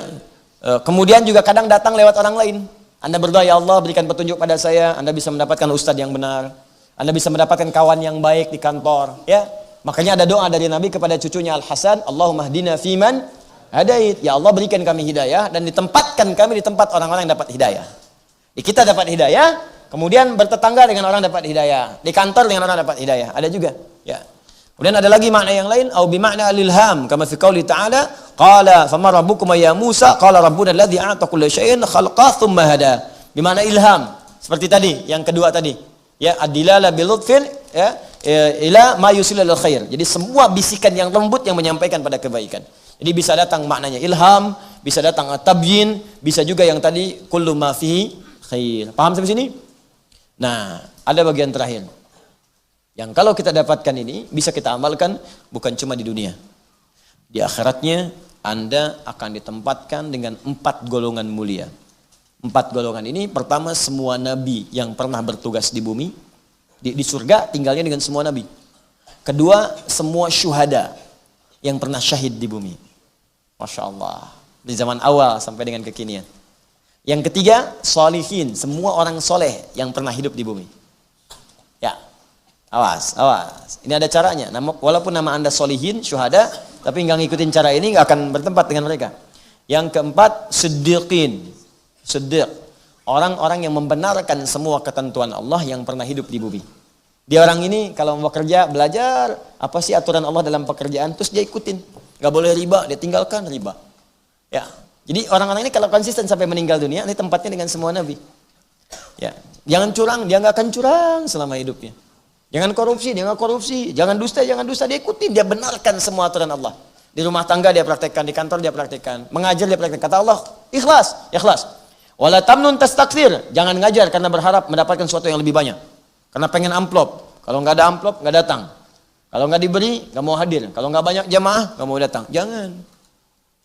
kemudian juga kadang datang lewat orang lain. Anda berdoa, ya Allah berikan petunjuk pada saya. Anda bisa mendapatkan ustadz yang benar. Anda bisa mendapatkan kawan yang baik di kantor. Ya, makanya ada doa dari Nabi kepada cucunya Al Hasan, Allahumma hdina fiman hadait, ya Allah berikan kami hidayah dan ditempatkan kami di tempat orang-orang yang dapat hidayah. Kita dapat hidayah, kemudian bertetangga dengan orang dapat hidayah, di kantor dengan orang dapat hidayah, ada juga. Ya. Kemudian ada lagi makna yang lain, au bi makna al-ilham, kama fi qouli ta'ala, qala fama rabbukum ya Musa, qala rabbuna alladzi a'ta kulla syai'in khalqa tsumma hada. Bi makna ilham, seperti tadi, yang kedua tadi. Ya, adilala bil lutfin, ya, ila ma yusilul khair. Jadi semua bisikan yang lembut yang menyampaikan pada kebaikan. Jadi bisa datang maknanya ilham, bisa datang tabyin, bisa juga yang tadi kullu ma fihi khair. Paham sampai sini? Nah, ada bagian terakhir. Yang kalau kita dapatkan ini bisa kita amalkan bukan cuma di dunia. Di akhiratnya Anda akan ditempatkan dengan 4 golongan mulia. 4 golongan ini, pertama semua nabi yang pernah bertugas di bumi. Di surga tinggalnya dengan semua nabi. Kedua, semua syuhada yang pernah syahid di bumi. Masya Allah. Di zaman awal sampai dengan kekinian. Yang ketiga, sholihin. Semua orang soleh yang pernah hidup di bumi. Ya, awas, awas. Ini ada caranya. Walaupun nama Anda sholihin, syuhada, tapi nggak ngikutin cara ini, nggak akan bertempat dengan mereka. Yang keempat, siddiqin. Siddiq. Orang-orang yang membenarkan semua ketentuan Allah yang pernah hidup di bumi. Dia orang ini kalau mau bekerja, belajar apa sih aturan Allah dalam pekerjaan, terus dia ikutin. Gak boleh riba, dia tinggalkan riba. Ya, jadi orang-orang ini kalau konsisten sampai meninggal dunia, ini tempatnya dengan semua nabi. Ya, jangan curang, dia nggak akan curang selama hidupnya. Jangan korupsi, dia nggak korupsi. Jangan dusta, dia ikutin, dia benarkan semua aturan Allah. Di rumah tangga dia praktekkan, di kantor dia praktekkan, mengajar dia praktekkan. Kata Allah, ikhlas, ikhlas. Wala tamnun tastakthir, jangan ngajar karena berharap mendapatkan sesuatu yang lebih banyak. Karena pengen amplop. Kalau nggak ada amplop, nggak datang. Kalau nggak diberi, nggak mau hadir. Kalau nggak banyak jamaah, nggak mau datang. Jangan.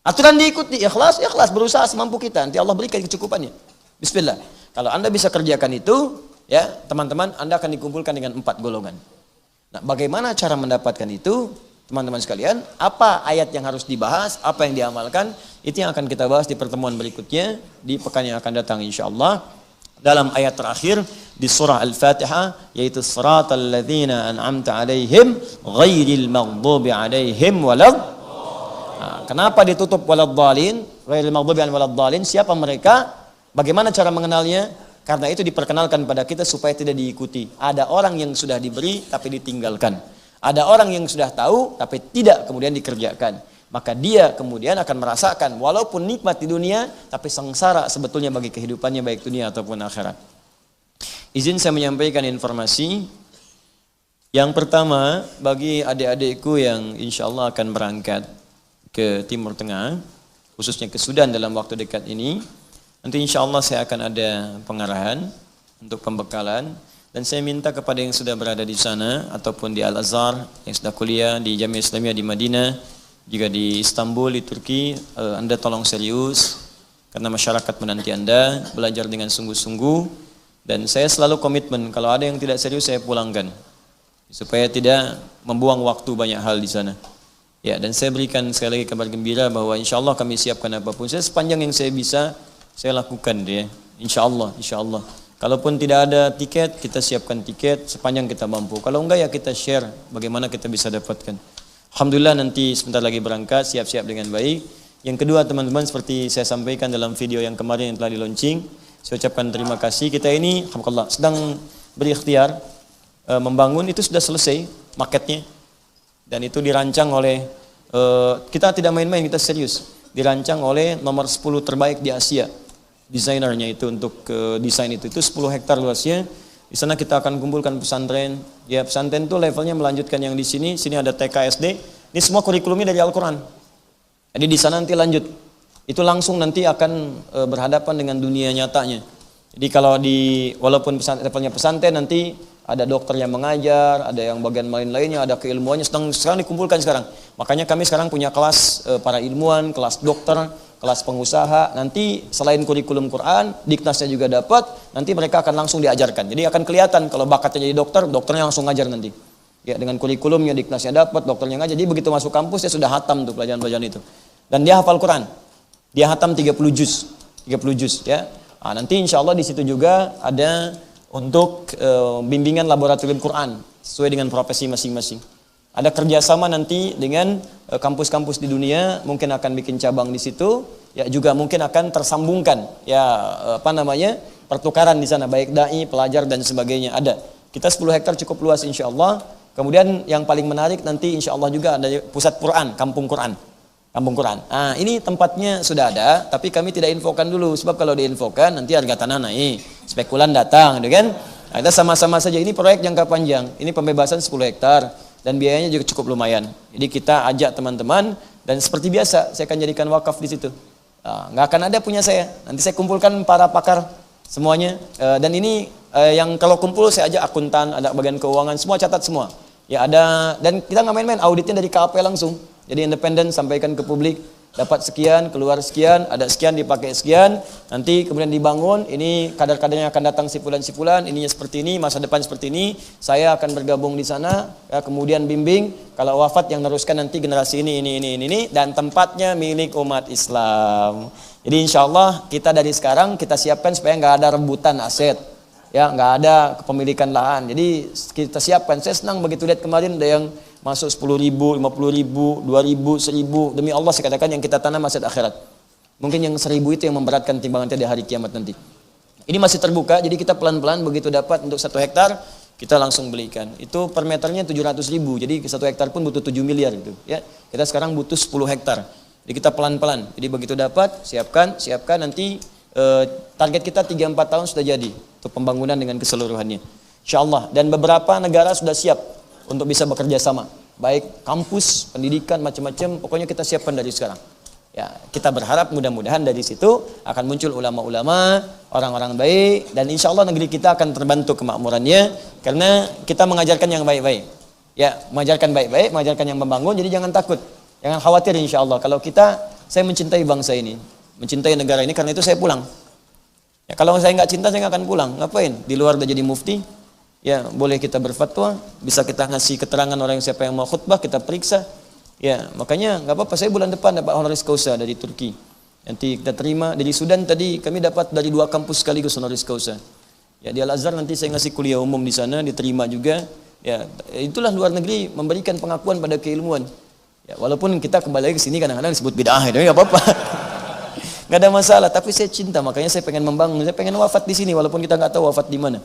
Aturan diikuti, ikhlas, ikhlas, berusaha semampu kita. Nanti Allah berikan kecukupannya. Bismillah. Kalau Anda bisa kerjakan itu, ya teman-teman, Anda akan dikumpulkan dengan 4 golongan. Nah, bagaimana cara mendapatkan itu, teman-teman sekalian? Apa ayat yang harus dibahas? Apa yang diamalkan? Itu yang akan kita bahas di pertemuan berikutnya, di pekan yang akan datang insyaAllah. Dalam ayat terakhir di surah Al-Fatihah, yaitu siratal ladzina an'amta alaihim ghairil maghdubi alaihim walad. Kenapa ditutup waladdallin? Ghairil maghdubi alaihim waladdallin. Siapa mereka? Bagaimana cara mengenalnya? Karena itu diperkenalkan pada kita supaya tidak diikuti. Ada orang yang sudah diberi tapi ditinggalkan. Ada orang yang sudah tahu tapi tidak kemudian dikerjakan. Maka dia kemudian akan merasakan walaupun nikmat di dunia, tapi sengsara sebetulnya bagi kehidupannya baik dunia ataupun akhirat. Izin saya menyampaikan informasi. Yang pertama, bagi adik-adikku yang insya Allah akan berangkat ke Timur Tengah, khususnya ke Sudan dalam waktu dekat ini, nanti insya Allah saya akan ada pengarahan untuk pembekalan. Dan saya minta kepada yang sudah berada di sana ataupun di Al-Azhar, yang sudah kuliah di Jamiah Islamiyah di Madinah, juga di Istanbul di Turki, Anda tolong serius karena masyarakat menanti Anda, belajar dengan sungguh-sungguh, dan saya selalu komitmen kalau ada yang tidak serius saya pulangkan supaya tidak membuang waktu banyak hal di sana. Ya, dan saya berikan sekali lagi kabar gembira bahwa insyaallah kami siapkan apapun. Saya sepanjang yang saya bisa saya lakukan dia. Insyaallah, insyaallah. Kalaupun tidak ada tiket, kita siapkan tiket sepanjang kita mampu. Kalau enggak ya kita share bagaimana kita bisa dapatkan. Alhamdulillah nanti sebentar lagi berangkat, siap-siap dengan baik. Yang kedua teman-teman, seperti saya sampaikan dalam video yang kemarin yang telah di-launching, saya ucapkan terima kasih. Kita ini alhamdulillah sedang berikhtiar membangun, itu sudah selesai maketnya. Dan itu dirancang oleh kita tidak main-main, kita serius. Dirancang oleh nomor 10 terbaik di Asia. Desainernya itu untuk desain itu 10 hektar luasnya. Di sana kita akan kumpulkan pesantren. Ya, pesantren itu levelnya melanjutkan yang di sini. Sini ada TK, SD. Ini semua kurikulumnya dari Al-Quran. Jadi di sana nanti lanjut. Itu langsung nanti akan berhadapan dengan dunia nyatanya. Jadi kalau walaupun levelnya pesantren nanti ada dokter yang mengajar, ada yang bagian lain-lainnya, ada keilmuannya sekarang dikumpulkan sekarang. Makanya kami sekarang punya kelas para ilmuwan, kelas dokter, kelas pengusaha. Nanti selain kurikulum Quran, diknasnya juga dapat, nanti mereka akan langsung diajarkan. Jadi akan kelihatan kalau bakatnya jadi dokter, dokternya langsung ngajar nanti. Ya, dengan kurikulumnya, diknasnya dapat, dokternya ngajar. Jadi begitu masuk kampus dia sudah hatam tuh pelajaran-pelajaran itu. Dan dia hafal Quran. Dia hatam 30 juz. 30 juz ya. Nah, nanti insya Allah di situ juga ada untuk bimbingan laboratorium Quran sesuai dengan profesi masing-masing. Ada kerjasama nanti dengan kampus-kampus di dunia, mungkin akan bikin cabang di situ, ya juga mungkin akan tersambungkan, ya pertukaran di sana, baik dai, pelajar dan sebagainya ada. Kita 10 hektar cukup luas insya Allah. Kemudian yang paling menarik nanti insya Allah juga ada pusat Quran, kampung Quran. Kampung Quran. Nah, ini tempatnya sudah ada, tapi kami tidak infokan dulu, sebab kalau diinfokan nanti harga tanah naik, spekulan datang, gitu kan? Nah, kita sama-sama saja, ini proyek jangka panjang, ini pembebasan 10 hektar, dan biayanya juga cukup lumayan. Jadi kita ajak teman-teman, dan seperti biasa, saya akan jadikan wakaf di situ. Nah, nggak akan ada punya saya, nanti saya kumpulkan para pakar semuanya, dan ini yang kalau kumpul saya ajak akuntan, ada bagian keuangan, semua catat semua. Ya ada, dan kita nggak main-main, auditnya dari KAP langsung. Jadi independen, sampaikan ke publik, dapat sekian, keluar sekian, ada sekian, dipakai sekian, nanti kemudian dibangun, ini kadar-kadarnya akan datang sipulan-sipulan, ininya seperti ini, masa depan seperti ini, saya akan bergabung di sana, ya, kemudian bimbing, kalau wafat yang meneruskan nanti generasi ini, dan tempatnya milik umat Islam. Jadi insya Allah kita dari sekarang kita siapkan supaya nggak ada rebutan aset, ya nggak ada kepemilikan lahan. Jadi kita siapkan. Saya senang begitu lihat kemarin ada yang masuk 10.000, 50.000, 2.000, 1.000. Demi Allah saya katakan yang kita tanam aset akhirat. Mungkin yang 1.000 itu yang memberatkan timbangan di hari kiamat nanti. Ini masih terbuka, jadi kita pelan-pelan begitu dapat untuk 1 hektar kita langsung belikan. Itu per meternya 700.000. Jadi 1 hektar pun butuh 7 miliar gitu. Ya, kita sekarang butuh 10 hektar. Jadi kita pelan-pelan. Jadi begitu dapat siapkan nanti target kita 3-4 tahun sudah jadi untuk pembangunan dengan keseluruhannya. Insyaallah. Dan beberapa negara sudah siap untuk bisa bekerja sama, baik kampus, pendidikan, macam-macam, pokoknya kita siapkan dari sekarang. Ya, kita berharap mudah-mudahan dari situ akan muncul ulama-ulama, orang-orang baik, dan insya Allah negeri kita akan terbantu kemakmurannya, karena kita mengajarkan yang baik-baik. Ya, mengajarkan baik-baik, mengajarkan yang membangun, jadi jangan takut, jangan khawatir insya Allah. Kalau saya mencintai bangsa ini, mencintai negara ini, karena itu saya pulang. Ya, kalau saya nggak cinta, saya nggak akan pulang. Ngapain? Di luar udah jadi mufti. Ya, boleh kita berfatwa, bisa kita ngasih keterangan orang siapa yang mau khutbah, kita periksa. Ya, makanya nggak apa-apa, saya bulan depan dapat honoris causa dari Turki. Nanti kita terima dari Sudan tadi kami dapat dari 2 kampus sekaligus honoris causa. Ya, di Al-Azhar nanti saya ngasih kuliah umum di sana, diterima juga. Ya, itulah luar negeri memberikan pengakuan pada keilmuan. Ya, walaupun kita kembali lagi ke sini kadang-kadang disebut bid'ah, itu nggak apa-apa. Nggak ada masalah, tapi saya cinta, makanya saya pengen membangun, saya pengen wafat di sini walaupun kita nggak tahu wafat di mana.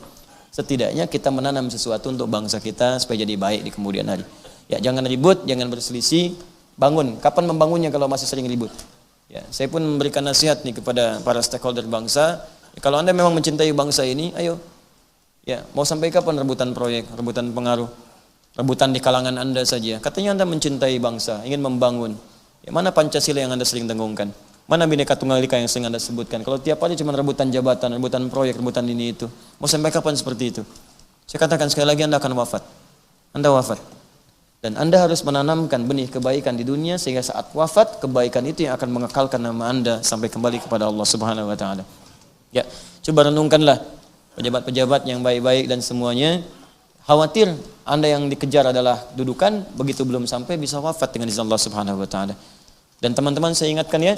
Setidaknya kita menanam sesuatu untuk bangsa kita supaya jadi baik di kemudian hari. Ya, jangan ribut, jangan berselisih, bangun. Kapan membangunnya kalau masih sering ribut? Ya, saya pun memberikan nasihat nih kepada para stakeholder bangsa. Ya, kalau Anda memang mencintai bangsa ini, ayo. Ya, mau sampai kapan rebutan proyek, rebutan pengaruh, rebutan di kalangan Anda saja? Katanya Anda mencintai bangsa, ingin membangun. Ya, mana Pancasila yang Anda sering dengungkan? Mana Bhinneka Tunggal Ika yang sering Anda sebutkan? Kalau tiap hari cuma rebutan jabatan, rebutan proyek, rebutan ini itu. Mau sampai kapan seperti itu? Saya katakan sekali lagi, Anda akan wafat. Anda wafat. Dan Anda harus menanamkan benih kebaikan di dunia sehingga saat wafat kebaikan itu yang akan mengekalkan nama Anda sampai kembali kepada Allah Subhanahu wa taala. Ya, coba renungkanlah pejabat-pejabat yang baik-baik dan semuanya. Khawatir Anda yang dikejar adalah dudukan, begitu belum sampai bisa wafat dengan izin Allah Subhanahu wa taala. Dan teman-teman saya ingatkan ya,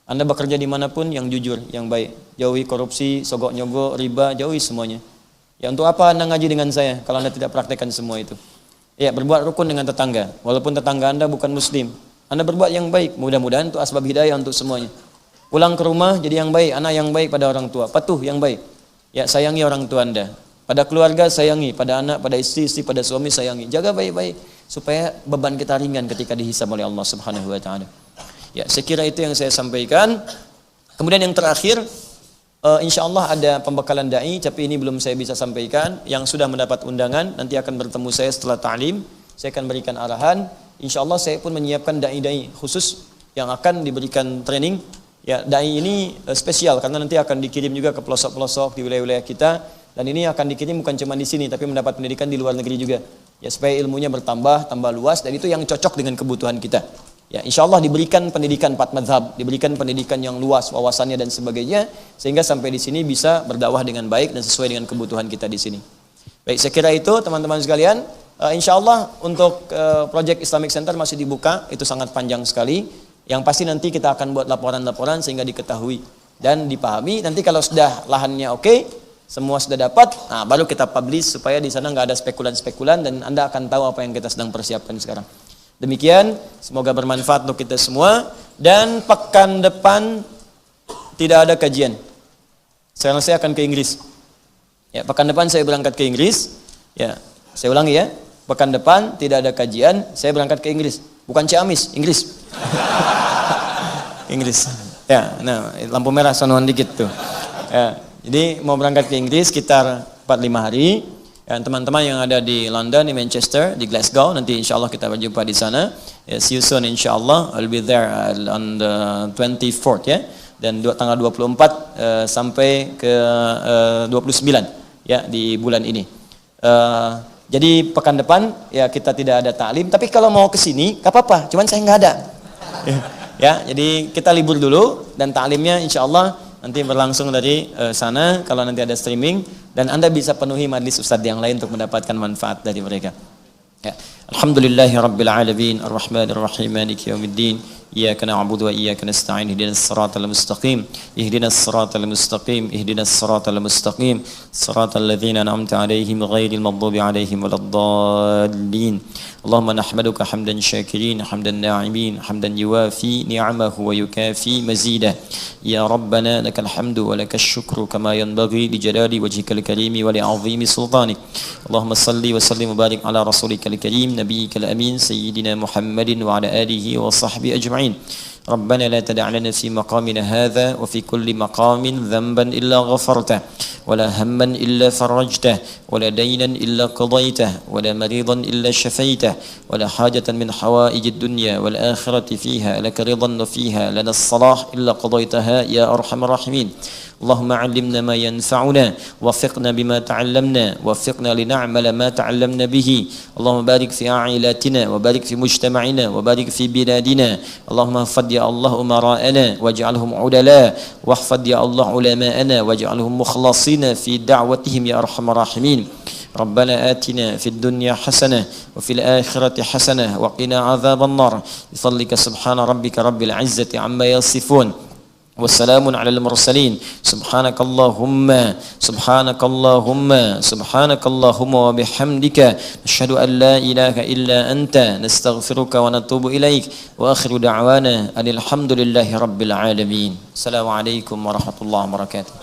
Anda bekerja dimanapun yang jujur, yang baik. Jauhi korupsi, sogok nyogok, riba, jauhi semuanya. Ya untuk apa Anda ngaji dengan saya kalau Anda tidak praktekkan semua itu? Ya berbuat rukun dengan tetangga, walaupun tetangga Anda bukan muslim. Anda berbuat yang baik, mudah-mudahan itu asbab hidayah untuk semuanya. Pulang ke rumah jadi yang baik, anak yang baik pada orang tua, patuh yang baik. Ya sayangi orang tua Anda. Pada keluarga sayangi, pada anak, pada istri, pada suami sayangi. Jaga baik-baik supaya beban kita ringan ketika dihisab oleh Allah Subhanahu wa taala. Ya, saya kira itu yang saya sampaikan. Kemudian yang terakhir, insyaallah ada pembekalan dai, tapi ini belum saya bisa sampaikan. Yang sudah mendapat undangan nanti akan bertemu saya setelah ta'lim. Saya akan berikan arahan. Insyaallah saya pun menyiapkan dai-dai khusus yang akan diberikan training. Ya, dai ini spesial karena nanti akan dikirim juga ke pelosok-pelosok di wilayah-wilayah kita. Dan ini akan dikirim bukan cuma di sini, tapi mendapat pendidikan di luar negeri juga. Ya, supaya ilmunya bertambah, tambah luas, dan itu yang cocok dengan kebutuhan kita. Ya, insya Allah diberikan pendidikan 4 madhab, diberikan pendidikan yang luas, wawasannya dan sebagainya, sehingga sampai di sini bisa berdakwah dengan baik dan sesuai dengan kebutuhan kita di sini. Baik, saya kira itu teman-teman sekalian. Insya Allah untuk Project Islamic Center masih dibuka, itu sangat panjang sekali. Yang pasti nanti kita akan buat laporan-laporan sehingga diketahui dan dipahami. Nanti kalau sudah lahannya oke, semua sudah dapat, nah baru kita publish supaya di sana nggak ada spekulan-spekulan dan Anda akan tahu apa yang kita sedang persiapkan sekarang. Demikian, semoga bermanfaat untuk kita semua. Dan pekan depan tidak ada kajian. Sekarang saya akan ke Inggris. Ya, pekan depan saya berangkat ke Inggris. Ya, saya ulangi ya. Pekan depan tidak ada kajian, saya berangkat ke Inggris. Bukan Ciamis, Inggris. Inggris. Ya, nah lampu merah sonoan dikit tuh. Ya. Jadi mau berangkat ke Inggris sekitar 4-5 hari. Dan teman-teman yang ada di London, di Manchester, di Glasgow, nanti insya Allah kita berjumpa di sana. See you soon insya Allah. I'll be there on the 24th ya. Dan tanggal 24 sampai ke 29 ya di bulan ini. Jadi pekan depan ya kita tidak ada taklim. Tapi kalau mau ke sini, gak apa-apa. Cuman saya nggak ada. Ya, jadi kita libur dulu dan taklimnya insya Allah nanti berlangsung dari sana kalau nanti ada streaming dan Anda bisa penuhi majlis ustadz yang lain untuk mendapatkan manfaat dari mereka. Ya. Alhamdulillahirabbil alamin arrahmanir rahim maliki yaumiddin iyyaka na'budu wa iyyaka nasta'in ihdinas siratal mustaqim ihdinas siratal mustaqim ihdinas siratal mustaqim siratal ladzina an'amta 'alaihim ghairil maghdubi 'alaihim waladdallin. Allahumma nahmaduka hamdan syakirin hamdan na'imin hamdan yuwafi ni'amahu wa yukafi mazidah. Ya Rabbana lakal hamdu wa lakal syukru kama yanbaghi li jalali wajhikal karimi wa li 'azimi sultanik. Allahumma salli wa sallim wa barik ala rasulikal karim nabiyyikal amin sayyidina Muhammadin wa ala alihi wa sahbihi ajma'in. ربنا لا تدع لنا في مقامنا هذا وفي كل مقام ذنبا إلا غفرته ولا هما إلا فرجته ولا دينا إلا قضيته ولا مريضا إلا شفيته ولا حاجة من حوائج الدنيا والآخرة فيها لك رضا وفيها لنا الصلاح إلا قضيتها يا أرحم الراحمين. اللهم علمنا ما ينفعنا وفقنا بما تعلمنا وفقنا لنعمل ما تعلمنا به. اللهم بارك في عائلاتنا وبارك في مجتمعنا وبارك في بلادنا. اللهم احفظ يا الله أمراءنا واجعلهم عدلاء واحفظ يا الله علماءنا واجعلهم مخلصين في دعوتهم يا أرحم الراحمين. ربنا آتنا في الدنيا حسنة وفي الآخرة حسنة وقنا عذاب النار بفضلك سبحان ربك رب العزة عما يصفون والسلام على المرسلين سبحانك اللهم وبحمدك نشهد أن لا إله إلا أنت نستغفرك ونتوب إليك وآخر دعوانا أن الحمد لله رب العالمين. السلام عليكم ورحمة الله وبركاته.